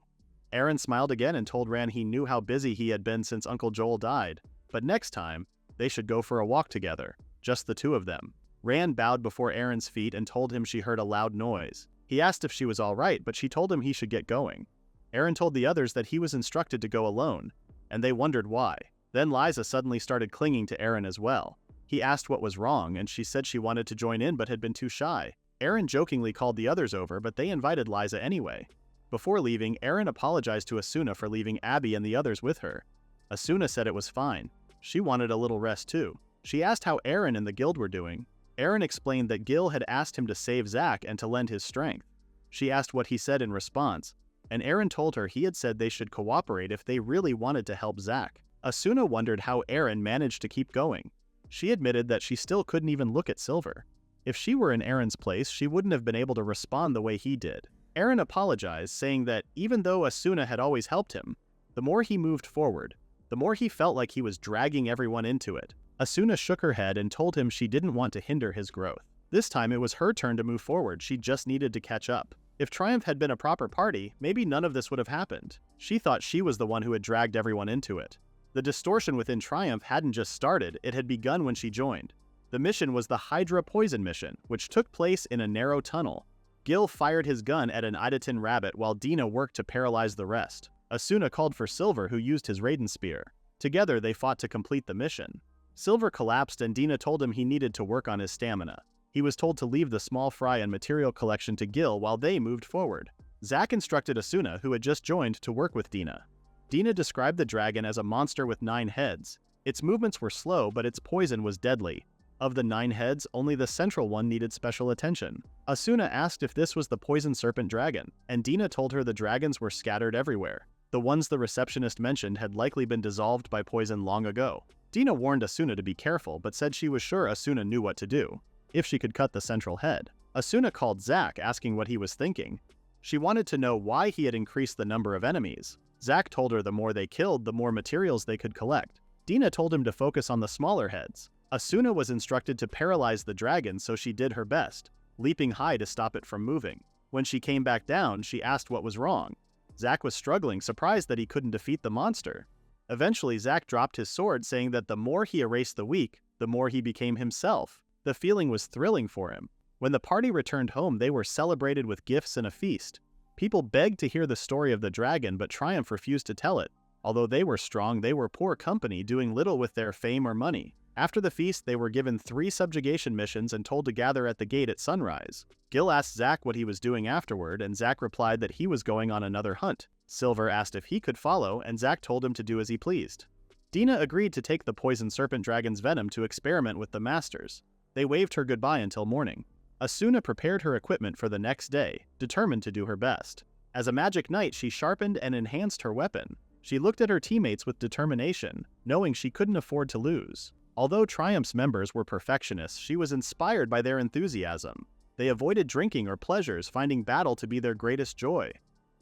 Eren smiled again and told Ran he knew how busy he had been since Uncle Joel died, but next time, they should go for a walk together, just the 2 of them. Ran bowed before Eren's feet and told him she heard a loud noise. He asked if she was alright, but she told him he should get going. Eren told the others that he was instructed to go alone, and they wondered why. Then Liza suddenly started clinging to Eren as well. He asked what was wrong, and she said she wanted to join in but had been too shy. Eren jokingly called the others over, but they invited Liza anyway. Before leaving, Eren apologized to Asuna for leaving Abby and the others with her. Asuna said it was fine. She wanted a little rest too. She asked how Eren and the guild were doing. Eren explained that Gil had asked him to save Zack and to lend his strength. She asked what he said in response, and Eren told her he had said they should cooperate if they really wanted to help Zack. Asuna wondered how Eren managed to keep going. She admitted that she still couldn't even look at Silver. If she were in Eren's place, she wouldn't have been able to respond the way he did. Eren apologized, saying that even though Asuna had always helped him, the more he moved forward, the more he felt like he was dragging everyone into it. Asuna shook her head and told him she didn't want to hinder his growth. This time it was her turn to move forward, she just needed to catch up. If Triumph had been a proper party, maybe none of this would have happened. She thought she was the one who had dragged everyone into it. The distortion within Triumph hadn't just started, it had begun when she joined. The mission was the Hydra Poison mission, which took place in a narrow tunnel. Gil fired his gun at an Idaten rabbit while Dina worked to paralyze the rest. Asuna called for Silver, who used his Raiden spear. Together they fought to complete the mission. Silver collapsed and Dina told him he needed to work on his stamina. He was told to leave the small fry and material collection to Gil while they moved forward. Zack instructed Asuna, who had just joined, to work with Dina. Dina described the dragon as a monster with 9 heads. Its movements were slow, but its poison was deadly. Of the 9 heads, only the central one needed special attention. Asuna asked if this was the poison serpent dragon, and Dina told her the dragons were scattered everywhere. The ones the receptionist mentioned had likely been dissolved by poison long ago. Dina warned Asuna to be careful, but said she was sure Asuna knew what to do, if she could cut the central head. Asuna called Zack, asking what he was thinking. She wanted to know why he had increased the number of enemies. Zack told her the more they killed, the more materials they could collect. Dina told him to focus on the smaller heads. Asuna was instructed to paralyze the dragon, so she did her best, leaping high to stop it from moving. When she came back down, she asked what was wrong. Zack was struggling, surprised that he couldn't defeat the monster. Eventually, Zack dropped his sword, saying that the more he erased the weak, the more he became himself. The feeling was thrilling for him. When the party returned home, they were celebrated with gifts and a feast. People begged to hear the story of the dragon, but Triumph refused to tell it. Although they were strong, they were poor company, doing little with their fame or money. After the feast, they were given 3 subjugation missions and told to gather at the gate at sunrise. Gil asked Zack what he was doing afterward, and Zack replied that he was going on another hunt. Silver asked if he could follow, and Zack told him to do as he pleased. Dina agreed to take the poison serpent dragon's venom to experiment with the masters. They waved her goodbye until morning. Asuna prepared her equipment for the next day, determined to do her best. As a magic knight, she sharpened and enhanced her weapon. She looked at her teammates with determination, knowing she couldn't afford to lose. Although Triumph's members were perfectionists, she was inspired by their enthusiasm. They avoided drinking or pleasures, finding battle to be their greatest joy.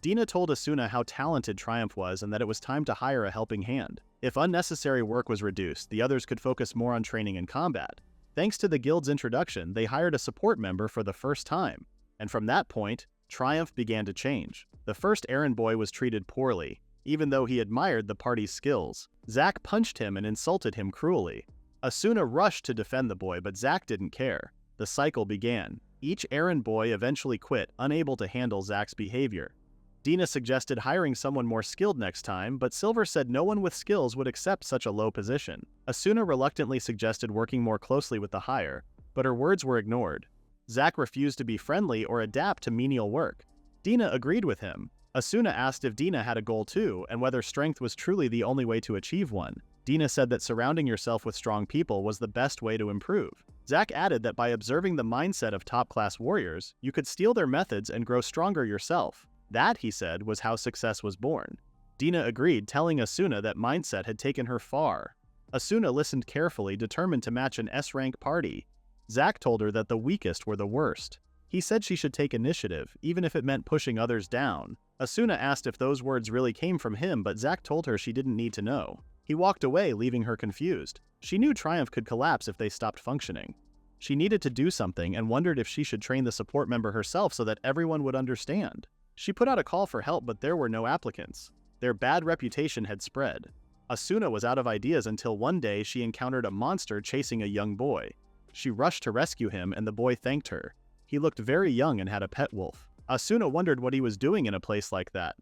Dina told Asuna how talented Triumph was and that it was time to hire a helping hand. If unnecessary work was reduced, the others could focus more on training and combat. Thanks to the guild's introduction, they hired a support member for the first time. And from that point, Triumph began to change. The first Eren boy was treated poorly, even though he admired the party's skills. Zack punched him and insulted him cruelly. Asuna rushed to defend the boy, but Zack didn't care. The cycle began. Each Eren boy eventually quit, unable to handle Zack's behavior. Dina suggested hiring someone more skilled next time, but Silver said no one with skills would accept such a low position. Asuna reluctantly suggested working more closely with the hire, but her words were ignored. Zack refused to be friendly or adapt to menial work. Dina agreed with him. Asuna asked if Dina had a goal too, and whether strength was truly the only way to achieve one. Dina said that surrounding yourself with strong people was the best way to improve. Zack added that by observing the mindset of top-class warriors, you could steal their methods and grow stronger yourself. That, he said, was how success was born. Dina agreed, telling Asuna that mindset had taken her far. Asuna listened carefully, determined to match an S-rank party. Zack told her that the weakest were the worst. He said she should take initiative, even if it meant pushing others down. Asuna asked if those words really came from him, but Zack told her she didn't need to know. He walked away, leaving her confused. She knew Triumph could collapse if they stopped functioning. She needed to do something and wondered if she should train the support member herself so that everyone would understand. She put out a call for help, but there were no applicants. Their bad reputation had spread. Asuna was out of ideas until one day she encountered a monster chasing a young boy. She rushed to rescue him, and the boy thanked her. He looked very young and had a pet wolf. Asuna wondered what he was doing in a place like that.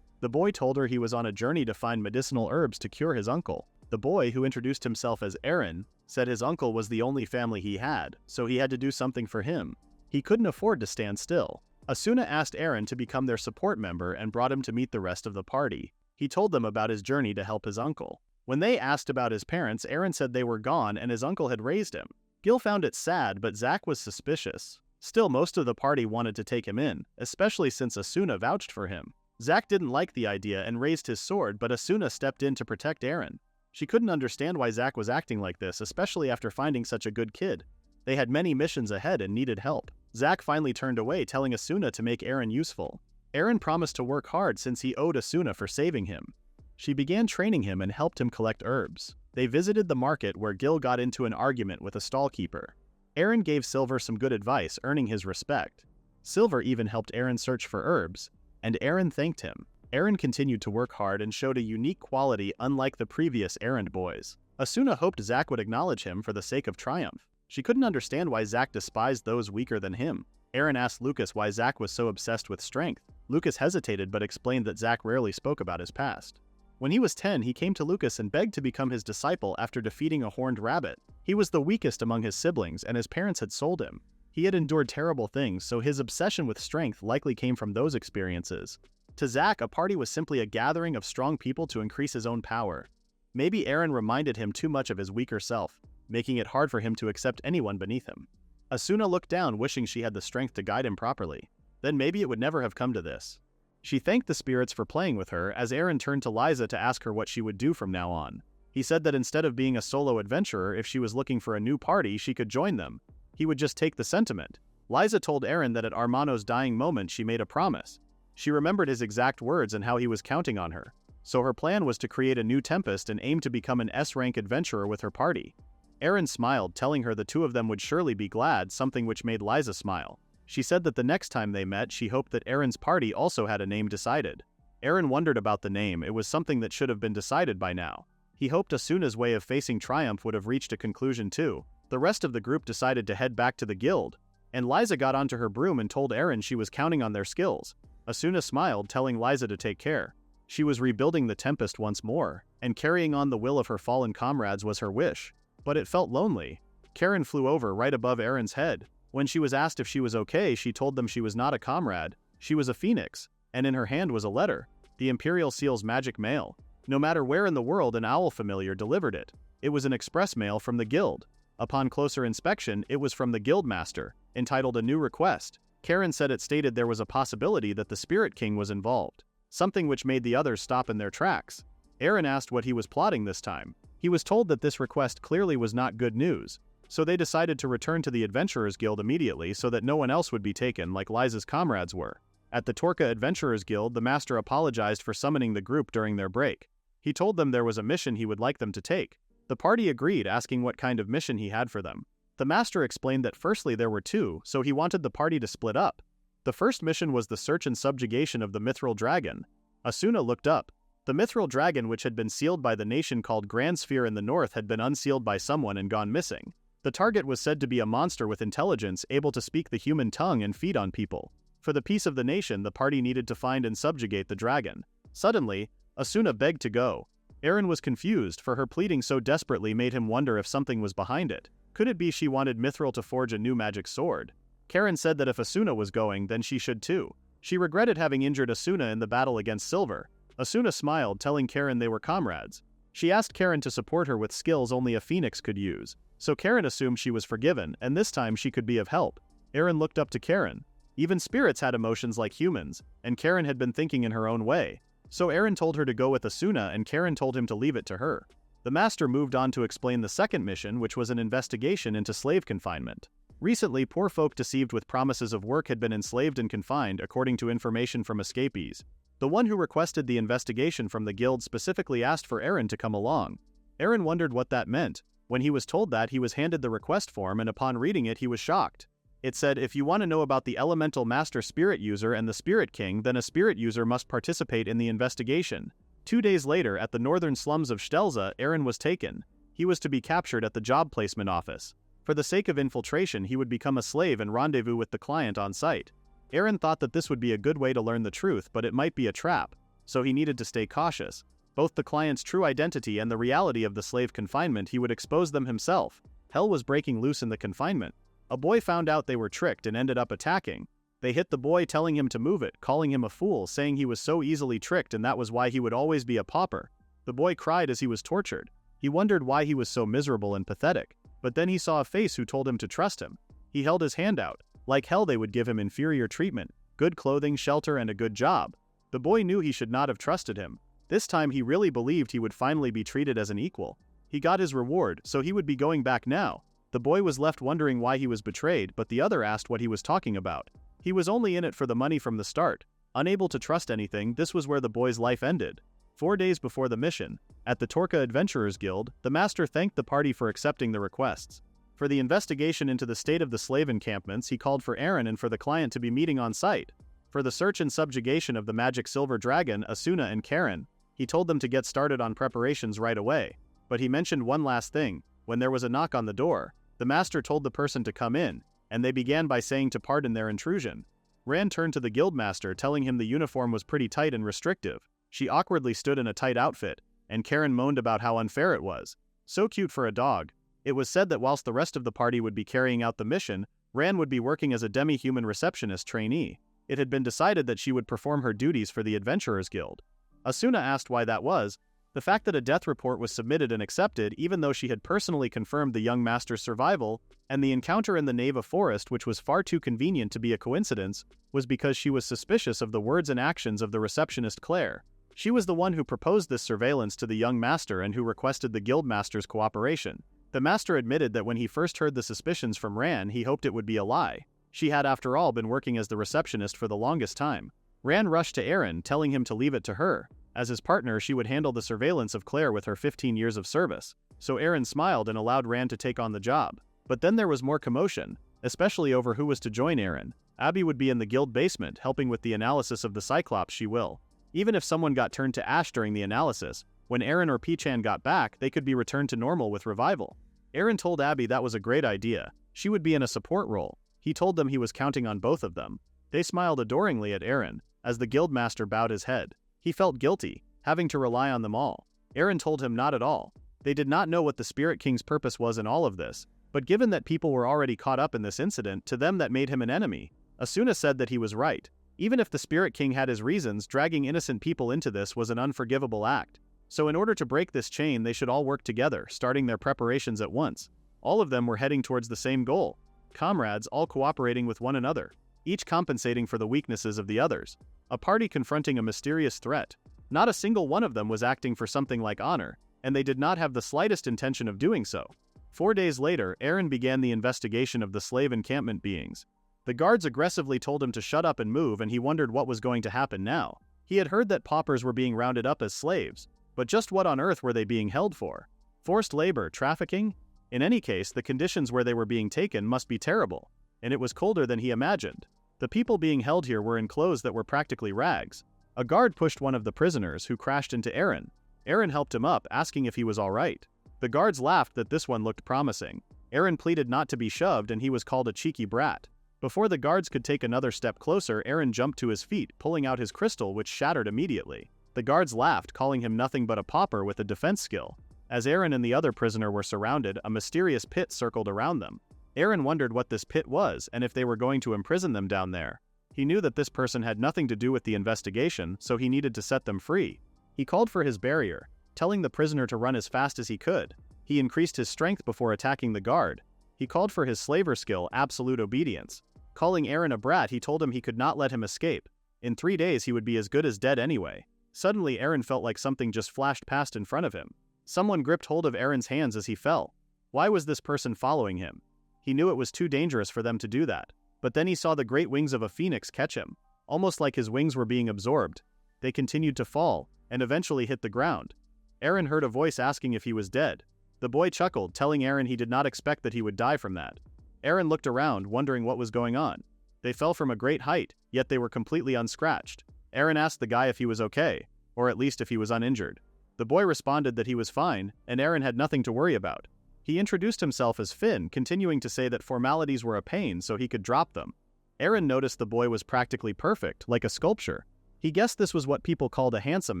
The boy told her he was on a journey to find medicinal herbs to cure his uncle. The boy, who introduced himself as Eren, said his uncle was the only family he had, so he had to do something for him. He couldn't afford to stand still. Asuna asked Eren to become their support member and brought him to meet the rest of the party. He told them about his journey to help his uncle. When they asked about his parents, Eren said they were gone and his uncle had raised him. Gil found it sad, but Zack was suspicious. Still, most of the party wanted to take him in, especially since Asuna vouched for him. Zack didn't like the idea and raised his sword, but Asuna stepped in to protect Eren. She couldn't understand why Zack was acting like this, especially after finding such a good kid. They had many missions ahead and needed help. Zack finally turned away, telling Asuna to make Eren useful. Eren promised to work hard since he owed Asuna for saving him. She began training him and helped him collect herbs. They visited the market where Gil got into an argument with a stallkeeper. Eren gave Silver some good advice, earning his respect. Silver even helped Eren search for herbs, and Eren thanked him. Eren continued to work hard and showed a unique quality unlike the previous errand boys. Asuna hoped Zack would acknowledge him for the sake of triumph. She couldn't understand why Zack despised those weaker than him. Eren asked Lucas why Zack was so obsessed with strength. Lucas hesitated but explained that Zack rarely spoke about his past. When he was 10, he came to Lucas and begged to become his disciple after defeating a horned rabbit. He was the weakest among his siblings and his parents had sold him. He had endured terrible things, so his obsession with strength likely came from those experiences. To Zack, a party was simply a gathering of strong people to increase his own power. Maybe Eren reminded him too much of his weaker self, making it hard for him to accept anyone beneath him. Asuna looked down, wishing she had the strength to guide him properly. Then maybe it would never have come to this. She thanked the spirits for playing with her as Eren turned to Liza to ask her what she would do from now on. He said that instead of being a solo adventurer, if she was looking for a new party, she could join them. He would just take the sentiment. Liza told Eren that at Armano's dying moment she made a promise. She remembered his exact words and how he was counting on her. So her plan was to create a new Tempest and aim to become an S-rank adventurer with her party. Eren smiled, telling her the two of them would surely be glad, something which made Liza smile. She said that the next time they met, she hoped that Eren's party also had a name decided. Eren wondered about the name. It was something that should have been decided by now. He hoped Asuna's way of facing triumph would have reached a conclusion too. The rest of the group decided to head back to the guild, and Liza got onto her broom and told Eren she was counting on their skills. Asuna smiled, telling Liza to take care. She was rebuilding the Tempest once more, and carrying on the will of her fallen comrades was her wish. But it felt lonely. Karen flew over right above Eren's head. When she was asked if she was okay, she told them she was not a comrade, she was a phoenix, and in her hand was a letter, the Imperial Seal's magic mail. No matter where in the world, an owl familiar delivered it. It was an express mail from the guild. Upon closer inspection, it was from the guild master, entitled A New Request. Karen said it stated there was a possibility that the Spirit King was involved, something which made the others stop in their tracks. Eren asked what he was plotting this time. He was told that this request clearly was not good news, so they decided to return to the Adventurers Guild immediately so that no one else would be taken like Liza's comrades were. At the Torca Adventurers Guild, the master apologized for summoning the group during their break. He told them there was a mission he would like them to take. The party agreed, asking what kind of mission he had for them. The master explained that firstly there were two, so he wanted the party to split up. The first mission was the search and subjugation of the Mithril Dragon. Asuna looked up. The Mithril Dragon, which had been sealed by the nation called Grand Sphere in the north, had been unsealed by someone and gone missing. The target was said to be a monster with intelligence, able to speak the human tongue and feed on people. For the peace of the nation, the party needed to find and subjugate the dragon. Suddenly, Asuna begged to go. Eren was confused, for her pleading so desperately made him wonder if something was behind it. Could it be she wanted Mithril to forge a new magic sword? Karen said that if Asuna was going, then she should too. She regretted having injured Asuna in the battle against Silver. Asuna smiled, telling Karen they were comrades. She asked Karen to support her with skills only a phoenix could use. So Karen assumed she was forgiven, and this time she could be of help. Eren looked up to Karen. Even spirits had emotions like humans, and Karen had been thinking in her own way. So Eren told her to go with Asuna and Karen told him to leave it to her. The master moved on to explain the second mission, which was an investigation into slave confinement. Recently, poor folk deceived with promises of work had been enslaved and confined, according to information from escapees. The one who requested the investigation from the guild specifically asked for Eren to come along. Eren wondered what that meant. When he was told that, he was handed the request form, and upon reading it he was shocked. It said, if you want to know about the Elemental Master Spirit User and the Spirit King, then a Spirit User must participate in the investigation. 2 days later, at the northern slums of Stelza, Eren was taken. He was to be captured at the job placement office. For the sake of infiltration, he would become a slave and rendezvous with the client on site. Eren thought that this would be a good way to learn the truth, but it might be a trap, so he needed to stay cautious. Both the client's true identity and the reality of the slave confinement, he would expose them himself. Hell was breaking loose in the confinement. A boy found out they were tricked and ended up attacking. They hit the boy, telling him to move it, calling him a fool, saying he was so easily tricked and that was why he would always be a pauper. The boy cried as he was tortured. He wondered why he was so miserable and pathetic. But then he saw a face who told him to trust him. He held his hand out. Like hell, they would give him inferior treatment, good clothing, shelter, and a good job. The boy knew he should not have trusted him. This time he really believed he would finally be treated as an equal. He got his reward, so he would be going back now. The boy was left wondering why he was betrayed, but the other asked what he was talking about. He was only in it for the money from the start. Unable to trust anything, this was where the boy's life ended. 4 days before the mission, at the Torca Adventurers Guild, the master thanked the party for accepting the requests. For the investigation into the state of the slave encampments, he called for Eren and for the client to be meeting on site. For the search and subjugation of the magic silver dragon, Asuna and Karen, he told them to get started on preparations right away. But he mentioned one last thing. When there was a knock on the door, the master told the person to come in, and they began by saying to pardon their intrusion. Ran turned to the guildmaster, telling him the uniform was pretty tight and restrictive. She awkwardly stood in a tight outfit, and Karen moaned about how unfair it was. So cute for a dog. It was said that whilst the rest of the party would be carrying out the mission, Ran would be working as a demi-human receptionist trainee. It had been decided that she would perform her duties for the Adventurers Guild. Asuna asked why that was. The fact that a death report was submitted and accepted even though she had personally confirmed the young master's survival, and the encounter in the Neva Forest, which was far too convenient to be a coincidence, was because she was suspicious of the words and actions of the receptionist Claire. She was the one who proposed this surveillance to the young master and who requested the guildmaster's cooperation. The master admitted that when he first heard the suspicions from Ran, he hoped it would be a lie. She had after all been working as the receptionist for the longest time. Ran rushed to Eren, telling him to leave it to her. As his partner, she would handle the surveillance of Claire with her 15 years of service. So Eren smiled and allowed Ran to take on the job. But then there was more commotion, especially over who was to join Eren. Abby would be in the guild basement, helping with the analysis of the Cyclops she will. Even if someone got turned to ash during the analysis, when Eren or Pichan got back, they could be returned to normal with revival. Eren told Abby that was a great idea. She would be in a support role. He told them he was counting on both of them. They smiled adoringly at Eren, as the guildmaster bowed his head. He felt guilty, having to rely on them all. Eren told him not at all. They did not know what the Spirit King's purpose was in all of this, but given that people were already caught up in this incident, to them that made him an enemy. Asuna said that he was right. Even if the Spirit King had his reasons, dragging innocent people into this was an unforgivable act. So in order to break this chain, they should all work together, starting their preparations at once. All of them were heading towards the same goal. Comrades, all cooperating with one another, each compensating for the weaknesses of the others. A party confronting a mysterious threat. Not a single one of them was acting for something like honor, and they did not have the slightest intention of doing so. 4 days later, Eren began the investigation of the slave encampment beings. The guards aggressively told him to shut up and move, and he wondered what was going to happen now. He had heard that paupers were being rounded up as slaves, but just what on earth were they being held for? Forced labor, trafficking? In any case, the conditions where they were being taken must be terrible, and it was colder than he imagined. The people being held here were in clothes that were practically rags. A guard pushed one of the prisoners, who crashed into Eren. Eren helped him up, asking if he was all right. The guards laughed that this one looked promising. Eren pleaded not to be shoved, and he was called a cheeky brat. Before the guards could take another step closer, Eren jumped to his feet, pulling out his crystal, which shattered immediately. The guards laughed, calling him nothing but a pauper with a defense skill. As Eren and the other prisoner were surrounded, a mysterious pit circled around them. Eren wondered what this pit was and if they were going to imprison them down there. He knew that this person had nothing to do with the investigation, so he needed to set them free. He called for his barrier, telling the prisoner to run as fast as he could. He increased his strength before attacking the guard. He called for his slaver skill, absolute obedience. Calling Eren a brat, he told him he could not let him escape. In 3 days he would be as good as dead anyway. Suddenly Eren felt like something just flashed past in front of him. Someone gripped hold of Eren's hands as he fell. Why was this person following him? He knew it was too dangerous for them to do that. But then he saw the great wings of a phoenix catch him, almost like his wings were being absorbed. They continued to fall, and eventually hit the ground. Eren heard a voice asking if he was dead. The boy chuckled, telling Eren he did not expect that he would die from that. Eren looked around, wondering what was going on. They fell from a great height, yet they were completely unscratched. Eren asked the guy if he was okay, or at least if he was uninjured. The boy responded that he was fine, and Eren had nothing to worry about. He introduced himself as Finn, continuing to say that formalities were a pain so he could drop them. Eren noticed the boy was practically perfect, like a sculpture. He guessed this was what people called a handsome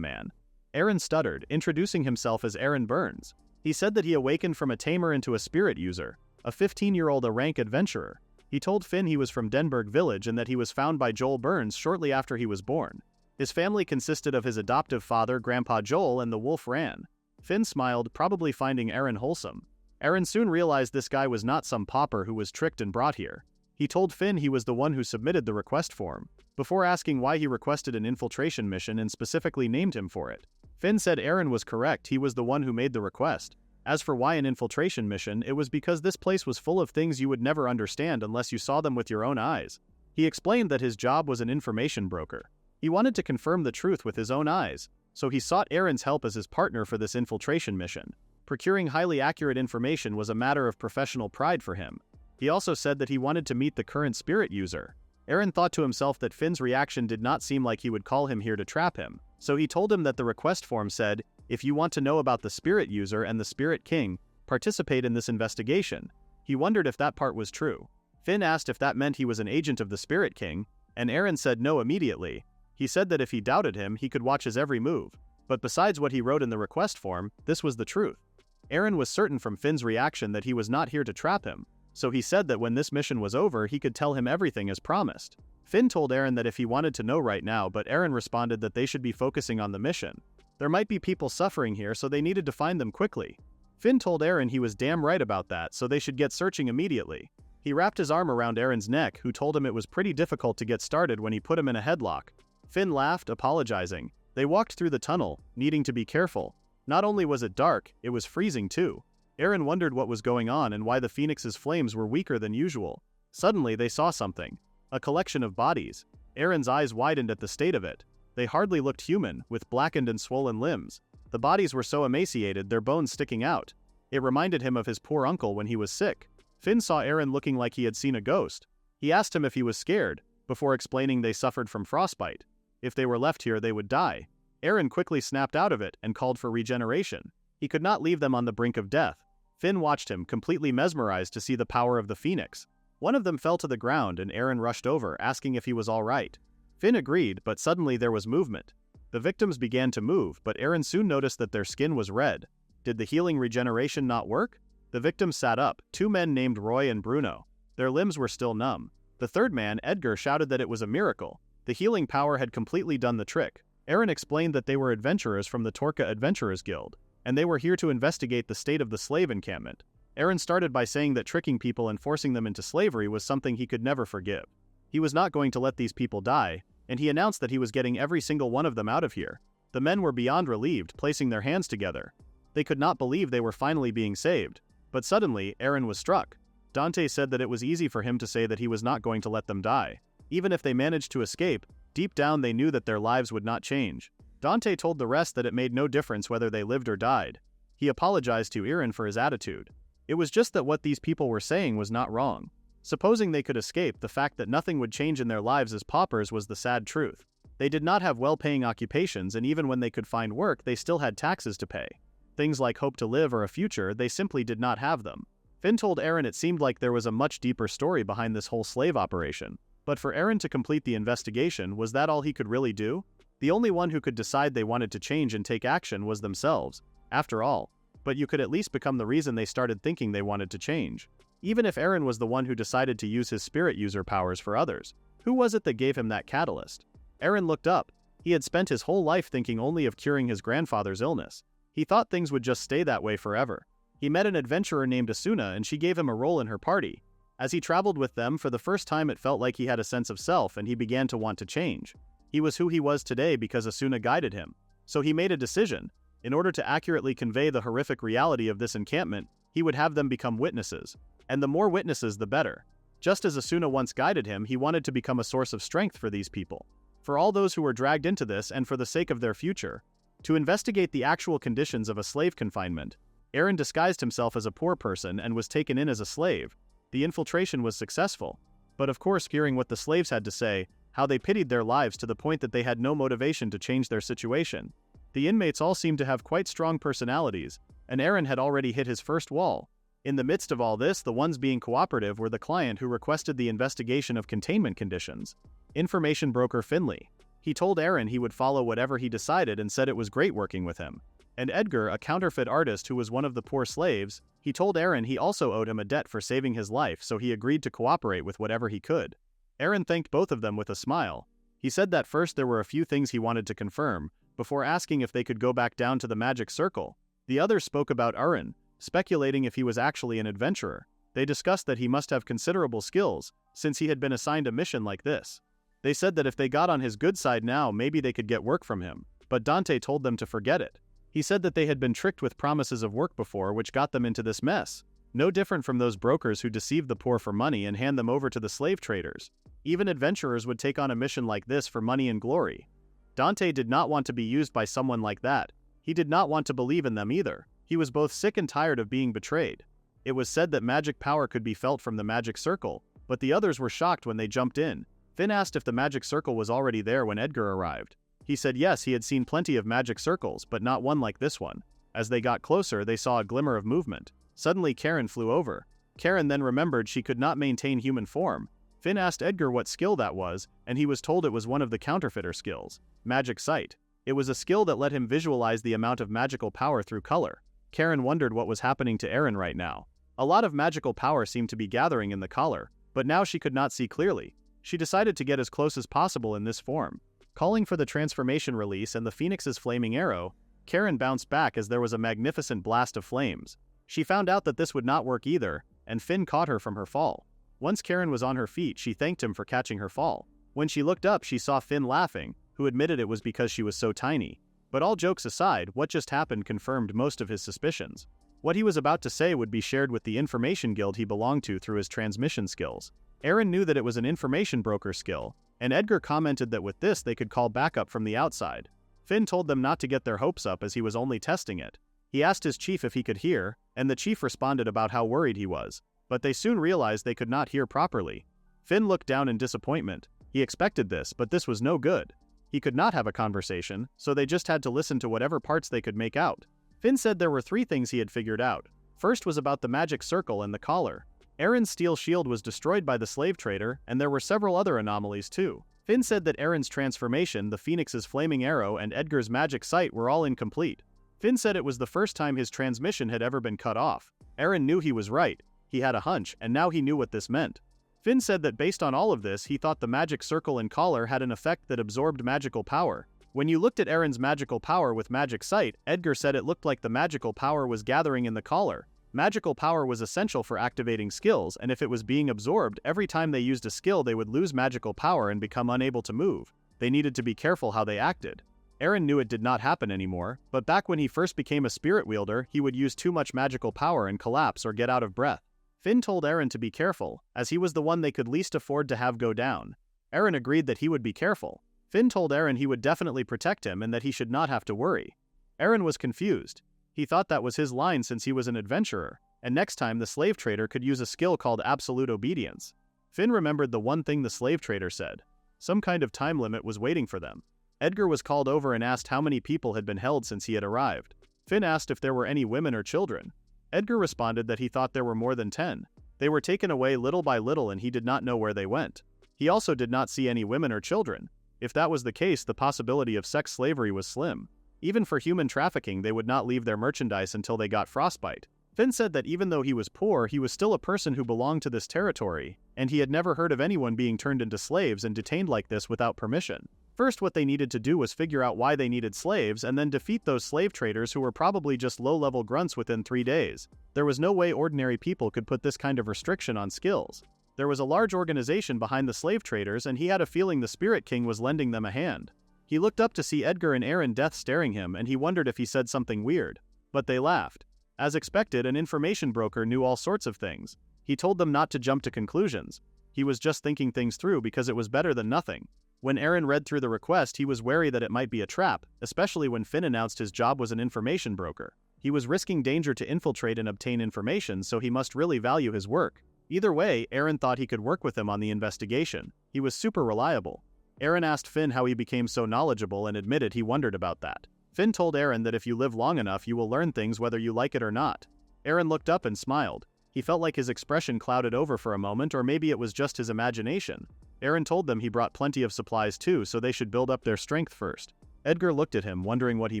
man. Eren stuttered, introducing himself as Eren Burns. He said that he awakened from a tamer into a spirit user, a 15-year-old rank adventurer. He told Finn he was from Denberg Village and that he was found by Joel Burns shortly after he was born. His family consisted of his adoptive father, Grandpa Joel, and the wolf Ran. Finn smiled, probably finding Eren wholesome. Eren soon realized this guy was not some pauper who was tricked and brought here. He told Finn he was the one who submitted the request form, before asking why he requested an infiltration mission and specifically named him for it. Finn said Eren was correct, he was the one who made the request. As for why an infiltration mission, it was because this place was full of things you would never understand unless you saw them with your own eyes. He explained that his job was an information broker. He wanted to confirm the truth with his own eyes, so he sought Eren's help as his partner for this infiltration mission. Procuring highly accurate information was a matter of professional pride for him. He also said that he wanted to meet the current spirit user. Eren thought to himself that Finn's reaction did not seem like he would call him here to trap him, so he told him that the request form said, "If you want to know about the spirit user and the spirit king, participate in this investigation." He wondered if that part was true. Finn asked if that meant he was an agent of the spirit king, and Eren said no immediately. He said that if he doubted him, he could watch his every move. But besides what he wrote in the request form, this was the truth. Eren was certain from Finn's reaction that he was not here to trap him, so he said that when this mission was over he could tell him everything as promised. Finn told Eren that if he wanted to know right now, but Eren responded that they should be focusing on the mission. There might be people suffering here, so they needed to find them quickly. Finn told Eren he was damn right about that, so they should get searching immediately. He wrapped his arm around Eren's neck, who told him it was pretty difficult to get started when he put him in a headlock. Finn laughed, apologizing. They walked through the tunnel, needing to be careful. Not only was it dark, it was freezing too. Eren wondered what was going on and why the phoenix's flames were weaker than usual. Suddenly they saw something. A collection of bodies. Eren's eyes widened at the state of it. They hardly looked human, with blackened and swollen limbs. The bodies were so emaciated, their bones sticking out. It reminded him of his poor uncle when he was sick. Finn saw Eren looking like he had seen a ghost. He asked him if he was scared, before explaining they suffered from frostbite. If they were left here, they would die. Eren quickly snapped out of it and called for regeneration. He could not leave them on the brink of death. Finn watched him, completely mesmerized to see the power of the phoenix. One of them fell to the ground and Eren rushed over, asking if he was all right. Finn agreed, but suddenly there was movement. The victims began to move, but Eren soon noticed that their skin was red. Did the healing regeneration not work? The victims sat up, two men named Roy and Bruno. Their limbs were still numb. The third man, Edgar, shouted that it was a miracle. The healing power had completely done the trick. Eren explained that they were adventurers from the Torca Adventurers Guild, and they were here to investigate the state of the slave encampment. Eren started by saying that tricking people and forcing them into slavery was something he could never forgive. He was not going to let these people die, and he announced that he was getting every single one of them out of here. The men were beyond relieved, placing their hands together. They could not believe they were finally being saved. But suddenly, Eren was struck. Dante said that it was easy for him to say that he was not going to let them die. Even if they managed to escape, deep down they knew that their lives would not change. Dante told the rest that it made no difference whether they lived or died. He apologized to Eren for his attitude. It was just that what these people were saying was not wrong. Supposing they could escape, the fact that nothing would change in their lives as paupers was the sad truth. They did not have well-paying occupations, and even when they could find work, they still had taxes to pay. Things like hope to live or a future, they simply did not have them. Finn told Eren it seemed like there was a much deeper story behind this whole slave operation. But for Eren to complete the investigation, was that all he could really do? The only one who could decide they wanted to change and take action was themselves, after all. But you could at least become the reason they started thinking they wanted to change. Even if Eren was the one who decided to use his spirit user powers for others, who was it that gave him that catalyst? Eren looked up. He had spent his whole life thinking only of curing his grandfather's illness. He thought things would just stay that way forever. He met an adventurer named Asuna and she gave him a role in her party. As he traveled with them, for the first time it felt like he had a sense of self and he began to want to change. He was who he was today because Asuna guided him. So he made a decision. In order to accurately convey the horrific reality of this encampment, he would have them become witnesses. And the more witnesses, the better. Just as Asuna once guided him, he wanted to become a source of strength for these people. For all those who were dragged into this and for the sake of their future. To investigate the actual conditions of a slave confinement, Eren disguised himself as a poor person and was taken in as a slave. The infiltration was successful. But of course, hearing what the slaves had to say, how they pitied their lives to the point that they had no motivation to change their situation. The inmates all seemed to have quite strong personalities, and Eren had already hit his first wall. In the midst of all this, the ones being cooperative were the client who requested the investigation of containment conditions. Information broker Finley. He told Eren he would follow whatever he decided and said it was great working with him. And Edgar, a counterfeit artist who was one of the poor slaves, he told Eren he also owed him a debt for saving his life, so he agreed to cooperate with whatever he could. Eren thanked both of them with a smile. He said that first there were a few things he wanted to confirm, before asking if they could go back down to the magic circle. The others spoke about Eren, speculating if he was actually an adventurer. They discussed that he must have considerable skills, since he had been assigned a mission like this. They said that if they got on his good side now, maybe they could get work from him. but Dante told them to forget it. He said that they had been tricked with promises of work before, which got them into this mess. No different from those brokers who deceive the poor for money and hand them over to the slave traders. Even adventurers would take on a mission like this for money and glory. Dante did not want to be used by someone like that. He did not want to believe in them either. He was both sick and tired of being betrayed. It was said that magic power could be felt from the magic circle, but the others were shocked when they jumped in. Finn asked if the magic circle was already there when Edgar arrived. He said yes, he had seen plenty of magic circles, but not one like this one. As they got closer, they saw a glimmer of movement. Suddenly Karen flew over. Karen then remembered she could not maintain human form. Finn asked Edgar what skill that was, and he was told it was one of the counterfeiter skills, Magic Sight. It was a skill that let him visualize the amount of magical power through color. Karen wondered what was happening to Eren right now. A lot of magical power seemed to be gathering in the collar, but now she could not see clearly. She decided to get as close as possible in this form. Calling for the transformation release and the Phoenix's flaming arrow, Karen bounced back as there was a magnificent blast of flames. She found out that this would not work either, and Finn caught her from her fall. Once Karen was on her feet, she thanked him for catching her fall. When she looked up, she saw Finn laughing, who admitted it was because she was so tiny. But all jokes aside, what just happened confirmed most of his suspicions. What he was about to say would be shared with the information guild he belonged to through his transmission skills. Eren knew that it was an information broker skill, and Edgar commented that with this they could call backup from the outside. Finn told them not to get their hopes up as he was only testing it. He asked his chief if he could hear, and the chief responded about how worried he was. But they soon realized they could not hear properly. Finn looked down in disappointment. He expected this, but this was no good. He could not have a conversation, so they just had to listen to whatever parts they could make out. Finn said there were 3 things he had figured out. First was about the magic circle and the collar. Eren's steel shield was destroyed by the slave trader, and there were several other anomalies too. Finn said that Eren's transformation, the Phoenix's flaming arrow, and Edgar's magic sight were all incomplete. Finn said it was the first time his transmission had ever been cut off. Eren knew he was right. He had a hunch, and now he knew what this meant. Finn said that based on all of this, he thought the magic circle and collar had an effect that absorbed magical power. When you looked at Eren's magical power with magic sight, Edgar said it looked like the magical power was gathering in the collar. Magical power was essential for activating skills, and if it was being absorbed, every time they used a skill they would lose magical power and become unable to move. They needed to be careful how they acted. Eren knew it did not happen anymore, but back when he first became a spirit wielder, he would use too much magical power and collapse or get out of breath. Finn told Eren to be careful, as he was the one they could least afford to have go down. Eren agreed that he would be careful. Finn told Eren he would definitely protect him and that he should not have to worry. Eren was confused. He thought that was his line since he was an adventurer, and next time the slave trader could use a skill called absolute obedience. Finn remembered the one thing the slave trader said. Some kind of time limit was waiting for them. Edgar was called over and asked how many people had been held since he had arrived. Finn asked if there were any women or children. Edgar responded that he thought there were more than 10. They were taken away little by little and he did not know where they went. He also did not see any women or children. If that was the case, the possibility of sex slavery was slim. Even for human trafficking, they would not leave their merchandise until they got frostbite. Finn said that even though he was poor, he was still a person who belonged to this territory, and he had never heard of anyone being turned into slaves and detained like this without permission. First, what they needed to do was figure out why they needed slaves and then defeat those slave traders who were probably just low-level grunts within 3 days. There was no way ordinary people could put this kind of restriction on skills. There was a large organization behind the slave traders and he had a feeling the Spirit King was lending them a hand. He looked up to see Edgar and Eren death staring him and he wondered if he said something weird. But they laughed. As expected, an information broker knew all sorts of things. He told them not to jump to conclusions. He was just thinking things through because it was better than nothing. When Eren read through the request, he was wary that it might be a trap, especially when Finn announced his job was an information broker. He was risking danger to infiltrate and obtain information, so he must really value his work. Either way, Eren thought he could work with him on the investigation. He was super reliable. Eren asked Finn how he became so knowledgeable and admitted he wondered about that. Finn told Eren that if you live long enough, you will learn things whether you like it or not. Eren looked up and smiled. He felt like his expression clouded over for a moment, or maybe it was just his imagination. Eren told them he brought plenty of supplies too, so they should build up their strength first. Edgar looked at him, wondering what he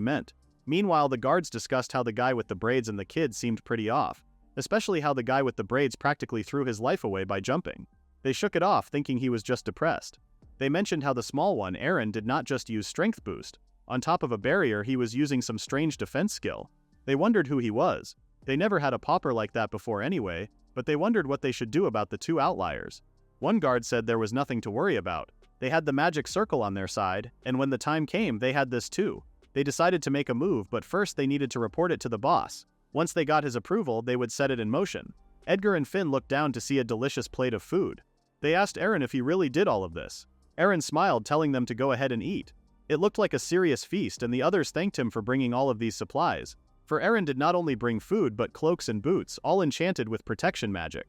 meant. Meanwhile, the guards discussed how the guy with the braids and the kid seemed pretty off, especially how the guy with the braids practically threw his life away by jumping. They shook it off, thinking he was just depressed. They mentioned how the small one, Eren, did not just use strength boost. On top of a barrier, he was using some strange defense skill. They wondered who he was. They never had a pauper like that before anyway, but they wondered what they should do about the 2 outliers. One guard said there was nothing to worry about. They had the magic circle on their side, and when the time came, they had this too. They decided to make a move, but first they needed to report it to the boss. Once they got his approval, they would set it in motion. Edgar and Finn looked down to see a delicious plate of food. They asked Eren if he really did all of this. Eren smiled, telling them to go ahead and eat. It looked like a serious feast, and the others thanked him for bringing all of these supplies. For Eren did not only bring food but cloaks and boots, all enchanted with protection magic.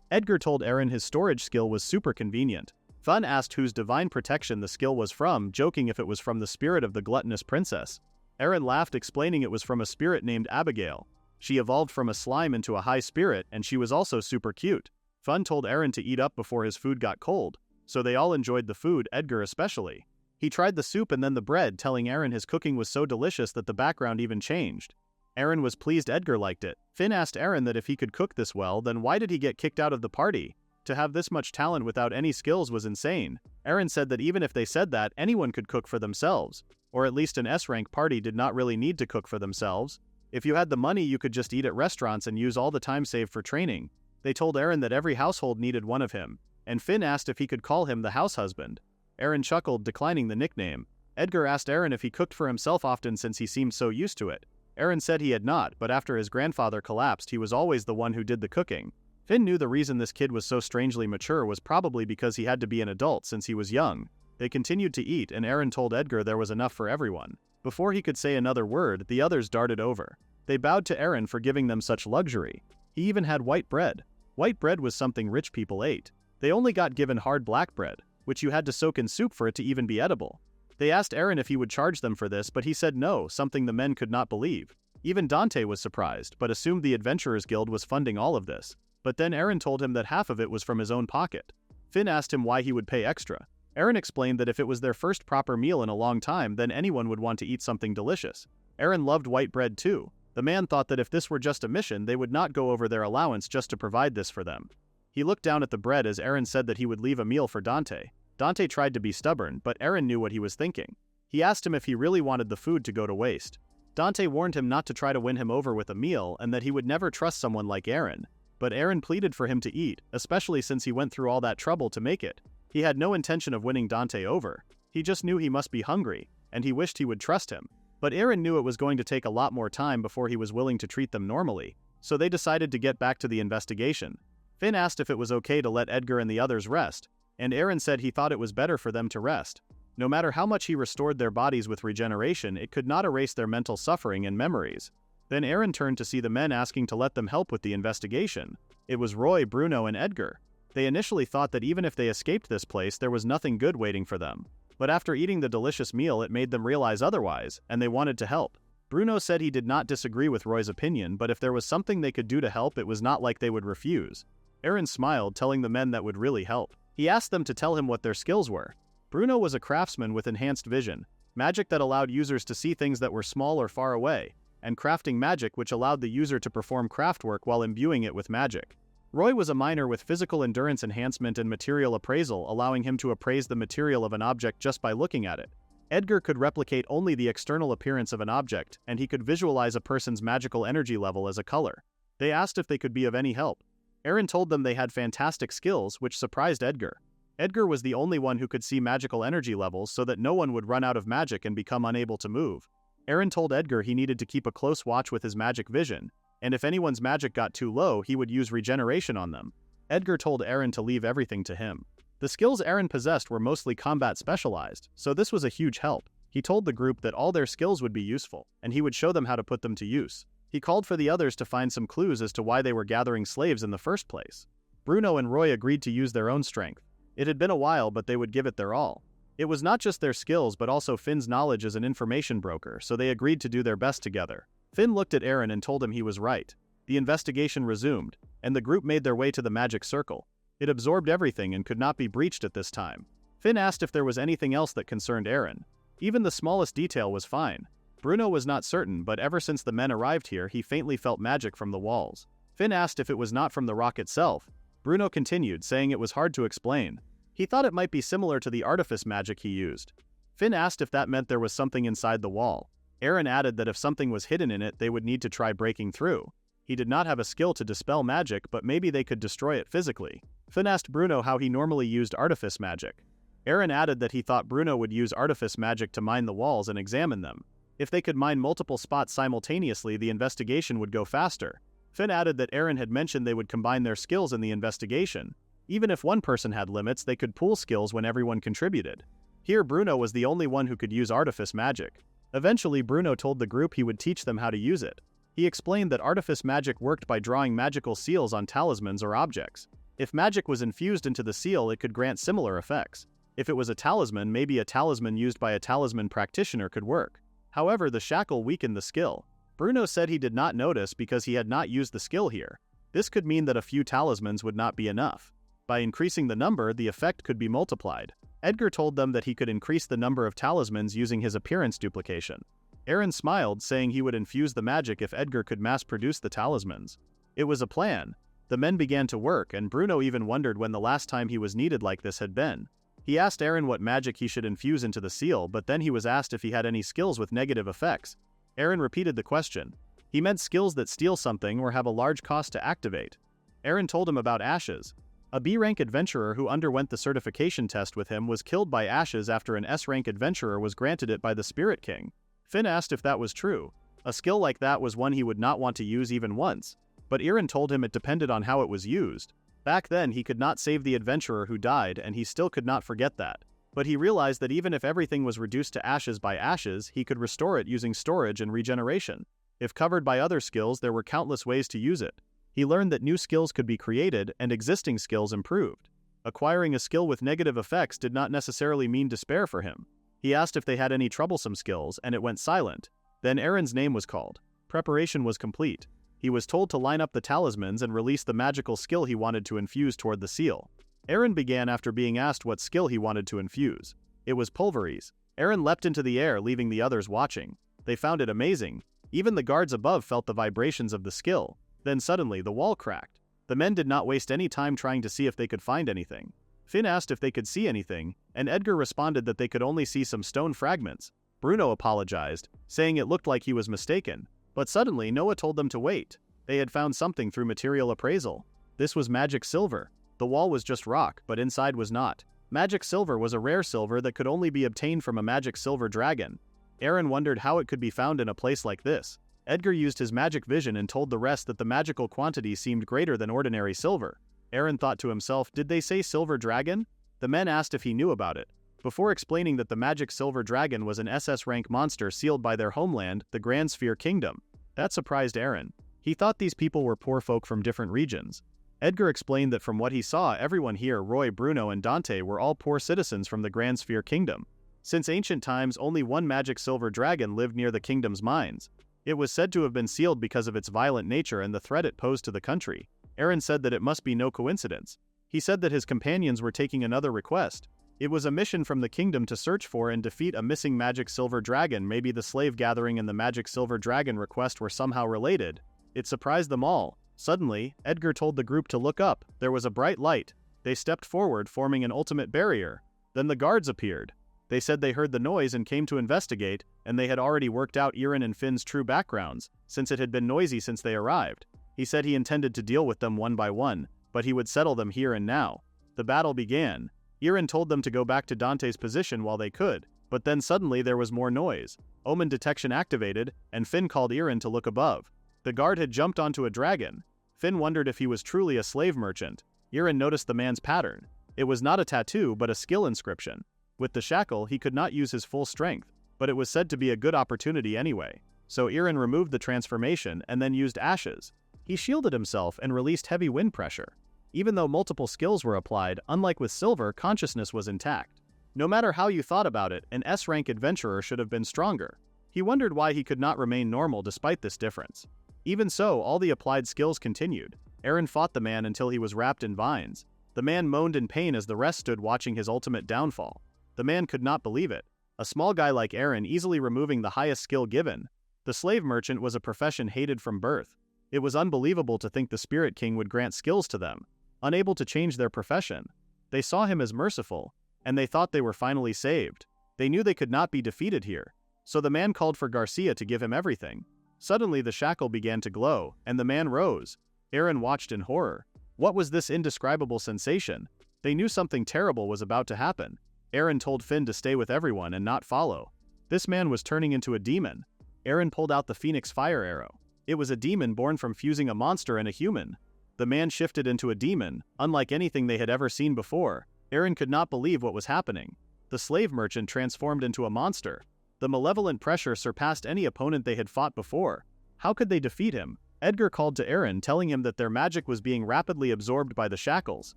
Edgar told Eren his storage skill was super convenient. Fun asked whose divine protection the skill was from, joking if it was from the spirit of the gluttonous princess. Eren laughed, explaining it was from a spirit named Abigail. She evolved from a slime into a high spirit, and she was also super cute. Fun told Eren to eat up before his food got cold, so they all enjoyed the food, Edgar especially. He tried the soup and then the bread, telling Eren his cooking was so delicious that the background even changed. Eren was pleased Edgar liked it. Finn asked Eren that if he could cook this well, then why did he get kicked out of the party? To have this much talent without any skills was insane. Eren said that even if they said that, anyone could cook for themselves. Or at least an S-rank party did not really need to cook for themselves. If you had the money, you could just eat at restaurants and use all the time saved for training. They told Eren that every household needed one of him, and Finn asked if he could call him the house husband. Eren chuckled, declining the nickname. Edgar asked Eren if he cooked for himself often since he seemed so used to it. Eren said he had not, but after his grandfather collapsed, he was always the one who did the cooking. Finn knew the reason this kid was so strangely mature was probably because he had to be an adult since he was young. They continued to eat, and Eren told Edgar there was enough for everyone. Before he could say another word, the others darted over. They bowed to Eren for giving them such luxury. He even had white bread. White bread was something rich people ate. They only got given hard black bread, which you had to soak in soup for it to even be edible. They asked Eren if he would charge them for this, but he said no, something the men could not believe. Even Dante was surprised, but assumed the Adventurers Guild was funding all of this. But then Eren told him that half of it was from his own pocket. Finn asked him why he would pay extra. Eren explained that if it was their first proper meal in a long time, then anyone would want to eat something delicious. Eren loved white bread too. The man thought that if this were just a mission, they would not go over their allowance just to provide this for them. He looked down at the bread as Eren said that he would leave a meal for Dante. Dante tried to be stubborn, but Eren knew what he was thinking. He asked him if he really wanted the food to go to waste. Dante warned him not to try to win him over with a meal and that he would never trust someone like Eren. But Eren pleaded for him to eat, especially since he went through all that trouble to make it. He had no intention of winning Dante over. He just knew he must be hungry, and he wished he would trust him. But Eren knew it was going to take a lot more time before he was willing to treat them normally, so they decided to get back to the investigation. Finn asked if it was okay to let Edgar and the others rest, and Eren said he thought it was better for them to rest. No matter how much he restored their bodies with regeneration, it could not erase their mental suffering and memories. Then Eren turned to see the men asking to let them help with the investigation. It was Roy, Bruno, and Edgar. They initially thought that even if they escaped this place, there was nothing good waiting for them. But after eating the delicious meal, it made them realize otherwise, and they wanted to help. Bruno said he did not disagree with Roy's opinion, but if there was something they could do to help, it was not like they would refuse. Eren smiled, telling the men that would really help. He asked them to tell him what their skills were. Bruno was a craftsman with enhanced vision, magic that allowed users to see things that were small or far away, and crafting magic which allowed the user to perform craft work while imbuing it with magic. Roy was a miner with physical endurance enhancement and material appraisal, allowing him to appraise the material of an object just by looking at it. Edgar could replicate only the external appearance of an object, and he could visualize a person's magical energy level as a color. They asked if they could be of any help. Eren told them they had fantastic skills, which surprised Edgar. Edgar was the only one who could see magical energy levels so that no one would run out of magic and become unable to move. Eren told Edgar he needed to keep a close watch with his magic vision, and if anyone's magic got too low, he would use regeneration on them. Edgar told Eren to leave everything to him. The skills Eren possessed were mostly combat specialized, so this was a huge help. He told the group that all their skills would be useful, and he would show them how to put them to use. He called for the others to find some clues as to why they were gathering slaves in the first place. Bruno and Roy agreed to use their own strength. It had been a while, but they would give it their all. It was not just their skills but also Finn's knowledge as an information broker, so they agreed to do their best together. Finn looked at Eren and told him he was right. The investigation resumed, and the group made their way to the magic circle. It absorbed everything and could not be breached at this time. Finn asked if there was anything else that concerned Eren. Even the smallest detail was fine. Bruno was not certain, but ever since the men arrived here, he faintly felt magic from the walls. Finn asked if it was not from the rock itself. Bruno continued, saying it was hard to explain. He thought it might be similar to the artifice magic he used. Finn asked if that meant there was something inside the wall. Eren added that if something was hidden in it, they would need to try breaking through. He did not have a skill to dispel magic, but maybe they could destroy it physically. Finn asked Bruno how he normally used artifice magic. Eren added that he thought Bruno would use artifice magic to mine the walls and examine them. If they could mine multiple spots simultaneously, the investigation would go faster. Finn added that Eren had mentioned they would combine their skills in the investigation. Even if one person had limits, they could pool skills when everyone contributed. Here Bruno was the only one who could use artifice magic. Eventually Bruno told the group he would teach them how to use it. He explained that artifice magic worked by drawing magical seals on talismans or objects. If magic was infused into the seal, it could grant similar effects. If it was a talisman, maybe a talisman used by a talisman practitioner could work. However, the shackle weakened the skill. Bruno said he did not notice because he had not used the skill here. This could mean that a few talismans would not be enough. By increasing the number, the effect could be multiplied. Edgar told them that he could increase the number of talismans using his appearance duplication. Eren smiled, saying he would infuse the magic if Edgar could mass-produce the talismans. It was a plan. The men began to work, and Bruno even wondered when the last time he was needed like this had been. He asked Eren what magic he should infuse into the seal, but then he was asked if he had any skills with negative effects. Eren repeated the question. He meant skills that steal something or have a large cost to activate. Eren told him about Ashes. A B-rank adventurer who underwent the certification test with him was killed by Ashes after an S-rank adventurer was granted it by the Spirit King. Finn asked if that was true. A skill like that was one he would not want to use even once, but Eren told him it depended on how it was used. Back then he could not save the adventurer who died, and he still could not forget that. But he realized that even if everything was reduced to ashes by Ashes, he could restore it using storage and regeneration. If covered by other skills, there were countless ways to use it. He learned that new skills could be created and existing skills improved. Acquiring a skill with negative effects did not necessarily mean despair for him. He asked if they had any troublesome skills, and it went silent. Then Eren's name was called. Preparation was complete. He was told to line up the talismans and release the magical skill he wanted to infuse toward the seal. Eren began after being asked what skill he wanted to infuse. It was Pulverize. Eren leapt into the air, leaving the others watching. They found it amazing. Even the guards above felt the vibrations of the skill. Then suddenly, the wall cracked. The men did not waste any time trying to see if they could find anything. Finn asked if they could see anything, and Edgar responded that they could only see some stone fragments. Bruno apologized, saying it looked like he was mistaken. But suddenly, Noah told them to wait. They had found something through material appraisal. This was magic silver. The wall was just rock, but inside was not. Magic silver was a rare silver that could only be obtained from a magic silver dragon. Eren wondered how it could be found in a place like this. Edgar used his magic vision and told the rest that the magical quantity seemed greater than ordinary silver. Eren thought to himself, did they say silver dragon? The men asked if he knew about it. Before explaining that the magic silver dragon was an SS-rank monster sealed by their homeland, the Grand Sphere Kingdom. That surprised Eren. He thought these people were poor folk from different regions. Edgar explained that from what he saw, everyone here, Roy, Bruno, and Dante, were all poor citizens from the Grand Sphere Kingdom. Since ancient times, only one magic silver dragon lived near the kingdom's mines. It was said to have been sealed because of its violent nature and the threat it posed to the country. Eren said that it must be no coincidence. He said that his companions were taking another request. It was a mission from the kingdom to search for and defeat a missing magic silver dragon. Maybe the slave gathering and the magic silver dragon request were somehow related. It surprised them all. Suddenly, Edgar told the group to look up. There was a bright light. They stepped forward, forming an ultimate barrier. Then the guards appeared. They said they heard the noise and came to investigate, and they had already worked out Eren and Finn's true backgrounds, since it had been noisy since they arrived. He said he intended to deal with them one by one, but he would settle them here and now. The battle began. Eren told them to go back to Dante's position while they could, but then suddenly there was more noise. Omen detection activated, and Finn called Eren to look above. The guard had jumped onto a dragon. Finn wondered if he was truly a slave merchant. Eren noticed the man's pattern. It was not a tattoo, but a skill inscription. With the shackle, he could not use his full strength, but it was said to be a good opportunity anyway. So Eren removed the transformation and then used Ashes. He shielded himself and released heavy wind pressure. Even though multiple skills were applied, unlike with silver, consciousness was intact. No matter how you thought about it, an S-rank adventurer should have been stronger. He wondered why he could not remain normal despite this difference. Even so, all the applied skills continued. Eren fought the man until he was wrapped in vines. The man moaned in pain as the rest stood watching his ultimate downfall. The man could not believe it. A small guy like Eren easily removing the highest skill given. The slave merchant was a profession hated from birth. It was unbelievable to think the Spirit King would grant skills to them, unable to change their profession. They saw him as merciful, and they thought they were finally saved. They knew they could not be defeated here. So the man called for Garcia to give him everything. Suddenly the shackle began to glow, and the man rose. Eren watched in horror. What was this indescribable sensation? They knew something terrible was about to happen. Eren told Finn to stay with everyone and not follow. This man was turning into a demon. Eren pulled out the Phoenix fire arrow. It was a demon born from fusing a monster and a human. The man shifted into a demon, unlike anything they had ever seen before. Eren could not believe what was happening. The slave merchant transformed into a monster. The malevolent pressure surpassed any opponent they had fought before. How could they defeat him? Edgar called to Eren, telling him that their magic was being rapidly absorbed by the shackles.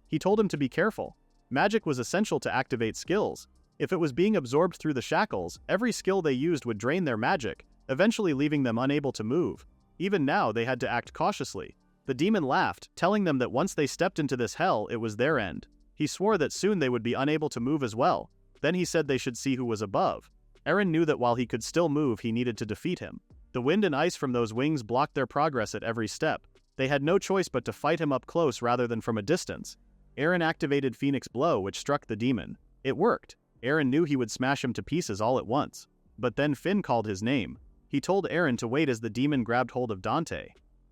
He told him to be careful. Magic was essential to activate skills. If it was being absorbed through the shackles, every skill they used would drain their magic, eventually leaving them unable to move. Even now, they had to act cautiously. The demon laughed, telling them that once they stepped into this hell, it was their end. He swore that soon they would be unable to move as well. Then he said they should see who was above. Eren knew that while he could still move, he needed to defeat him. The wind and ice from those wings blocked their progress at every step. They had no choice but to fight him up close rather than from a distance. Eren activated Phoenix Blow, which struck the demon. It worked. Eren knew he would smash him to pieces all at once. But then Finn called his name. He told Eren to wait as the demon grabbed hold of Dante.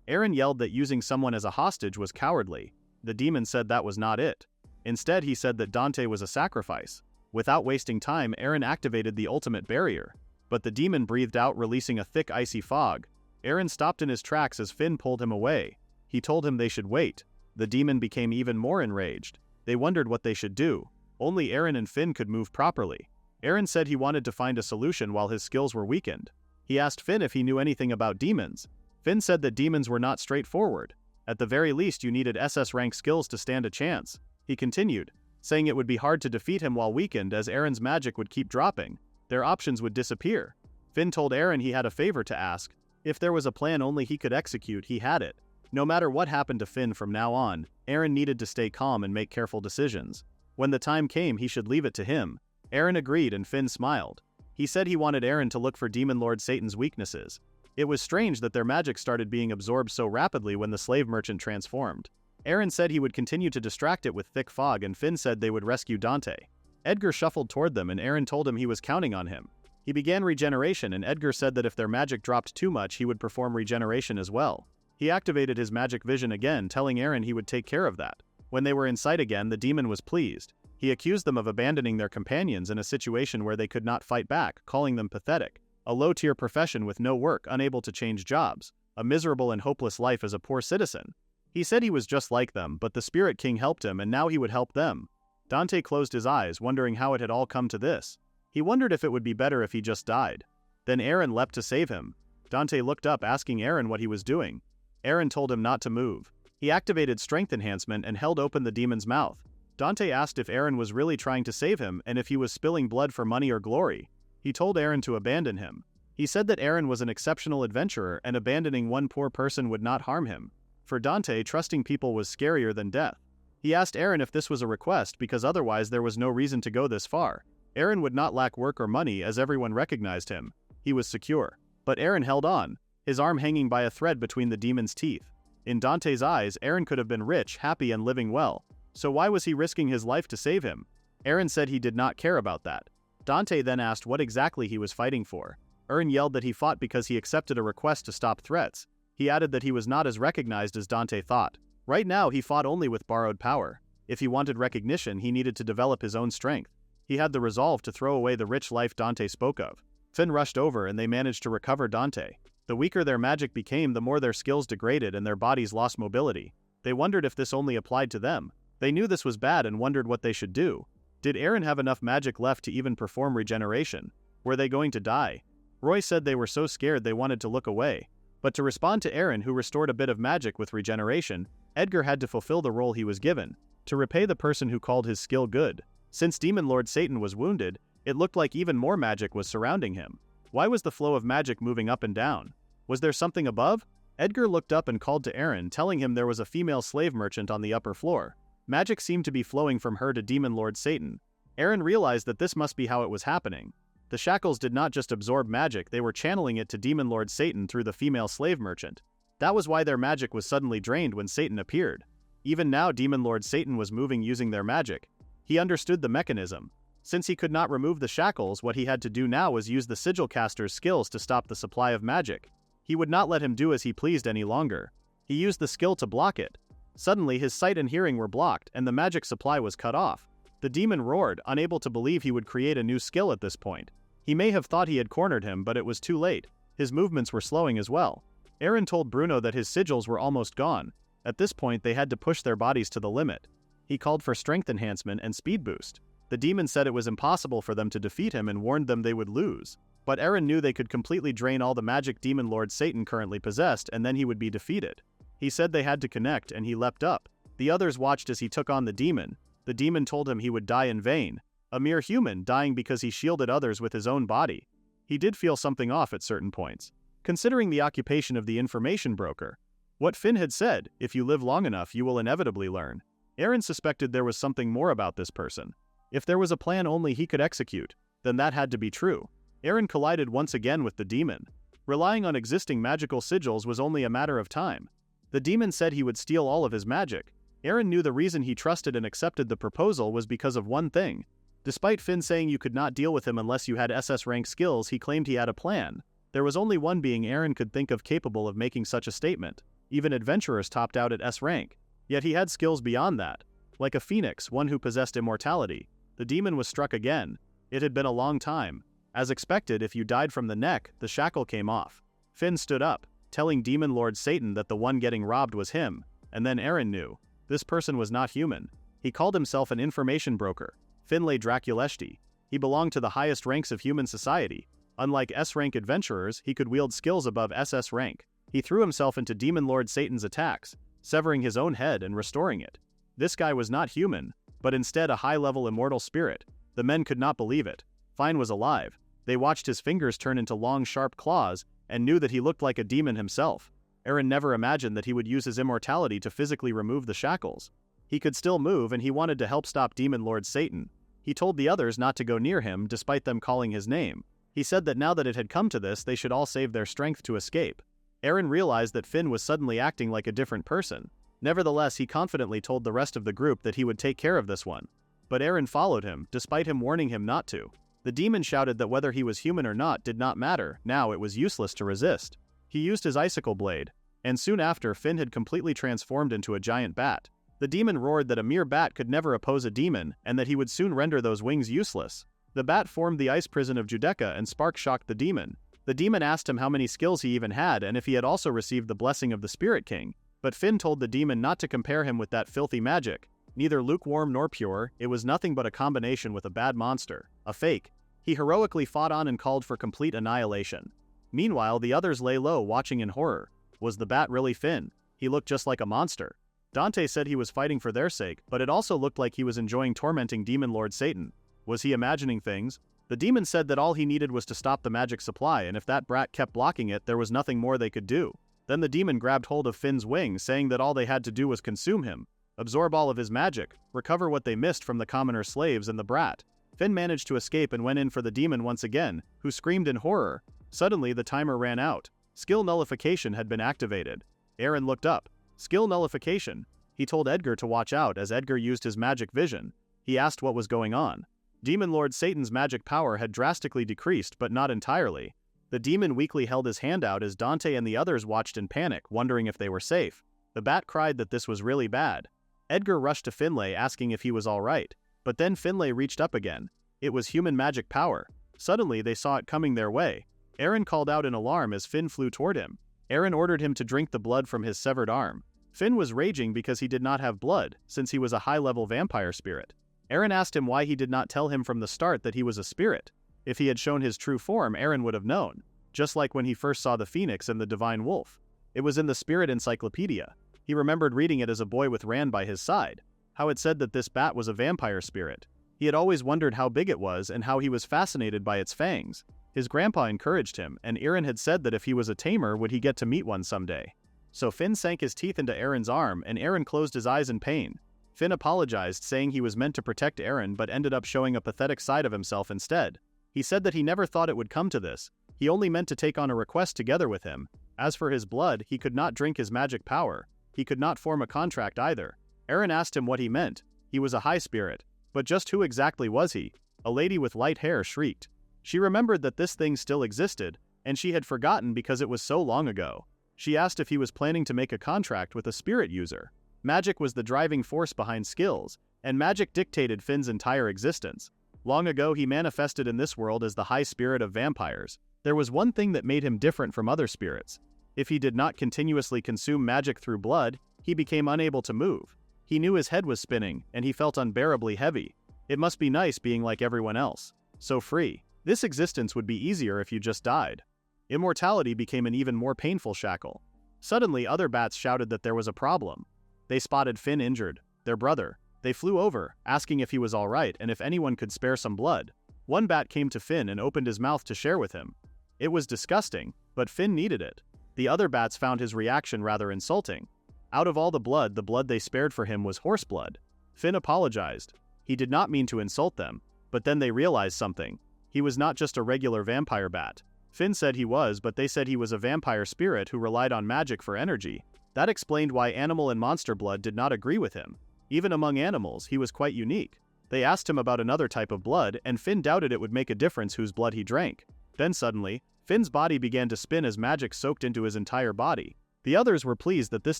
Eren yelled that using someone as a hostage was cowardly. The demon said that was not it. Instead, he said that Dante was a sacrifice. Without wasting time, Eren activated the ultimate barrier. But the demon breathed out, releasing a thick icy fog. Eren stopped in his tracks as Finn pulled him away. He told him they should wait. The demon became even more enraged. They wondered what they should do. Only Eren and Finn could move properly. Eren said he wanted to find a solution while his skills were weakened. He asked Finn if he knew anything about demons. Finn said that demons were not straightforward. At the very least, you needed SS rank skills to stand a chance. He continued, saying it would be hard to defeat him while weakened as Eren's magic would keep dropping. Their options would disappear. Finn told Eren he had a favor to ask. If there was a plan only he could execute, he had it. No matter what happened to Finn from now on, Eren needed to stay calm and make careful decisions. When the time came, he should leave it to him. Eren agreed and Finn smiled. He said he wanted Eren to look for Demon Lord Satan's weaknesses. It was strange that their magic started being absorbed so rapidly when the slave merchant transformed. Eren said he would continue to distract it with thick fog, and Finn said they would rescue Dante. Edgar shuffled toward them and Eren told him he was counting on him. He began regeneration and Edgar said that if their magic dropped too much, he would perform regeneration as well. He activated his magic vision again, telling Eren he would take care of that. When they were in sight again, the demon was pleased. He accused them of abandoning their companions in a situation where they could not fight back, calling them pathetic. A low-tier profession with no work, unable to change jobs. A miserable and hopeless life as a poor citizen. He said he was just like them, but the Spirit King helped him and now he would help them. Dante closed his eyes, wondering how it had all come to this. He wondered if it would be better if he just died. Then Eren leapt to save him. Dante looked up, asking Eren what he was doing. Eren told him not to move. He activated Strength Enhancement and held open the demon's mouth. Dante asked if Eren was really trying to save him and if he was spilling blood for money or glory. He told Eren to abandon him. He said that Eren was an exceptional adventurer and abandoning one poor person would not harm him. For Dante, trusting people was scarier than death. He asked Eren if this was a request because otherwise there was no reason to go this far. Eren would not lack work or money as everyone recognized him. He was secure. But Eren held on, his arm hanging by a thread between the demon's teeth. In Dante's eyes, Eren could have been rich, happy and living well. So why was he risking his life to save him? Eren said he did not care about that. Dante then asked what exactly he was fighting for. Eren yelled that he fought because he accepted a request to stop threats. He added that he was not as recognized as Dante thought. Right now, he fought only with borrowed power. If he wanted recognition, he needed to develop his own strength. He had the resolve to throw away the rich life Dante spoke of. Finn rushed over and they managed to recover Dante. The weaker their magic became, the more their skills degraded and their bodies lost mobility. They wondered if this only applied to them. They knew this was bad and wondered what they should do. Did Eren have enough magic left to even perform regeneration? Were they going to die? Roy said they were so scared they wanted to look away. But to respond to Eren, who restored a bit of magic with regeneration, Edgar had to fulfill the role he was given, to repay the person who called his skill good. Since Demon Lord Satan was wounded, it looked like even more magic was surrounding him. Why was the flow of magic moving up and down? Was there something above? Edgar looked up and called to Eren, telling him there was a female slave merchant on the upper floor. Magic seemed to be flowing from her to Demon Lord Satan. Eren realized that this must be how it was happening. The shackles did not just absorb magic, they were channeling it to Demon Lord Satan through the female slave merchant. That was why their magic was suddenly drained when Satan appeared. Even now, Demon Lord Satan was moving using their magic. He understood the mechanism. Since he could not remove the shackles, what he had to do now was use the Sigil Caster's skills to stop the supply of magic. He would not let him do as he pleased any longer. He used the skill to block it. Suddenly, his sight and hearing were blocked, and the magic supply was cut off. The demon roared, unable to believe he would create a new skill at this point. He may have thought he had cornered him, but it was too late. His movements were slowing as well. Eren told Bruno that his sigils were almost gone. At this point they had to push their bodies to the limit. He called for strength enhancement and speed boost. The demon said it was impossible for them to defeat him and warned them they would lose. But Eren knew they could completely drain all the magic demon Lord Satan currently possessed and then he would be defeated. He said they had to connect and he leapt up. The others watched as he took on the demon. The demon told him he would die in vain. A mere human dying because he shielded others with his own body. He did feel something off at certain points. Considering the occupation of the information broker. What Finn had said, if you live long enough you will inevitably learn. Eren suspected there was something more about this person. If there was a plan only he could execute, then that had to be true. Eren collided once again with the demon. Relying on existing magical sigils was only a matter of time. The demon said he would steal all of his magic. Eren knew the reason he trusted and accepted the proposal was because of one thing. Despite Finn saying you could not deal with him unless you had SS rank skills, he claimed he had a plan. There was only one being Eren could think of capable of making such a statement. Even adventurers topped out at S rank. Yet he had skills beyond that. Like a phoenix, one who possessed immortality. The demon was struck again. It had been a long time. As expected, if you died from the neck, the shackle came off. Finn stood up, telling Demon Lord Satan that the one getting robbed was him, and then Eren knew. This person was not human. He called himself an information broker, Finlay Draculeshti. He belonged to the highest ranks of human society. Unlike S-rank adventurers, he could wield skills above SS rank. He threw himself into Demon Lord Satan's attacks, severing his own head and restoring it. This guy was not human, but instead a high-level immortal spirit. The men could not believe it. Fine was alive. They watched his fingers turn into long, sharp claws, and knew that he looked like a demon himself. Eren never imagined that he would use his immortality to physically remove the shackles. He could still move and he wanted to help stop Demon Lord Satan. He told the others not to go near him despite them calling his name. He said that now that it had come to this, they should all save their strength to escape. Eren realized that Finn was suddenly acting like a different person. Nevertheless, he confidently told the rest of the group that he would take care of this one. But Eren followed him, despite him warning him not to. The demon shouted that whether he was human or not did not matter, now it was useless to resist. He used his icicle blade, and soon after Finn had completely transformed into a giant bat. The demon roared that a mere bat could never oppose a demon, and that he would soon render those wings useless. The bat formed the ice prison of Judecca and spark shocked the demon. The demon asked him how many skills he even had and if he had also received the blessing of the Spirit King. But Finn told the demon not to compare him with that filthy magic. Neither lukewarm nor pure, it was nothing but a combination with a bad monster, a fake. He heroically fought on and called for complete annihilation. Meanwhile, the others lay low watching in horror. Was the bat really Finn? He looked just like a monster. Dante said he was fighting for their sake, but it also looked like he was enjoying tormenting Demon Lord Satan. Was he imagining things? The demon said that all he needed was to stop the magic supply, and if that brat kept blocking it, there was nothing more they could do. Then the demon grabbed hold of Finn's wing, saying that all they had to do was consume him, absorb all of his magic, recover what they missed from the commoner slaves and the brat. Finn managed to escape and went in for the demon once again, who screamed in horror. Suddenly the timer ran out. Skill nullification had been activated. Eren looked up. Skill nullification. He told Edgar to watch out as Edgar used his magic vision. He asked what was going on. Demon Lord Satan's magic power had drastically decreased, but not entirely. The demon weakly held his hand out as Dante and the others watched in panic, wondering if they were safe. The bat cried that this was really bad. Edgar rushed to Finlay asking if he was alright. But then Finlay reached up again. It was human magic power. Suddenly they saw it coming their way. Eren called out in alarm as Finn flew toward him. Eren ordered him to drink the blood from his severed arm. Finn was raging because he did not have blood, since he was a high-level vampire spirit. Eren asked him why he did not tell him from the start that he was a spirit. If he had shown his true form, Eren would have known. Just like when he first saw the phoenix and the divine wolf. It was in the spirit encyclopedia. He remembered reading it as a boy with Rand by his side. How it said that this bat was a vampire spirit. He had always wondered how big it was and how he was fascinated by its fangs. His grandpa encouraged him, and Eren had said that if he was a tamer would he get to meet one someday. So Finn sank his teeth into Eren's arm and Eren closed his eyes in pain. Finn apologized, saying he was meant to protect Eren but ended up showing a pathetic side of himself instead. He said that he never thought it would come to this. He only meant to take on a request together with him. As for his blood, he could not drink his magic power. He could not form a contract either. Eren asked him what he meant. He was a high spirit. But just who exactly was he? A lady with light hair shrieked. She remembered that this thing still existed, and she had forgotten because it was so long ago. She asked if he was planning to make a contract with a spirit user. Magic was the driving force behind skills, and magic dictated Finn's entire existence. Long ago he manifested in this world as the high spirit of vampires. There was one thing that made him different from other spirits. If he did not continuously consume magic through blood, he became unable to move. He knew his head was spinning, and he felt unbearably heavy. It must be nice being like everyone else. So free. This existence would be easier if you just died. Immortality became an even more painful shackle. Suddenly other bats shouted that there was a problem. They spotted Finn injured, their brother. They flew over, asking if he was alright and if anyone could spare some blood. One bat came to Finn and opened his mouth to share with him. It was disgusting, but Finn needed it. The other bats found his reaction rather insulting. Out of all the blood they spared for him was horse blood. Finn apologized. He did not mean to insult them, but then they realized something. He was not just a regular vampire bat. Finn said he was, but they said he was a vampire spirit who relied on magic for energy. That explained why animal and monster blood did not agree with him. Even among animals, he was quite unique. They asked him about another type of blood, and Finn doubted it would make a difference whose blood he drank. Then suddenly, Finn's body began to spin as magic soaked into his entire body. The others were pleased that this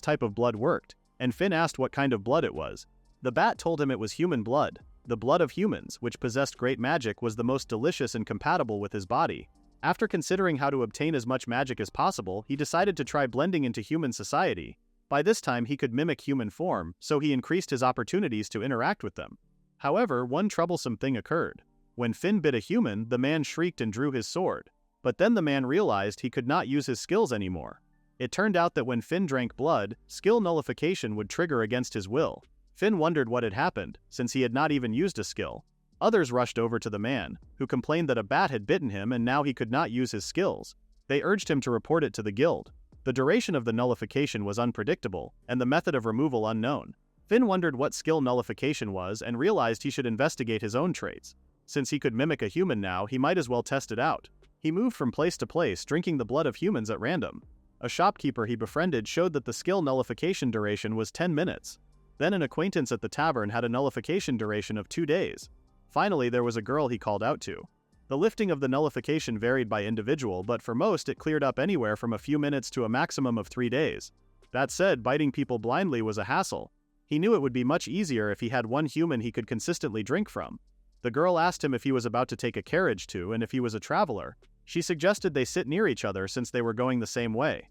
type of blood worked, and Finn asked what kind of blood it was. The bat told him it was human blood. The blood of humans, which possessed great magic, was the most delicious and compatible with his body. After considering how to obtain as much magic as possible, he decided to try blending into human society. By this time he could mimic human form, so he increased his opportunities to interact with them. However, one troublesome thing occurred. When Finn bit a human, the man shrieked and drew his sword. But then the man realized he could not use his skills anymore. It turned out that when Finn drank blood, skill nullification would trigger against his will. Finn wondered what had happened, since he had not even used a skill. Others rushed over to the man, who complained that a bat had bitten him and now he could not use his skills. They urged him to report it to the guild. The duration of the nullification was unpredictable, and the method of removal unknown. Finn wondered what skill nullification was and realized he should investigate his own traits. Since he could mimic a human now, he might as well test it out. He moved from place to place, drinking the blood of humans at random. A shopkeeper he befriended showed that the skill nullification duration was 10 minutes. Then an acquaintance at the tavern had a nullification duration of 2 days. Finally, there was a girl he called out to. The lifting of the nullification varied by individual, but for most it cleared up anywhere from a few minutes to a maximum of 3 days. That said, biting people blindly was a hassle. He knew it would be much easier if he had one human he could consistently drink from. The girl asked him if he was about to take a carriage to and if he was a traveler. She suggested they sit near each other since they were going the same way.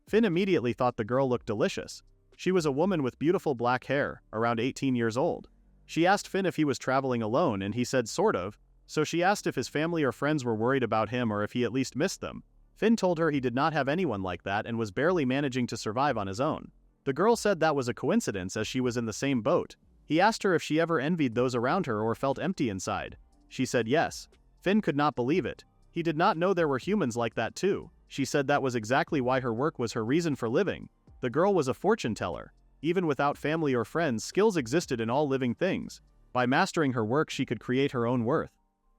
Finn immediately thought the girl looked delicious. She was a woman with beautiful black hair, around 18 years old. She asked Finn if he was traveling alone and he said sort of, so she asked if his family or friends were worried about him or if he at least missed them. Finn told her he did not have anyone like that and was barely managing to survive on his own. The girl said that was a coincidence as she was in the same boat. He asked her if she ever envied those around her or felt empty inside. She said yes. Finn could not believe it. He did not know there were humans like that too. She said that was exactly why her work was her reason for living. The girl was a fortune teller. Even without family or friends, skills existed in all living things. By mastering her work, she could create her own worth.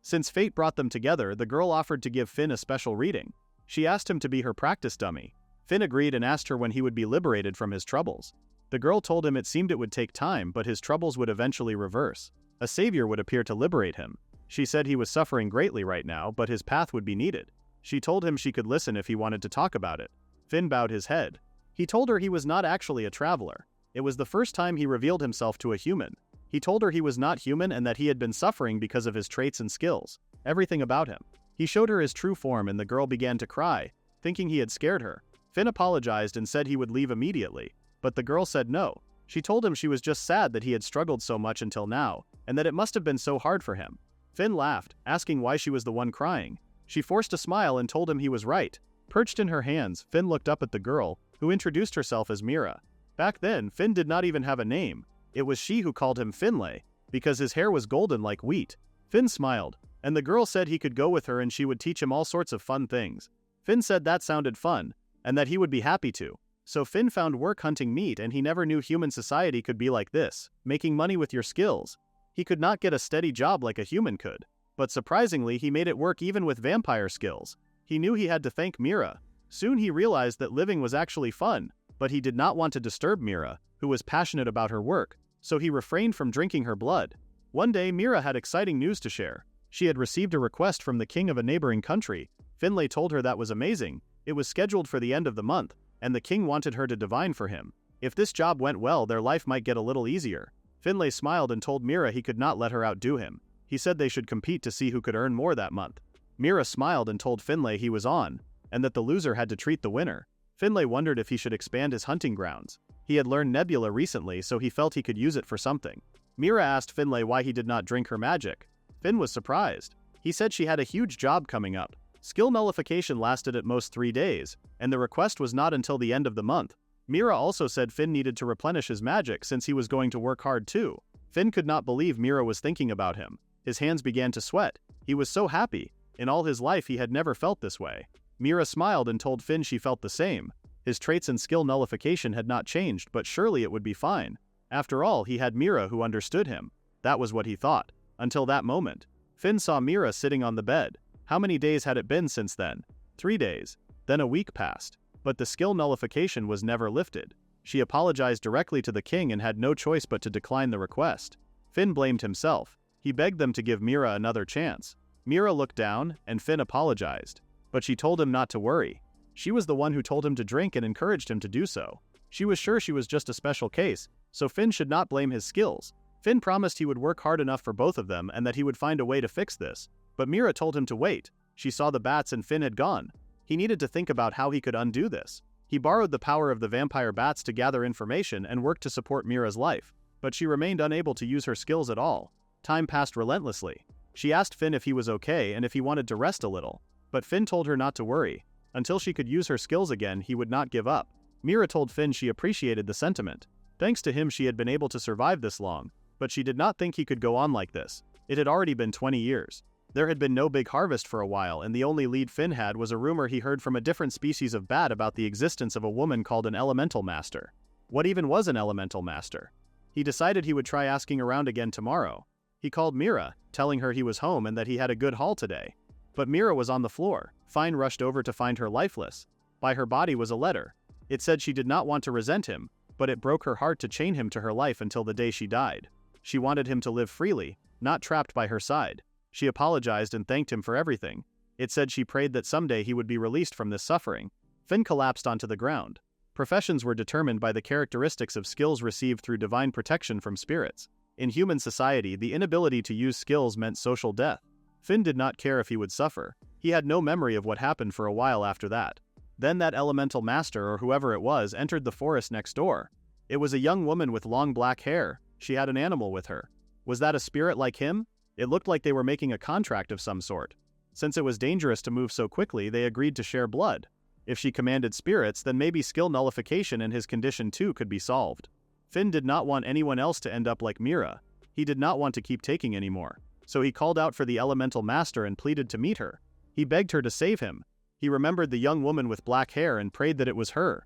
Since fate brought them together, the girl offered to give Finn a special reading. She asked him to be her practice dummy. Finn agreed and asked her when he would be liberated from his troubles. The girl told him it seemed it would take time, but his troubles would eventually reverse. A savior would appear to liberate him. She said he was suffering greatly right now, but his path would be needed. She told him she could listen if he wanted to talk about it. Finn bowed his head. He told her he was not actually a traveler. It was the first time he revealed himself to a human. He told her he was not human and that he had been suffering because of his traits and skills. Everything about him. He showed her his true form and the girl began to cry, thinking he had scared her. Finn apologized and said he would leave immediately, but the girl said no. She told him she was just sad that he had struggled so much until now, and that it must have been so hard for him. Finn laughed, asking why she was the one crying. She forced a smile and told him he was right. Perched in her hands, Finn looked up at the girl, who introduced herself as Mira. Back then, Finn did not even have a name. It was she who called him Finlay, because his hair was golden like wheat. Finn smiled, and the girl said he could go with her and she would teach him all sorts of fun things. Finn said that sounded fun, and that he would be happy to. So Finn found work hunting meat, and he never knew human society could be like this, making money with your skills. He could not get a steady job like a human could. But surprisingly, he made it work even with vampire skills. He knew he had to thank Mira. Soon he realized that living was actually fun, but he did not want to disturb Mira, who was passionate about her work, so he refrained from drinking her blood. One day, Mira had exciting news to share. She had received a request from the king of a neighboring country. Finlay told her that was amazing. It was scheduled for the end of the month, and the king wanted her to divine for him. If this job went well, their life might get a little easier. Finlay smiled and told Mira he could not let her outdo him. He said they should compete to see who could earn more that month. Mira smiled and told Finlay he was on, and that the loser had to treat the winner. Finlay wondered if he should expand his hunting grounds. He had learned Nebula recently, so he felt he could use it for something. Mira asked Finlay why he did not drink her magic. Finn was surprised. He said she had a huge job coming up. Skill nullification lasted at most 3 days, and the request was not until the end of the month. Mira also said Finn needed to replenish his magic since he was going to work hard too. Finn could not believe Mira was thinking about him. His hands began to sweat. He was so happy. In all his life he had never felt this way. Mira smiled and told Finn she felt the same. His traits and skill nullification had not changed, but surely it would be fine. After all, he had Mira who understood him. That was what he thought. Until that moment. Finn saw Mira sitting on the bed. How many days had it been since then? 3 days. Then a week passed. But the skill nullification was never lifted. She apologized directly to the king and had no choice but to decline the request. Finn blamed himself. He begged them to give Mira another chance. Mira looked down, and Finn apologized. But she told him not to worry. She was the one who told him to drink and encouraged him to do so. She was sure she was just a special case, so Finn should not blame his skills. Finn promised he would work hard enough for both of them and that he would find a way to fix this. But Mira told him to wait. She saw the bats and Finn had gone. He needed to think about how he could undo this. He borrowed the power of the vampire bats to gather information and work to support Mira's life. But she remained unable to use her skills at all. Time passed relentlessly. She asked Finn if he was okay and if he wanted to rest a little. But Finn told her not to worry. Until she could use her skills again, he would not give up. Mira told Finn she appreciated the sentiment. Thanks to him she had been able to survive this long. But she did not think he could go on like this. It had already been 20 years. There had been no big harvest for a while, and the only lead Finn had was a rumor he heard from a different species of bat about the existence of a woman called an elemental master. What even was an elemental master? He decided he would try asking around again tomorrow. He called Mira, telling her he was home and that he had a good haul today. But Mira was on the floor. Fine rushed over to find her lifeless. By her body was a letter. It said she did not want to resent him, but it broke her heart to chain him to her life until the day she died. She wanted him to live freely, not trapped by her side. She apologized and thanked him for everything. It said she prayed that someday he would be released from this suffering. Finn collapsed onto the ground. Professions were determined by the characteristics of skills received through divine protection from spirits. In human society, the inability to use skills meant social death. Finn did not care if he would suffer. He had no memory of what happened for a while after that. Then that elemental master or whoever it was entered the forest next door. It was a young woman with long black hair. She had an animal with her. Was that a spirit like him? It looked like they were making a contract of some sort. Since it was dangerous to move so quickly, they agreed to share blood. If she commanded spirits, then maybe skill nullification and his condition too could be solved. Finn did not want anyone else to end up like Mira. He did not want to keep taking anymore. So he called out for the elemental master and pleaded to meet her. He begged her to save him. He remembered the young woman with black hair and prayed that it was her.